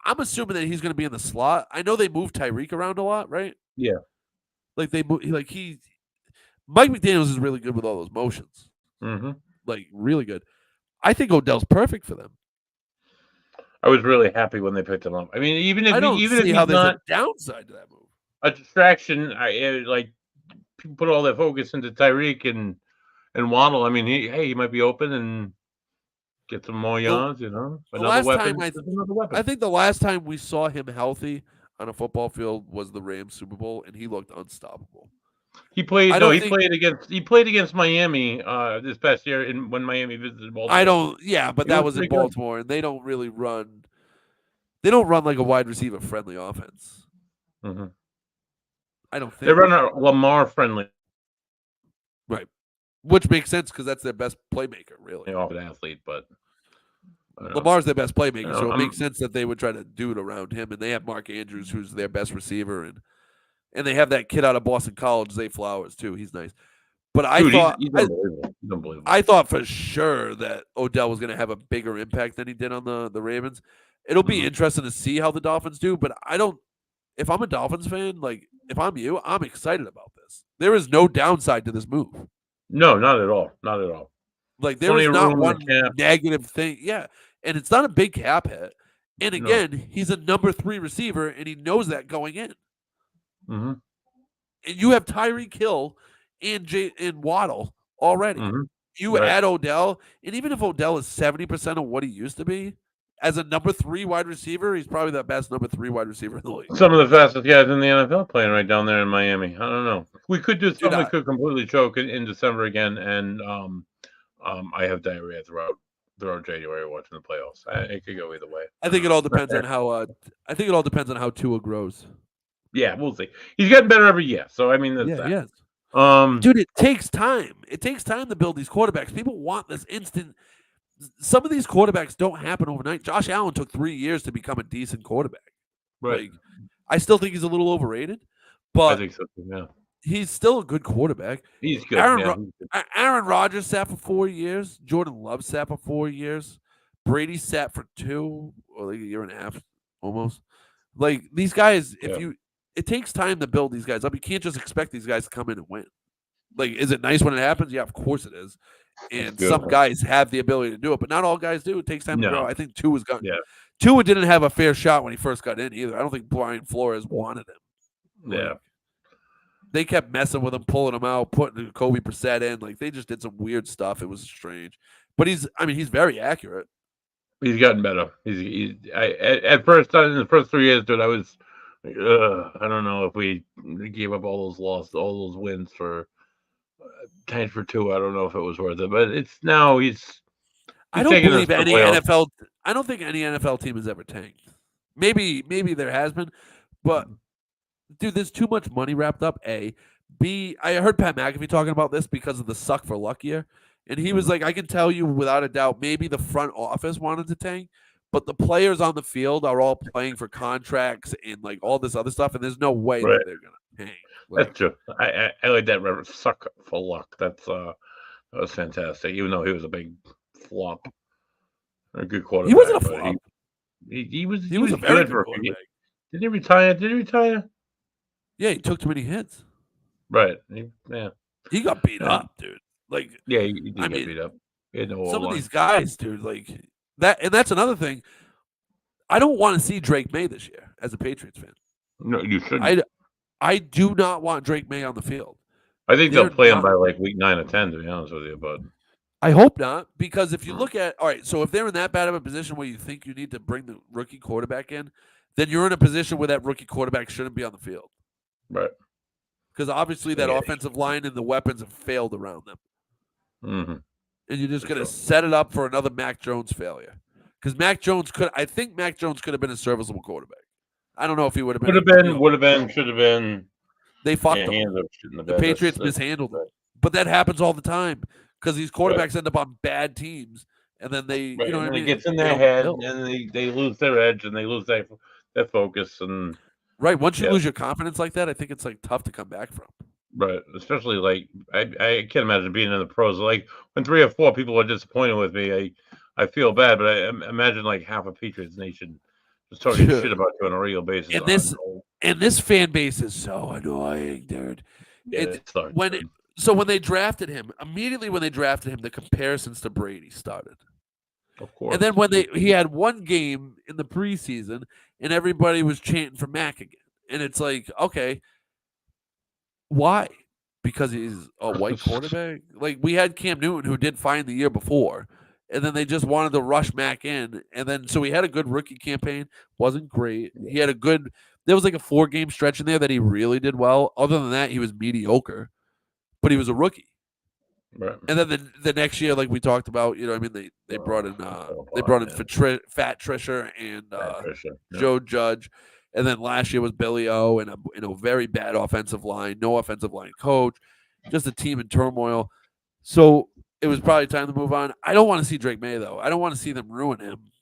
I'm assuming that he's going to be in the slot. I know they move Tyreek around a lot, right? Yeah. Like Mike McDaniels is really good with all those motions. Mm-hmm. Like really good. I think Odell's perfect for them. I was really happy when they picked him up. I mean, even if see he's how there's not a downside to that move. a distraction, like people put all their focus into Tyreek and Waddle. I mean, he might be open and get some more yards, you know. Another weapon. I think the last time we saw him healthy on a football field was the Rams Super Bowl, and he looked unstoppable. He played. He played against Miami this past year when Miami visited Baltimore. But that was in Baltimore, and they don't really run. They don't run like a wide receiver friendly offense. Mm-hmm. I don't think they run a Lamar friendly, right? Which makes sense because that's their best playmaker, really. Off an athlete, but Lamar's their best playmaker, so it makes sense that they would try to do it around him. And they have Mark Andrews, who's their best receiver, and they have that kid out of Boston College, Zay Flowers, too. He's nice. But I thought he's unbelievable. He's unbelievable. I thought for sure that Odell was going to have a bigger impact than he did on the Ravens. It'll be interesting to see how the Dolphins do, but I don't. If I'm a Dolphins fan, like if I'm you, I'm excited about this. There is no downside to this move. No, not at all. Not at all. Like there is not one negative thing. Yeah, and it's not a big cap hit. And again, he's a number 3 receiver, and he knows that going in. Mm-hmm. And you have Tyreek Hill and Waddle already. Mm-hmm. You add Odell, and even if Odell is 70% of what he used to be, as a number 3 wide receiver, he's probably the best number 3 wide receiver in the league. Some of the fastest guys in the NFL playing right down there in Miami. I don't know. We could do something. We could completely choke in December again, and I have diarrhea throughout January watching the playoffs. It could go either way. I think it all depends on how. I think it all depends on how Tua grows. Yeah, we'll see. He's getting better every year, so I mean, that's that. Yes. Dude, it takes time. It takes time to build these quarterbacks. People want this instant. Some of these quarterbacks don't happen overnight. Josh Allen took 3 years to become a decent quarterback. Right. Like, I still think he's a little overrated, but I think so too, yeah. He's still a good quarterback. He's good. Aaron Rodgers sat for 4 years. Jordan Love sat for 4 years. Brady sat for 2 or like a year and a half almost. Like these guys, it takes time to build these guys up. You can't just expect these guys to come in and win. Like, is it nice when it happens? Yeah, of course it is. And some guys have the ability to do it, but not all guys do. It takes time to grow. I think Tua didn't have a fair shot when he first got in either. I don't think Brian Flores wanted him. Yeah. They kept messing with him, pulling him out, putting Kobe Brissett in. Like, they just did some weird stuff. It was strange. But he's very accurate. He's gotten better. At first, in the first 3 years, dude, I was, I don't know if we gave up all those wins for tanked for 2. I don't know if it was worth it, but it's now he's I don't believe any NFL. I don't think any NFL team has ever tanked. Maybe there has been, but dude, there's too much money wrapped up. A, B. I heard Pat McAfee talking about this because of the suck for luck year, and he was like, I can tell you without a doubt, maybe the front office wanted to tank, but the players on the field are all playing for contracts and like all this other stuff, and there's no way Right. that they're gonna tank. That's Like, true. I like that reference. Suck for luck. That was fantastic. Even though he was a big flop, a good he quarterback, wasn't a but flop. he was He was a very good good for a few years. quarterback. Did he retire? Did he retire? Yeah, he took too many hits. Right. He got beat Yeah. up, dude. Like, Yeah, he did I get mean, beat up. He had no some of O-line. these guys, dude, like that, and that's another thing. I don't want to see Drake May this year as a Patriots fan. No, you shouldn't. I do not want Drake May on the field. I think They're they'll play him not- by like week 9 or 10, to be honest with you. But I hope not, because if you look at, all right, so if they're in that bad of a position where you think you need to bring the rookie quarterback in, then you're in a position where that rookie quarterback shouldn't be on the field. right. Because obviously that Yeah. offensive line and the weapons have failed around them. Mm-hmm. And you're just For going to sure. set it up for another Mac Jones failure. Because I think Mac Jones could have been a serviceable quarterback. I don't know if he would have been. Would have been, should have been. They fucked Yeah, him. hands up, shit in the The bed. Patriots That's mishandled him. right. But that happens all the time because these Right. quarterbacks end up on bad teams, and then they, Right. you know what I And mean? it gets in They their don't head, build. and they lose their edge, and they lose their focus, and Right. Once you Yeah. lose your confidence like that, I think it's like tough to come back from. right, especially like I can't imagine being in the pros. Like when 3 or 4 people are disappointed with me, I feel bad, but I imagine like half of Patriots Nation just talking Sure. shit about you on a regular basis. And this fan base is so annoying, dude. Yeah, It's it sucks, when dude. so when they drafted him, immediately when they drafted him, the comparisons to Brady started. Of course. And then when he had one game in the preseason and everybody was chanting for Mac again. And it's like, okay, why? Because he's a white quarterback? Like we had Cam Newton who did fine the year before. And then they just wanted to rush Mac in. And then so he had a good rookie campaign, wasn't great. He had there was like a 4-game stretch in there that he really did well. Other than that, he was mediocre. But he was a rookie. Right. And then the next year, like we talked about, you know, I mean, they brought in Fat Trisha and Joe Judge, and then last year was Billy O and a very bad offensive line, no offensive line coach, just a team in turmoil. So it was probably time to move on. I don't want to see Drake May though. I don't want to see them ruin him.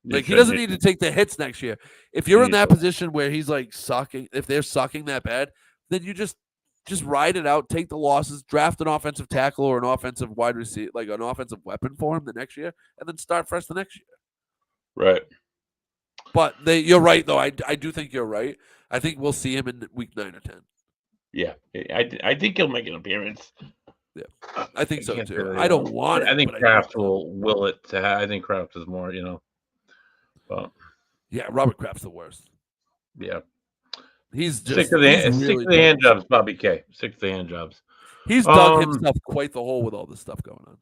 Like he doesn't need to take the hits next year. If you're in that position where he's like sucking, if they're sucking that bad, then you just ride it out, take the losses, draft an offensive tackle or an offensive wide receiver, like an offensive weapon for him the next year, and then start fresh the next year. Right. But you're right, though. I do think you're right. I think we'll see him in week 9 or 10. Yeah, I think he'll make an appearance. Yeah, I think so too. Really, I don't want it. I think Kraft will will it. I think Kraft is more, But yeah, Robert Kraft's the worst. Yeah. He's just stick to the hand jobs, Bobby K. Stick to the hand jobs. He's dug himself quite the hole with all this stuff going on.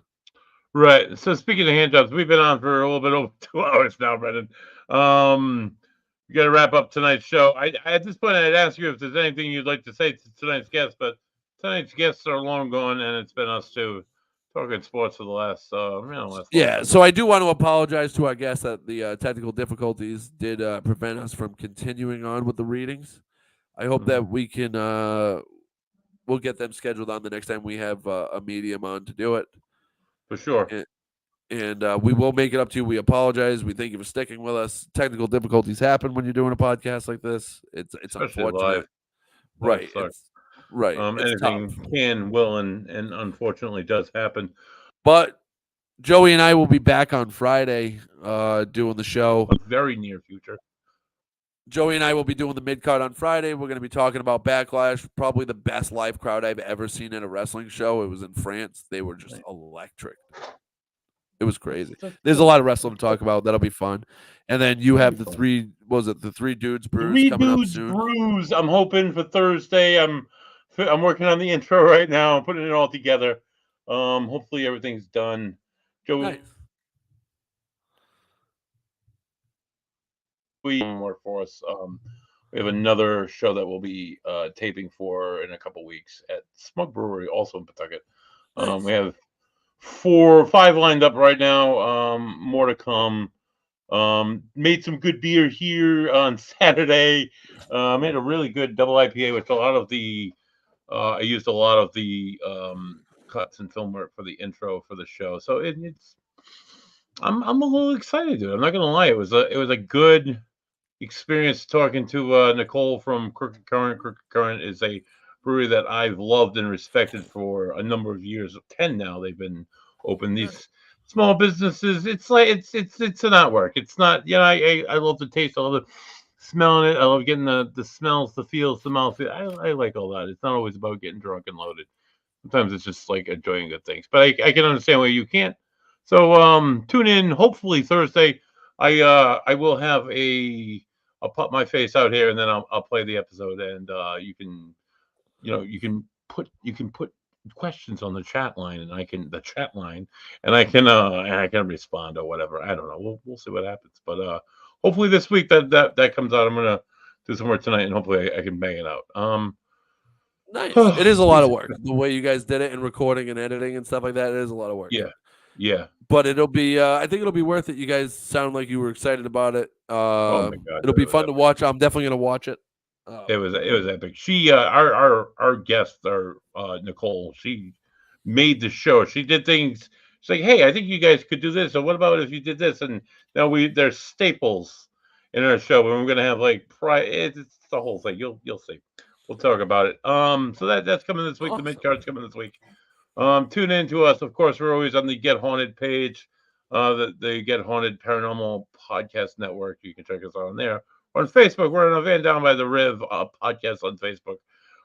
Right. So speaking of hand jobs, we've been on for a little bit over 2 hours now, Brendan. We got to wrap up tonight's show. I at this point I'd ask you if there's anything you'd like to say to tonight's guests, but tonight's guests are long gone, and it's been us too talking sports for the last Yeah, so I do want to apologize to our guests that the technical difficulties did prevent us from continuing on with the readings. I hope that we can we'll get them scheduled on the next time we have a medium on to do it. For sure. And we will make it up to you. We apologize. We thank you for sticking with us. Technical difficulties happen when you're doing a podcast like this. It's Especially unfortunate. Live. Right. Anything tough. can, will, and unfortunately does happen. But Joey and I will be back on Friday doing the show. Very near future. Joey and I will be doing the mid-card on Friday. We're going to be talking about Backlash, probably the best live crowd I've ever seen at a wrestling show. It was in France. They were just electric. It was crazy. There's a lot of wrestling to talk about. That'll be fun. And then you have the three dudes brews coming up soon. Brews. I'm hoping for Thursday. I'm working on the intro right now. I'm putting it all together. Hopefully everything's done. Joey. Nice. Work for us. We have another show that we'll be taping for in a couple weeks at Smug Brewery, also in Pawtucket. Nice. We have 4 or 5 lined up right now. More to come. Made some good beer here on Saturday. Made a really good double IPA with a lot of the. I used a lot of the cuts and film work for the intro for the show, so I'm a little excited, dude. I'm not gonna lie. It was a good experience talking to Nicole from Crooked Current. Crooked Current is a brewery that I've loved and respected for a number of years. 10 now they've been open. These small businesses, it's like it's an artwork. It's not, I love the taste. I love the smelling it. I love getting the smells, the feels, the mouth. I like all that. It's not always about getting drunk and loaded. Sometimes it's just like enjoying good things. But I can understand why you can't. So tune in. Hopefully Thursday, I will have I'll put my face out here and then I'll play the episode and you can put questions on the chat line and I can respond or whatever. I don't know. We'll see what happens. But hopefully this week that comes out. I'm gonna do some work tonight and hopefully I can bang it out. Nice. It is a lot of work. The way you guys did it and recording and editing and stuff like that, it is a lot of work. Yeah. But it'll be I think it'll be worth it. You guys sound like you were excited about it. Oh my God. It'll be fun to watch. I'm definitely gonna watch it. It was epic. She our guest, our Nicole, she made the show. She did things. She's like, hey, I think you guys could do this. So what about if you did this? And now there's staples in our show, and we're gonna have like it's the whole thing. You'll see. We'll talk about it. So that's coming this week. Awesome. The mid card's coming this week. Tune in to us. Of course, we're always on the Get Haunted page, the Get Haunted Paranormal Podcast Network. You can check us out on there. We're on Facebook. We're on A Van Down by the Riv podcast on Facebook.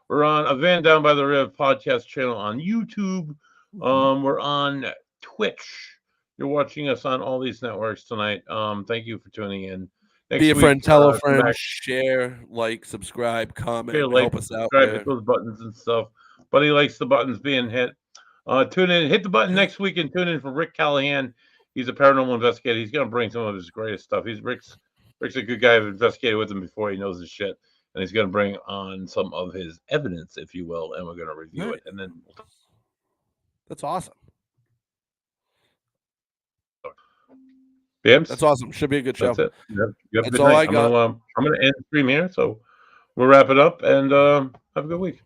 We're on A Van Down by the Riv podcast channel on YouTube. We're on Twitch. You're watching us on all these networks tonight. Thank you for tuning in. Next Be a week, friend, tell a friend, back. share, like, subscribe, comment, Share, like, help us out. subscribe, There. hit those buttons and stuff. Buddy likes the buttons being hit. Tune in, hit the button next week, and tune in for Rick Callahan. He's a paranormal investigator. He's gonna bring some of his greatest stuff. Rick's a good guy. I've investigated with him before. He knows his shit, and he's gonna bring on some of his evidence, if you will, and we're gonna review it. And then That's awesome. Bams, That's awesome. Should be a good show. that's it. You have a That's good all night. I got. I'm gonna end the stream here, so we'll wrap it up and have a good week.